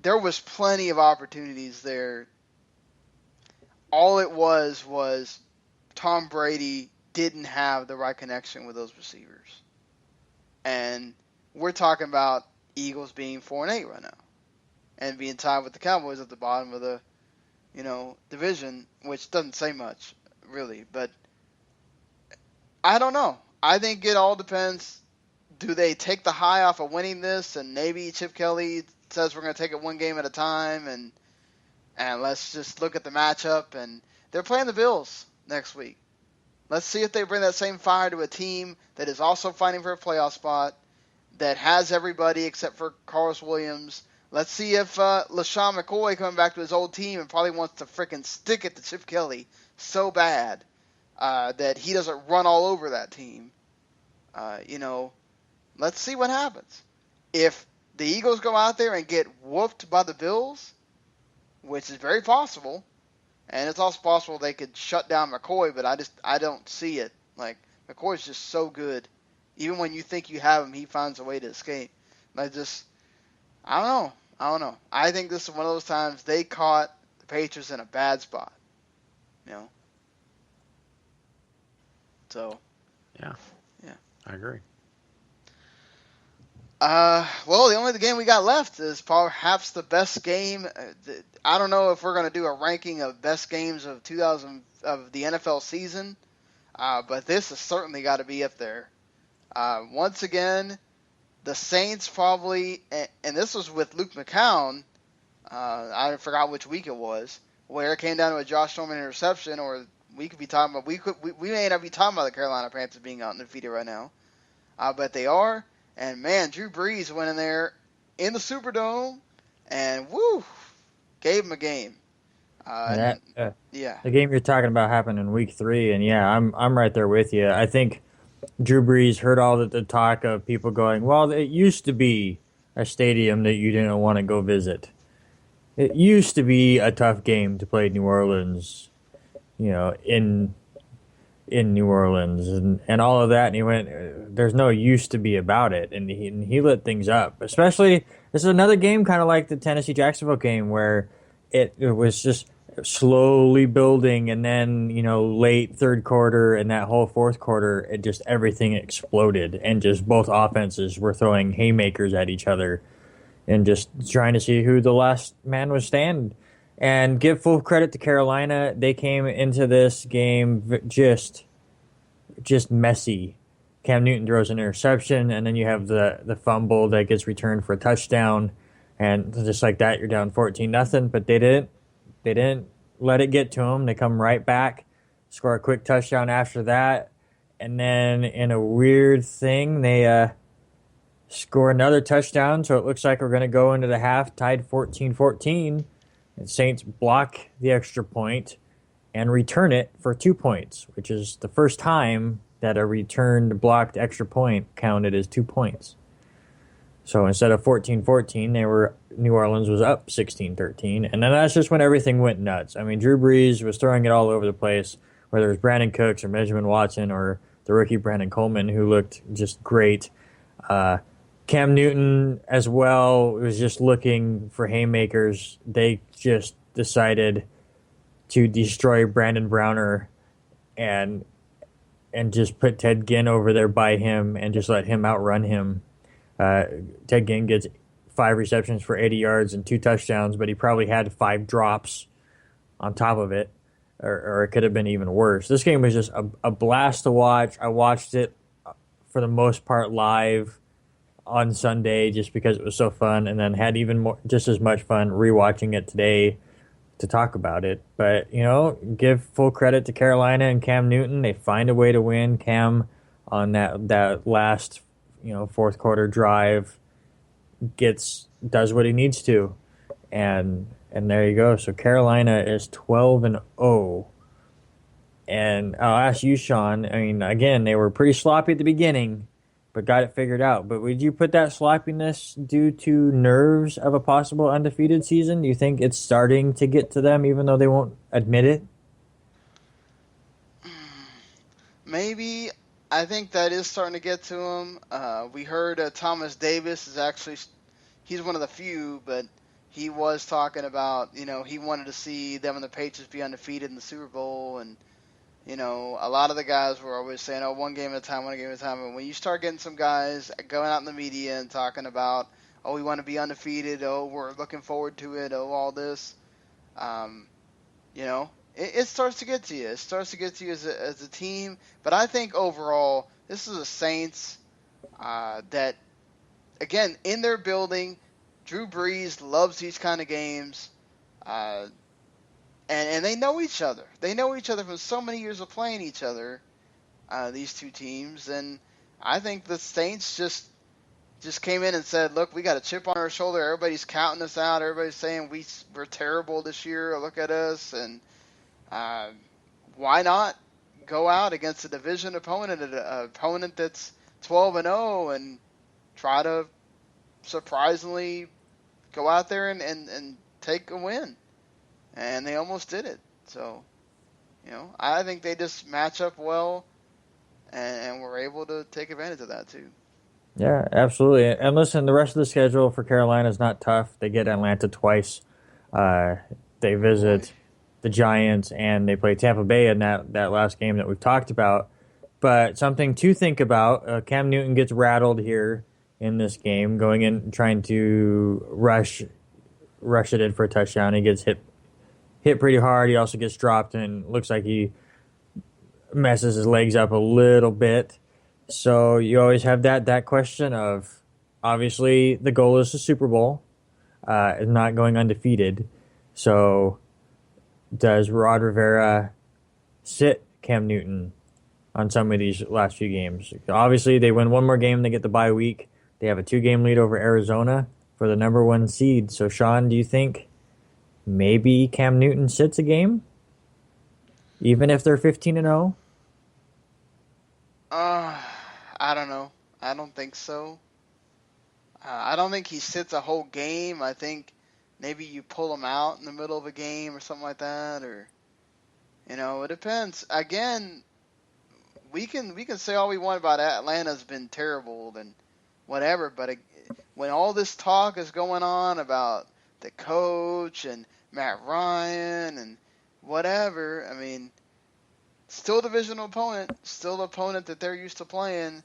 there was plenty of opportunities there. All it was Tom Brady didn't have the right connection with those receivers. And we're talking about Eagles being 4-8 right now, and being tied with the Cowboys at the bottom of the division, which doesn't say much really. But I don't know. I think it all depends. Do they take the high off of winning this, and maybe Chip Kelly says we're going to take it one game at a time, and let's just look at the matchup. And they're playing the Bills next week. Let's see if they bring that same fire to a team that is also fighting for a playoff spot, that has everybody except for Carlos Williams. Let's see if LaShawn McCoy coming back to his old team and probably wants to freaking stick it to Chip Kelly so bad that he doesn't run all over that team. Let's see what happens. If the Eagles go out there and get whooped by the Bills, which is very possible, and it's also possible they could shut down McCoy, but I don't see it. Like, McCoy's just so good. Even when you think you have him, he finds a way to escape. I don't know. I think this is one of those times they caught the Patriots in a bad spot. So. Yeah. I agree. Well, the only game we got left is perhaps the best game. I don't know if we're going to do a ranking of best games of the NFL season, but this has certainly got to be up there. Once again, the Saints probably, and this was with Luke McCown. I forgot which week it was, where it came down to a Josh Norman interception, or we could be talking about we may not be talking about the Carolina Panthers being undefeated right now, but they are. And, man, Drew Brees went in there in the Superdome and, gave him a game. Yeah. The game you're talking about happened in week 3, and, yeah, I'm right there with you. I think Drew Brees heard all the talk of people going, well, it used to be a stadium that you didn't want to go visit. It used to be a tough game to play New Orleans, in New Orleans and all of that, and he went, there's no used to be about it, and he lit things up. Especially, this is another game kind of like the Tennessee-Jacksonville game where it was just slowly building, and then, late third quarter and that whole fourth quarter, it just everything exploded, and just both offenses were throwing haymakers at each other and just trying to see who the last man was standing. And give full credit to Carolina. They came into this game just messy. Cam Newton throws an interception, and then you have the fumble that gets returned for a touchdown. And just like that, you're down 14-0. But they didn't let it get to them. They come right back, score a quick touchdown after that. And then in a weird thing, they score another touchdown. So it looks like we're going to go into the half tied 14-14. And Saints block the extra point and return it for 2 points, which is the first time that a returned blocked extra point counted as 2 points. So instead of 14-14, New Orleans was up 16-13, and then that's just when everything went nuts. I mean, Drew Brees was throwing it all over the place, whether it was Brandon Cooks or Benjamin Watson or the rookie Brandon Coleman, who looked just great. Cam Newton as well was just looking for haymakers. They just decided to destroy Brandon Browner and just put Ted Ginn over there by him and just let him outrun him. Ted Ginn gets 5 receptions for 80 yards and 2 touchdowns, but he probably had 5 drops on top of it, or it could have been even worse. This game was just a blast to watch. I watched it for the most part live on Sunday just because it was so fun, and then had just as much fun rewatching it today to talk about it. But, give full credit to Carolina and Cam Newton. They find a way to win. Cam on that last, fourth quarter drive does what he needs to. And there you go. So Carolina is 12-0. And I'll ask you, Sean, I mean, again, they were pretty sloppy at the beginning, but got it figured out. But would you put that sloppiness due to nerves of a possible undefeated season? Do you think it's starting to get to them, even though they won't admit it? Maybe. I think that is starting to get to them. We heard Thomas Davis is actually, he's one of the few, but he was talking about, he wanted to see them and the Patriots be undefeated in the Super Bowl. And, a lot of the guys were always saying, one game at a time, one game at a time. And when you start getting some guys going out in the media and talking about, we want to be undefeated, we're looking forward to it, all this, it starts to get to you. It starts to get to you as a team. But I think overall, this is a Saints that, again, in their building, Drew Brees loves these kind of games. And they know each other. They know each other from so many years of playing each other, these two teams. And I think the Saints just came in and said, look, we got a chip on our shoulder. Everybody's counting us out. Everybody's saying we're terrible this year. Look at us. And why not go out against a division opponent, an opponent that's 12-0, and try to surprisingly go out there and take a win. And they almost did it. So, I think they just match up well, and were able to take advantage of that too. Yeah, absolutely. And listen, the rest of the schedule for Carolina is not tough. They get Atlanta twice. They visit the Giants, and they play Tampa Bay in that last game that we've talked about. But something to think about, Cam Newton gets rattled here in this game, going in trying to rush it in for a touchdown. He gets hit pretty hard. He also gets dropped, and looks like he messes his legs up a little bit. So you always have that question of, obviously the goal is the Super Bowl, not going undefeated. So does Rod Rivera sit Cam Newton on some of these last few games? Obviously they win one more game, they get the bye week. They have a 2-game lead over Arizona for the number 1 seed. So Sean, do you think maybe Cam Newton sits a game, even if they're 15-0? I don't know. I don't think so. I don't think he sits a whole game. I think maybe you pull him out in the middle of a game or something like that, or it depends. Again, we can say all we want about Atlanta's been terrible and whatever, but when all this talk is going on about the coach and Matt Ryan and whatever, I mean, still a divisional opponent, still an opponent that they're used to playing.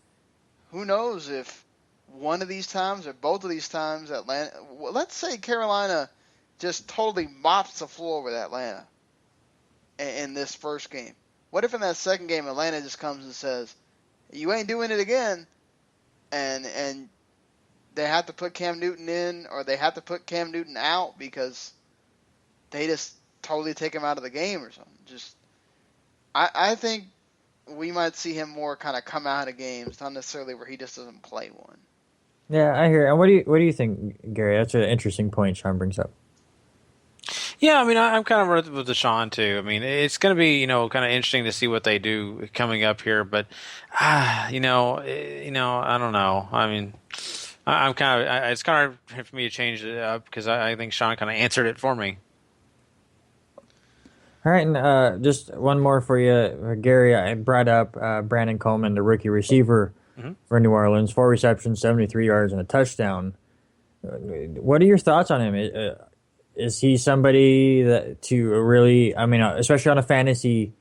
Who knows if one of these times or both of these times Atlanta, let's say Carolina just totally mops the floor with Atlanta in this first game. What if in that second game Atlanta just comes and says, you ain't doing it again, and they have to put Cam Newton in, or they have to put Cam Newton out because they just totally take him out of the game or something. I think we might see him more kind of come out of games, not necessarily where he just doesn't play one. Yeah, I hear. And what do you think, Gary? That's an interesting point Sean brings up. Yeah, I mean, I'm kind of with the Sean too. I mean, it's going to be kind of interesting to see what they do coming up here. But I don't know. I mean, I'm kind of it's kind of hard for me to change it up because I think Sean kind of answered it for me. All right, and just one more for you, Gary. I brought up Brandon Coleman, the rookie receiver for New Orleans, 4 receptions, 73 yards, and a touchdown. What are your thoughts on him? Is he somebody that to really, I mean, especially on a fantasy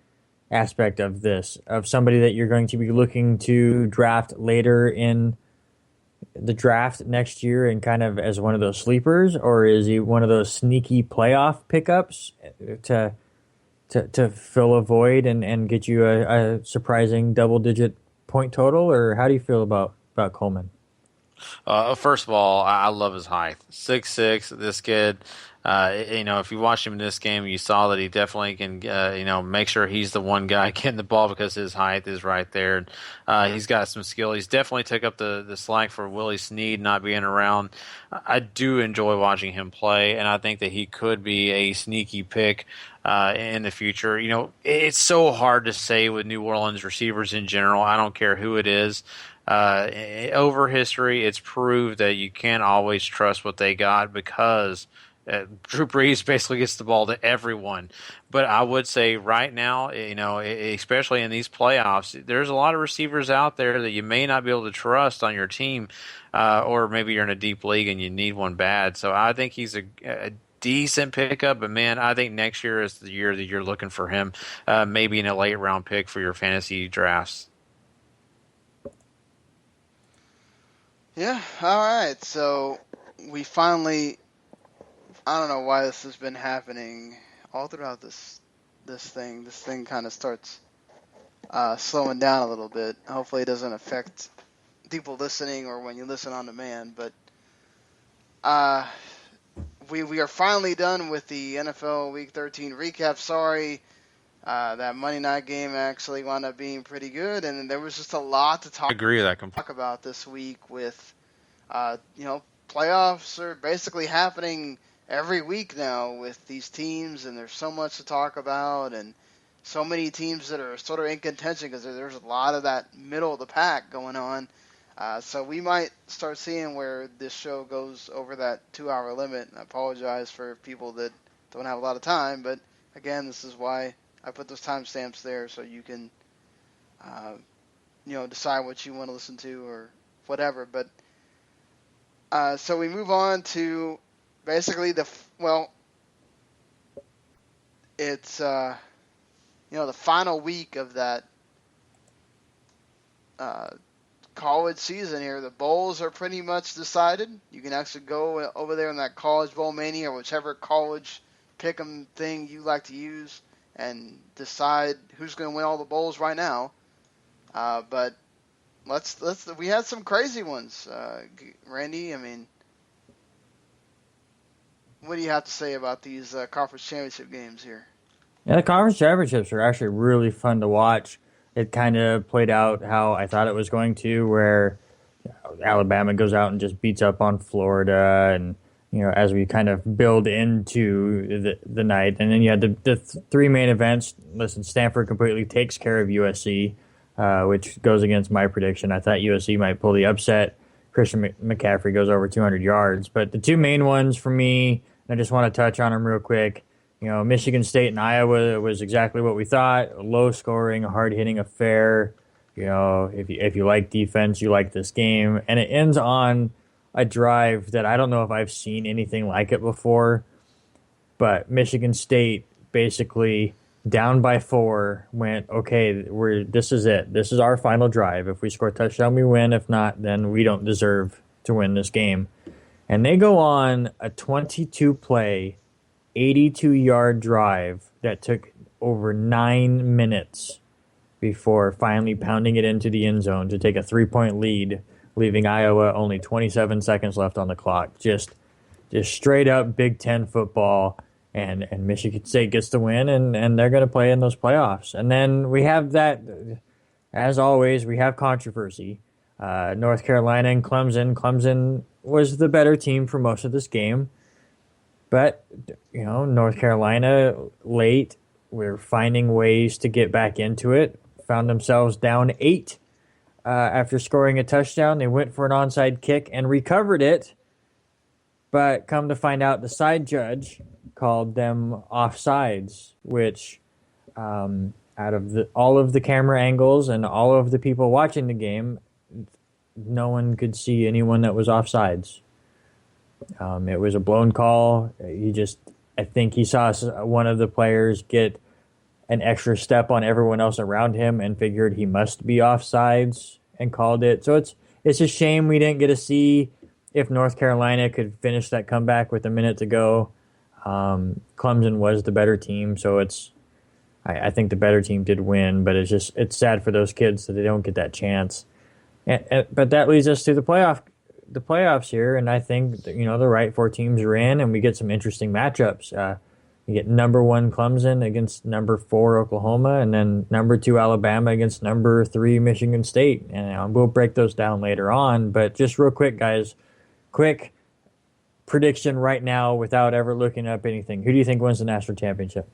aspect of this, of somebody that you're going to be looking to draft later in the draft next year and kind of as one of those sleepers, or is he one of those sneaky playoff pickups to fill a void and get you a surprising double-digit point total, or how do you feel about Coleman? First of all, I love his height. 6'6", this kid. If you watched him in this game, you saw that he definitely can, make sure he's the one guy getting the ball because his height is right there. He's got some skill. He's definitely took up the slack for Willie Snead not being around. I do enjoy watching him play, and I think that he could be a sneaky pick in the future. It's so hard to say with New Orleans receivers in general. I don't care who it is. Over history, it's proved that you can't always trust what they got because Drew Brees basically gets the ball to everyone. But I would say right now, especially in these playoffs, there's a lot of receivers out there that you may not be able to trust on your team, or maybe you're in a deep league and you need one bad. So I think he's a decent pickup, but man, I think next year is the year that you're looking for him, maybe in a late round pick for your fantasy drafts. Yeah, all right. So we finally, I don't know why this has been happening all throughout this thing. This thing kind of starts slowing down a little bit. Hopefully it doesn't affect people listening or when you listen on demand. But we are finally done with the NFL Week 13 recap. Sorry, that Monday night game actually wound up being pretty good, and there was just a lot to talk about this week with, playoffs are basically happening every week now with these teams, and there's so much to talk about, and so many teams that are sort of in contention because there's a lot of that middle of the pack going on. So we might start seeing where this show goes over that 2-hour limit. I apologize for people that don't have a lot of time, but again, this is why I put those timestamps there so you can, decide what you want to listen to or whatever. But so we move on to basically it's the final week of that college season here. The bowls are pretty much decided. You can actually go over there in that College Bowl Mania or whichever college pick'em thing you like to use and decide who's going to win all the bowls right now. But we had some crazy ones, Randy. I mean, what do you have to say about these conference championship games here? Yeah, the conference championships are actually really fun to watch. It kind of played out how I thought it was going to, where Alabama goes out and just beats up on Florida, and as we kind of build into the night, and then you had the three main events. Listen, Stanford completely takes care of USC, which goes against my prediction. I thought USC might pull the upset. Christian McCaffrey goes over 200 yards, but the two main ones for me, and I just want to touch on them real quick. Michigan State and Iowa was exactly what we thought. Low scoring, hard hitting affair. If you like defense, you like this game. And it ends on a drive that I don't know if I've seen anything like it before. But Michigan State basically down by 4 went, okay, this is it. This is our final drive. If we score a touchdown, we win. If not, then we don't deserve to win this game. And they go on a 22-play 82-yard drive that took over 9 minutes before finally pounding it into the end zone to take a 3-point lead, leaving Iowa only 27 seconds left on the clock. Just straight up Big Ten football, and Michigan State gets the win, and they're going to play in those playoffs. And then we have that, as always, we have controversy. North Carolina and Clemson. Clemson was the better team for most of this game. But, North Carolina, late, we're finding ways to get back into it. Found themselves down 8 after scoring a touchdown. They went for an onside kick and recovered it. But come to find out, the side judge called them offsides, which out of all of the camera angles and all of the people watching the game, no one could see anyone that was offsides. It was a blown call. I think he saw one of the players get an extra step on everyone else around him and figured he must be offsides and called it. So it's a shame we didn't get to see if North Carolina could finish that comeback with a minute to go. Clemson was the better team, so I think the better team did win, but it's sad for those kids that they don't get that chance. But that leads us to the playoffs here, and I think the right 4 teams are in, and we get some interesting matchups. You get number 1 Clemson against number 4 Oklahoma, and then number 2 Alabama against number 3 Michigan State. And we'll break those down later on. But just real quick, guys, quick prediction right now without ever looking up anything. Who do you think wins the national championship?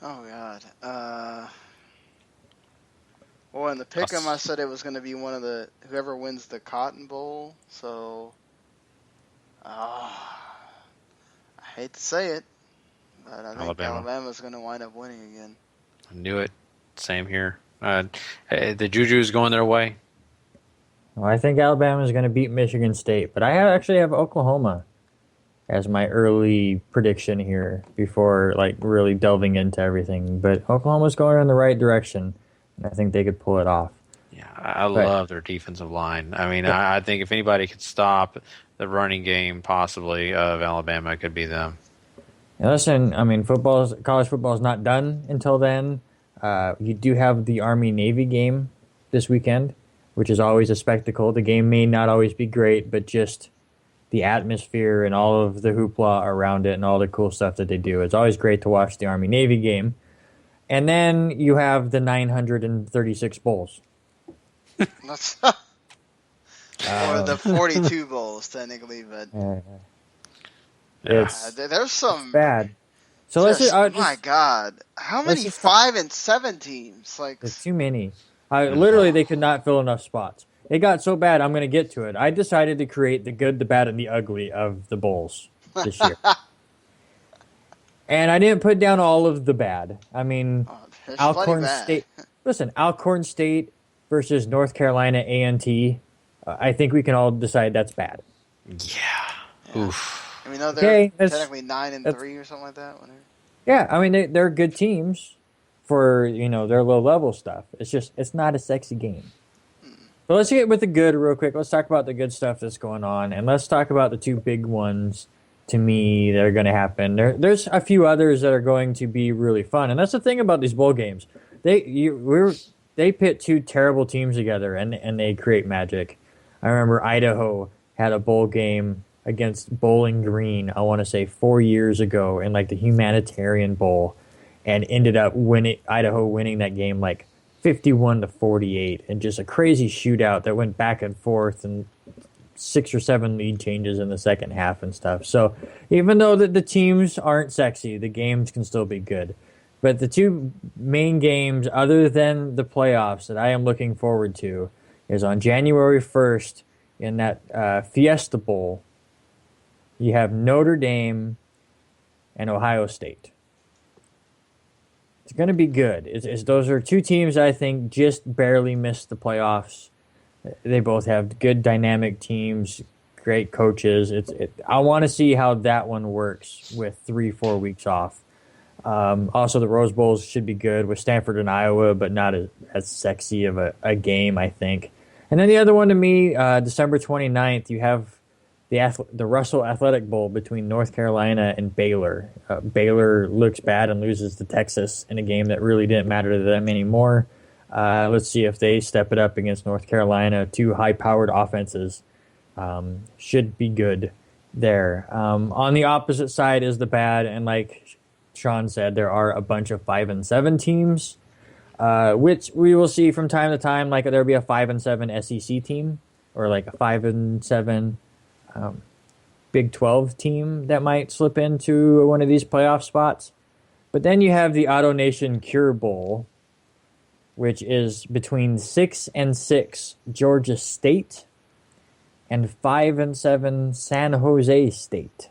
Oh God. Well, in the pick'em, I said it was going to be one of whoever wins the Cotton Bowl. So, I hate to say it, but I think Alabama's going to wind up winning again. I knew it. Same here. The Juju's going their way. Well, I think Alabama's going to beat Michigan State, but I actually have Oklahoma as my early prediction here before really delving into everything. But Oklahoma's going in the right direction. I think they could pull it off. Yeah, I love their defensive line. I mean, I think if anybody could stop the running game possibly of Alabama, it could be them. Now listen, I mean, college football is not done until then. You do have the Army-Navy game this weekend, which is always a spectacle. The game may not always be great, but just the atmosphere and all of the hoopla around it and all the cool stuff that they do. It's always great to watch the Army-Navy game. And then you have the 936 bowls. That's or the 42 bowls, technically, but there's some bad. So let's just, my God, how many 5 and 7 teams? There's too many. Literally, they could not fill enough spots. It got so bad, I'm going to get to it. I decided to create the good, the bad, and the ugly of the bowls this year. And I didn't put down all of the bad. I mean, there's plenty Alcorn bad. State. Listen, Alcorn State versus North Carolina A&T. I think we can all decide that's bad. Yeah. Oof. I mean, no, they're Okay, technically 9-3 or something like that. Whatever. Yeah, I mean they're good teams for their low level stuff. It's not a sexy game. But let's get with the good real quick. Let's talk about the good stuff that's going on, and let's talk about the two big ones to me that are going to happen. There's a few others that are going to be really fun, and that's the thing about these bowl games. They pit two terrible teams together, and they create magic. I remember Idaho had a bowl game against Bowling Green, I want to say 4 years ago, in like the Humanitarian Bowl, and ended up Idaho winning that game like 51-48, and just a crazy shootout that went back and forth, and 6 or 7 lead changes in the second half and stuff. So even though the teams aren't sexy, the games can still be good. But the two main games, other than the playoffs, that I am looking forward to is on January 1st in that Fiesta Bowl. You have Notre Dame and Ohio State. It's going to be good. Those are two teams that I think just barely missed the playoffs. They both have good dynamic teams, great coaches. I want to see how that one works with 3-4 weeks off. Also, the Rose Bowls should be good with Stanford and Iowa, but not as sexy of a game, I think. And then the other one to me, December 29th, you have the Russell Athletic Bowl between North Carolina and Baylor. Baylor looks bad and loses to Texas in a game that really didn't matter to them anymore. Let's see if they step it up against North Carolina. Two high-powered offenses should be good there. On the opposite side is the bad, and like Sean said, there are a bunch of 5-7 teams, which we will see from time to time. Like there'll be a 5-7 SEC team, or like a 5-7 Big 12 team that might slip into one of these playoff spots. But then you have the AutoNation Cure Bowl, which is between 6-6 Georgia State and 5-7 San Jose State.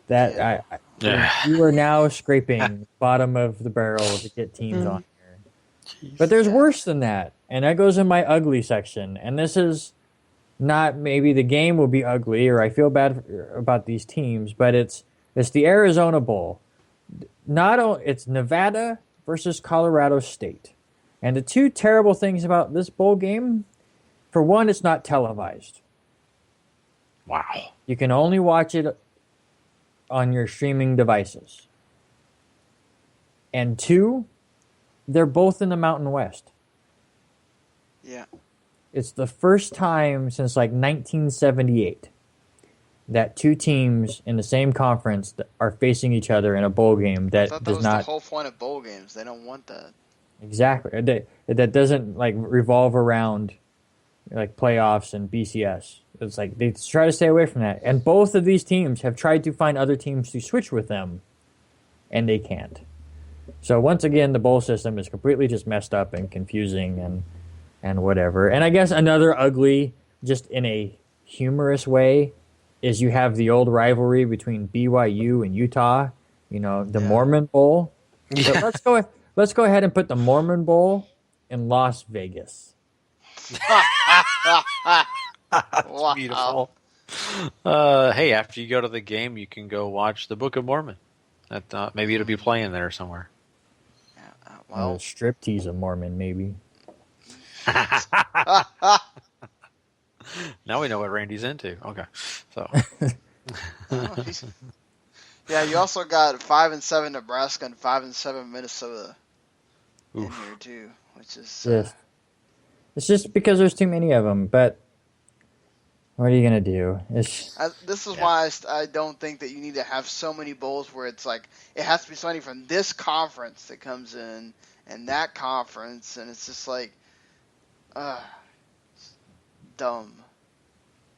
You are now scraping bottom of the barrel to get teams on here. But there's worse than that, and that goes in my ugly section. And this is not maybe the game will be ugly, or I feel bad about these teams, but it's the Arizona Bowl. It's Nevada versus Colorado State. And the two terrible things about this bowl game, for one, it's not televised. Wow. You can only watch it on your streaming devices. And two, they're both in the Mountain West. Yeah. It's the first time since like 1978 that two teams in the same conference are facing each other in a bowl game that was does not. The whole point of bowl games. They don't want that. Exactly. That doesn't like revolve around like playoffs and BCS. It's like they try to stay away from that. And both of these teams have tried to find other teams to switch with them, and they can't. So once again, the bowl system is completely just messed up and confusing and whatever. And I guess another ugly, just in a humorous way, is you have the old rivalry between BYU and Utah. The Mormon Bowl. Yeah. So let's go ahead and put the Mormon Bowl in Las Vegas. Wow. Beautiful. Hey, after you go to the game, you can go watch the Book of Mormon. Maybe it'll be playing there somewhere. Well, striptease of Mormon, maybe. Now we know what Randy's into. Okay, so yeah, you also got 5-7 Nebraska and 5-7 Minnesota in here too, which is it's just because there's too many of them. But what are you gonna do? This is why I don't think that you need to have so many bowls where it's like it has to be somebody from this conference that comes in and that conference, and it's just like dumb.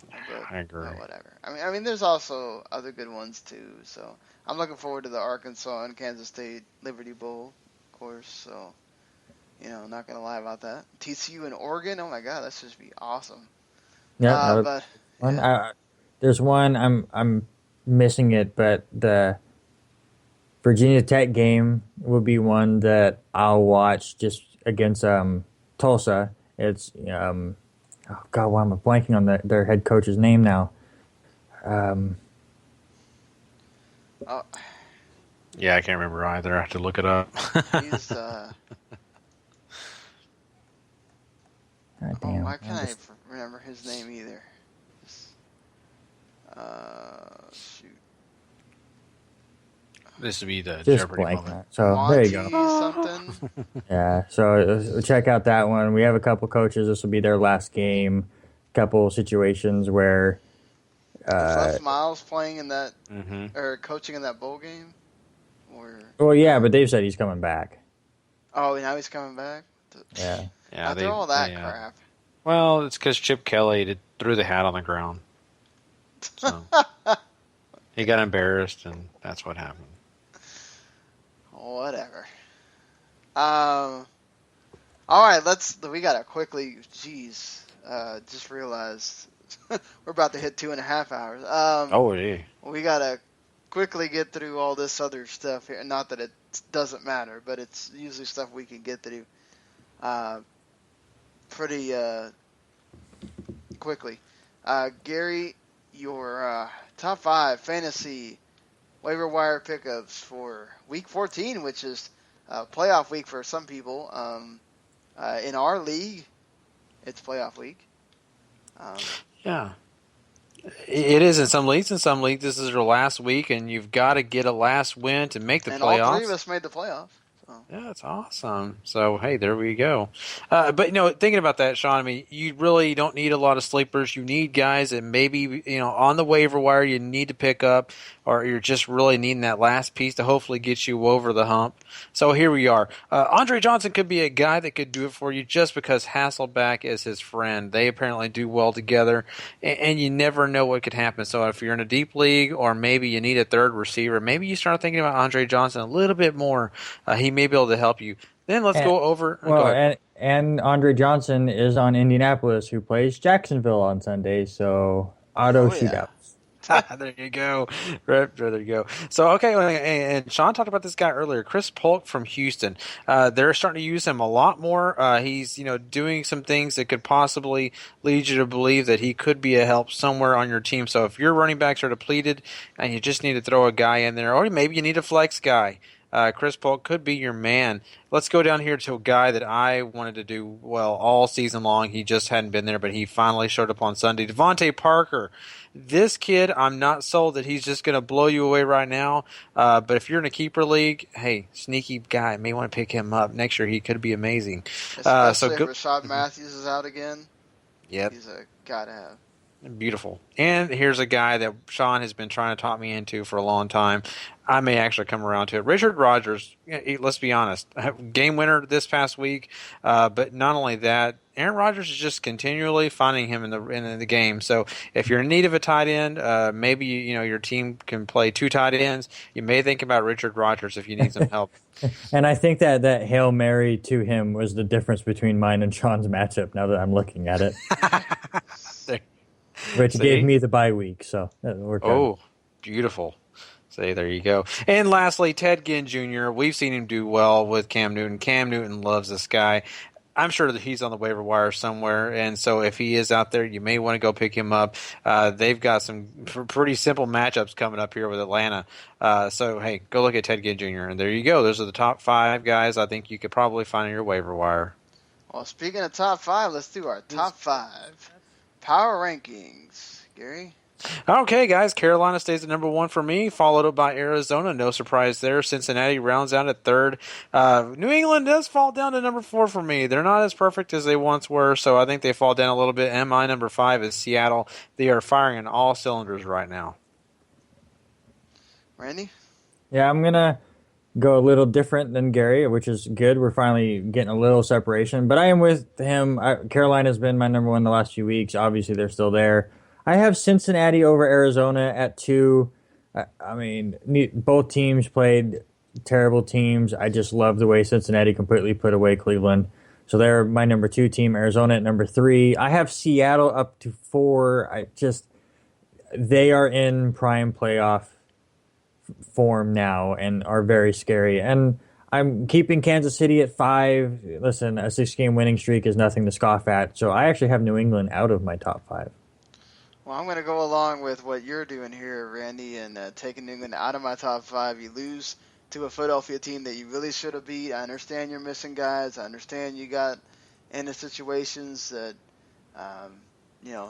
But, I agree. Whatever. I mean, there's also other good ones too. So I'm looking forward to the Arkansas and Kansas State Liberty Bowl, of course. So Not gonna lie about that. TCU and Oregon. Oh my God, that's just be awesome. Yeah, But there's one I'm missing it, but the Virginia Tech game would be one that I'll watch just against Tulsa. It's oh God, why am I blanking on their head coach's name now? Yeah, I can't remember either. I have to look it up. He's damn, why can't I remember his name either? Shoot. This would be the just Jeopardy blank. moment. So Monty there you go. Something. Yeah, so check out that one. We have a couple coaches. This will be their last game. Couple situations where Was Miles playing in that Mm-hmm. or coaching in that bowl game? well, yeah, but they've said he's coming back. Oh, now he's coming back. Yeah. After all that crap. Well, it's because Chip Kelly threw the hat on the ground. So he got embarrassed, and that's what happened. Whatever. All right, we gotta quickly. Jeez, just realized we're about to hit 2.5 hours. Yeah. We gotta quickly get through all this other stuff here. Not that it doesn't matter, but it's usually stuff we can get through pretty quickly. Gary, your top 5 fantasy waiver wire pickups for week 14, which is playoff week for some people. In our league, it's playoff week. Yeah. It is in some leagues. In some leagues, this is your last week, and you've got to get a last win to make the playoffs. And all 3 of us made the playoffs. So. Yeah, that's awesome. So, hey, there we go. But, thinking about that, Sean, I mean, you really don't need a lot of sleepers. You need guys that maybe, on the waiver wire you need to pick up, or you're just really needing that last piece to hopefully get you over the hump. So here we are. Andre Johnson could be a guy that could do it for you just because Hasselbeck is his friend. They apparently do well together, and you never know what could happen. So if you're in a deep league or maybe you need a third receiver, maybe you start thinking about Andre Johnson a little bit more. He may be able to help you. Then let's go over. Well, and Andre Johnson is on Indianapolis, who plays Jacksonville on Sunday. So shootouts. There you go. Right, there you go. So, okay, and Sean talked about this guy earlier, Chris Polk from Houston. They're starting to use him a lot more. He's, doing some things that could possibly lead you to believe that he could be a help somewhere on your team. So if your running backs are depleted and you just need to throw a guy in there, or maybe you need a flex guy, Chris Polk could be your man. Let's go down here to a guy that I wanted to do well all season long. He just hadn't been there, but he finally showed up on Sunday. Devontae Parker. This kid, I'm not sold that he's just going to blow you away right now. But if you're in a keeper league, hey, sneaky guy, may want to pick him up. Next year, he could be amazing. Especially if Rashad Matthews is out again. Yep. He's a guy to have. Beautiful. And here's a guy that Sean has been trying to talk me into for a long time. I may actually come around to it. Richard Rodgers, let's be honest, game winner this past week. But not only that, Aaron Rodgers is just continually finding him in the game. So if you're in need of a tight end, maybe your team can play 2 tight ends. You may think about Richard Rodgers if you need some help. And I think that Hail Mary to him was the difference between mine and Sean's matchup. Now that I'm looking at it. Rich gave me the bye week, so that worked out. Oh, beautiful. See, there you go. And lastly, Ted Ginn Jr. We've seen him do well with Cam Newton. Cam Newton loves this guy. I'm sure that he's on the waiver wire somewhere, and so if he is out there, you may want to go pick him up. They've got some pretty simple matchups coming up here with Atlanta. So, hey, go look at Ted Ginn Jr., and there you go. Those are the top 5 guys I think you could probably find on your waiver wire. Well, speaking of top 5, let's do our top 5 power rankings. Gary? Okay, guys, Carolina stays at number 1 for me, followed up by Arizona. No surprise there. Cincinnati rounds out at 3rd. New England does fall down to number 4 for me. They're not as perfect as they once were, so I think they fall down a little bit. And my number 5 is Seattle. They are firing on all cylinders right now. Randy? Yeah, I'm going to go a little different than Gary, which is good. We're finally getting a little separation. But I am with him. Carolina's been my number 1 the last few weeks. Obviously, they're still there. I have Cincinnati over Arizona at 2. I mean, both teams played terrible teams. I just love the way Cincinnati completely put away Cleveland. So they're my number 2 team. Arizona at number 3. I have Seattle up to 4. They are in prime playoff form now and are very scary. And I'm keeping Kansas City at 5. Listen, a 6-game winning streak is nothing to scoff at. So I actually have New England out of my top 5. Well, I'm going to go along with what you're doing here, Randy, and taking New England out of my top 5. You lose to a Philadelphia team that you really should have beat. I understand you're missing guys. I understand you got into situations that,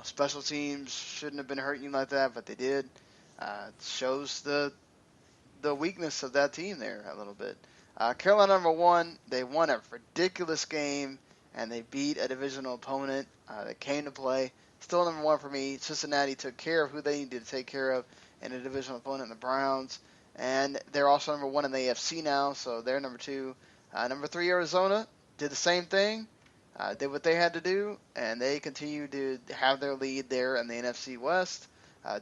special teams shouldn't have been hurting you like that, but they did. It shows the weakness of that team there a little bit. Carolina number 1, they won a ridiculous game, and they beat a divisional opponent that came to play. Still number 1 for me. Cincinnati took care of who they needed to take care of in a divisional opponent, the Browns. And they're also number 1 in the AFC now, so they're number 2. Number 3, Arizona, did the same thing, did what they had to do, and they continue to have their lead there in the NFC West.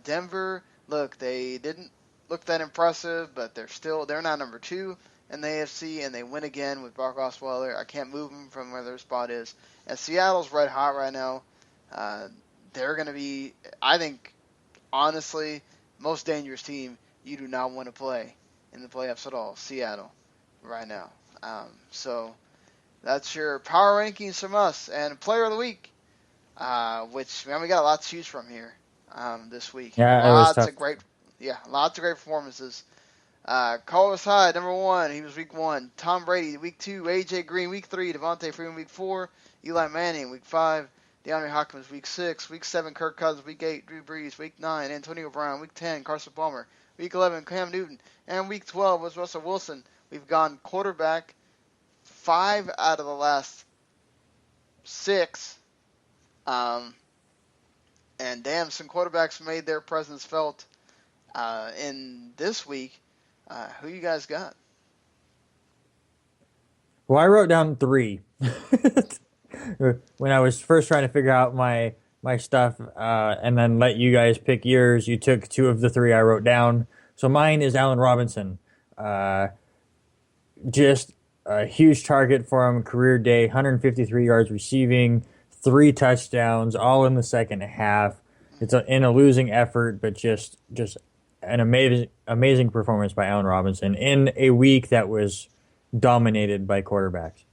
Denver, look, they didn't look that impressive, but they're now number 2 in the AFC, and they win again with Brock Osweiler. I can't move them from where their spot is. And Seattle's red hot right now. They're going to be, I think, honestly, most dangerous team you do not want to play in the playoffs at all, Seattle, right now. So that's your power rankings from us. And player of the week, which, man, we got a lot to choose from here this week. Yeah, lots it was of great performances. Carlos Hyde, number 1, he was week 1. Tom Brady, week 2. AJ Green, week 3. Devontae Freeman, week 4. Eli Manning, week 5. DeAndre Hopkins, week 6. Week 7, Kirk Cousins. Week 8, Drew Brees. Week 9, Antonio Brown. Week 10, Carson Palmer. Week 11, Cam Newton. And week 12 was Russell Wilson. We've gone quarterback 5 out of the last 6. And damn, some quarterbacks made their presence felt in this week. Who you guys got? Well, I wrote down 3. When I was first trying to figure out my stuff and then let you guys pick yours, you took 2 of the 3 I wrote down. So mine is Allen Robinson. Just a huge target for him, career day, 153 yards receiving, 3 touchdowns, all in the second half. It's in a losing effort, but just an amazing performance by Allen Robinson in a week that was dominated by quarterbacks.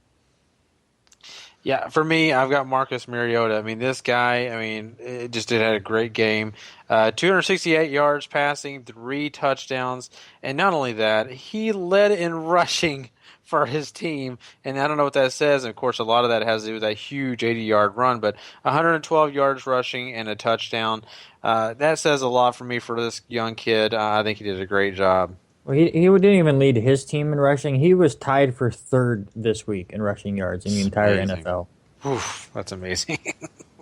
Yeah, for me, I've got Marcus Mariota. I mean, this guy, it just had a great game. 268 yards passing, 3 touchdowns. And not only that, he led in rushing for his team. And I don't know what that says. And, of course, a lot of that has to do with that huge 80-yard run. But 112 yards rushing and a touchdown. That says a lot for me for this young kid. I think he did a great job. Well, he didn't even lead his team in rushing. He was tied for 3rd this week in rushing yards in the entire amazing. NFL. Oof, that's amazing.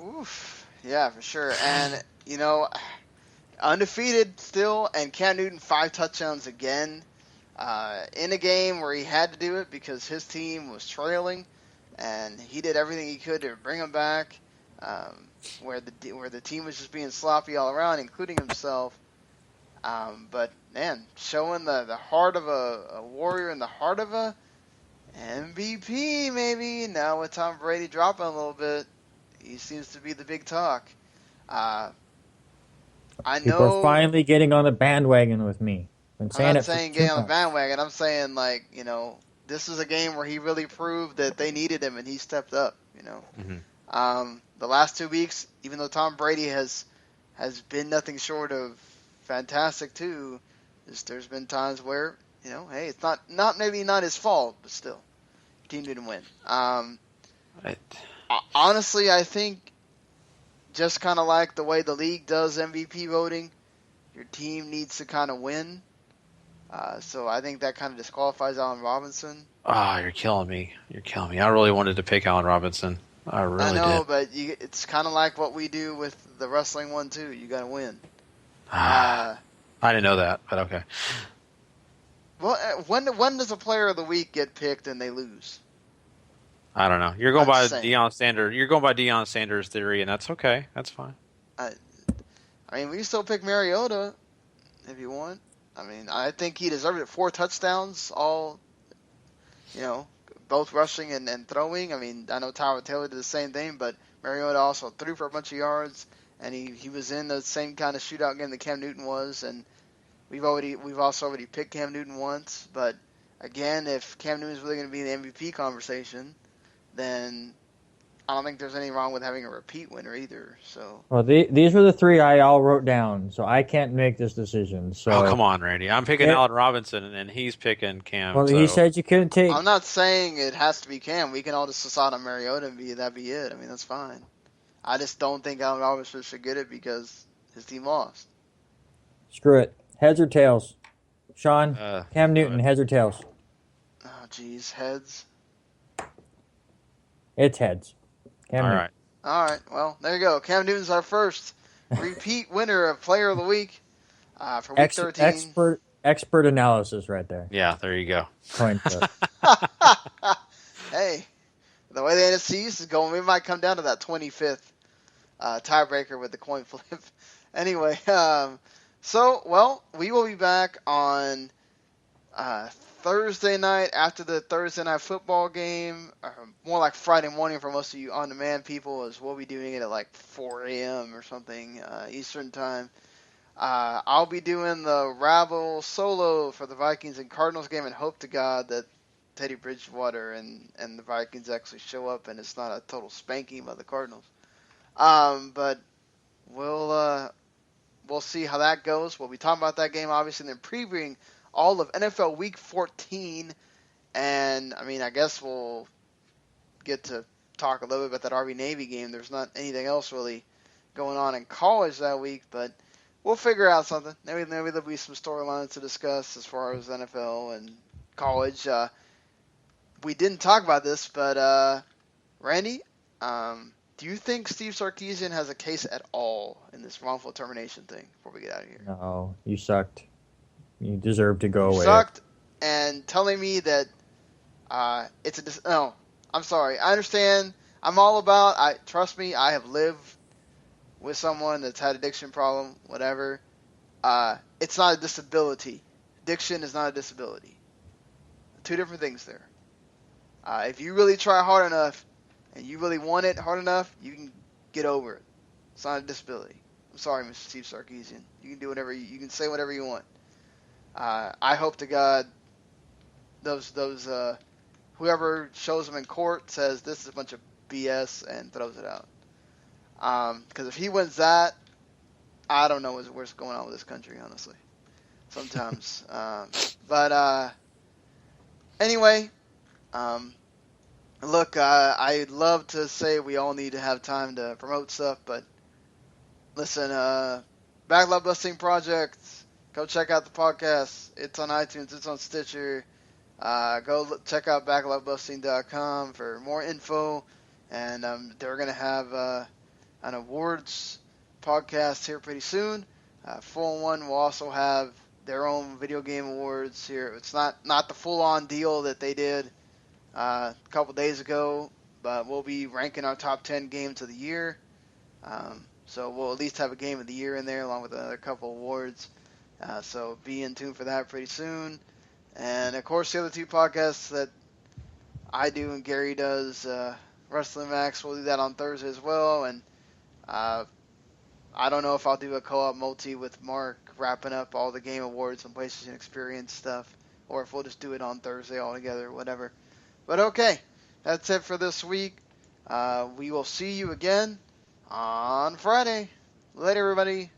Oof. Yeah, for sure. And, undefeated still, and Cam Newton 5 touchdowns again in a game where he had to do it because his team was trailing, and he did everything he could to bring them back, where the team was just being sloppy all around, including himself. But, man, showing the heart of a warrior and the heart of a MVP, maybe. Now with Tom Brady dropping a little bit, he seems to be the big talk. I know people are finally getting on the bandwagon with me. I'm not saying getting on the bandwagon. I'm saying, this is a game where he really proved that they needed him, and he stepped up, Mm-hmm. The last 2 weeks, even though Tom Brady has been nothing short of fantastic too, there's been times where, hey, it's not maybe not his fault, but still, team didn't win. Honestly, I think just kind of like the way the league does MVP voting, your team needs to kind of win. So I think that kind of disqualifies Allen Robinson. Oh, you're killing me. I really wanted to pick Allen Robinson. I know, did. but it's kind of like what we do with the wrestling one too. You got to win. I didn't know that, but okay. Well, when does a player of the week get picked and they lose? I don't know. You're going by Deion Sanders. You're going by Deion Sanders' theory, and that's okay. That's fine. We can still pick Mariota if you want. I mean, I think he deserved it. 4 touchdowns, all, both rushing and throwing. I mean, I know Tyler Taylor did the same thing, but Mariota also threw for a bunch of yards, and he was in the same kind of shootout game that Cam Newton was, and we've also already picked Cam Newton once, but again, if Cam Newton is really going to be in the MVP conversation, then I don't think there's anything wrong with having a repeat winner either. So. Well, these were the 3 I all wrote down, so I can't make this decision. So. Oh, come on, Randy. I'm picking Allen Robinson, and he's picking Cam. Well, he said you couldn't take. I'm not saying it has to be Cam. We can all just decide on Mariota and that'd be it. I mean, that's fine. I just don't think Allen Robinson should get it because his team lost. Screw it. Heads or tails? Sean, Cam Newton, heads or tails? Oh, geez, heads. It's heads. All right. Well, there you go. Cam Newton's our first repeat winner of Player of the Week for Week 13. Expert analysis right there. Yeah, there you go. Point to Hey, the way the NFC East is going, we might come down to that 25th tiebreaker with the coin flip. Anyway, we will be back on Thursday night after the Thursday night football game, or more like Friday morning for most of you on-demand people, as we'll be doing it at like 4 a.m. or something Eastern time. I'll be doing the Rabble solo for the Vikings and Cardinals game, and hope to God that Teddy Bridgewater and the Vikings actually show up and it's not a total spanking by the Cardinals. But we'll see how that goes. We'll be talking about that game, obviously, and then previewing all of NFL Week 14, and I mean, I guess we'll get to talk a little bit about that Army-Navy game. There's not anything else really going on in college that week, but we'll figure out something. Maybe there'll be some storylines to discuss as far as NFL and college. We didn't talk about this, but Randy, do you think Steve Sarkisian has a case at all in this wrongful termination thing before we get out of here? No, you sucked. You deserve to go away. Sucked, and telling me that no, I'm sorry. I understand. I'm all about. Trust me. I have lived with someone that's had addiction problem. Whatever. It's not a disability. Addiction is not a disability. 2 different things there. If you really try hard enough and you really want it hard enough, you can get over it. It's not a disability. I'm sorry, Mr. Steve Sarkisian. You can do whatever you can say whatever you want. I hope to God those whoever shows him in court says this is a bunch of BS and throws it out. Because if he wins that, I don't know what's going on with this country, honestly. Sometimes. But anyway, look, I'd love to say we all need to have time to promote stuff, but listen, Backlog Busting Project. Go check out the podcast. It's on iTunes. It's on Stitcher. Go check out backlogbusting.com for more info. And they're going to have an awards podcast here pretty soon. 4-1 will also have their own video game awards here. It's not the full-on deal that they did a couple days ago, but we'll be ranking our top 10 games of the year. So we'll at least have a game of the year in there along with another couple awards. So be in tune for that pretty soon. And, of course, the other 2 podcasts that I do and Gary does, Wrestling Max, we'll do that on Thursday as well. And I don't know if I'll do a co-op multi with Mark wrapping up all the game awards and PlayStation Experience stuff, or if we'll just do it on Thursday all together, whatever. But, okay, that's it for this week. We will see you again on Friday. Later, everybody.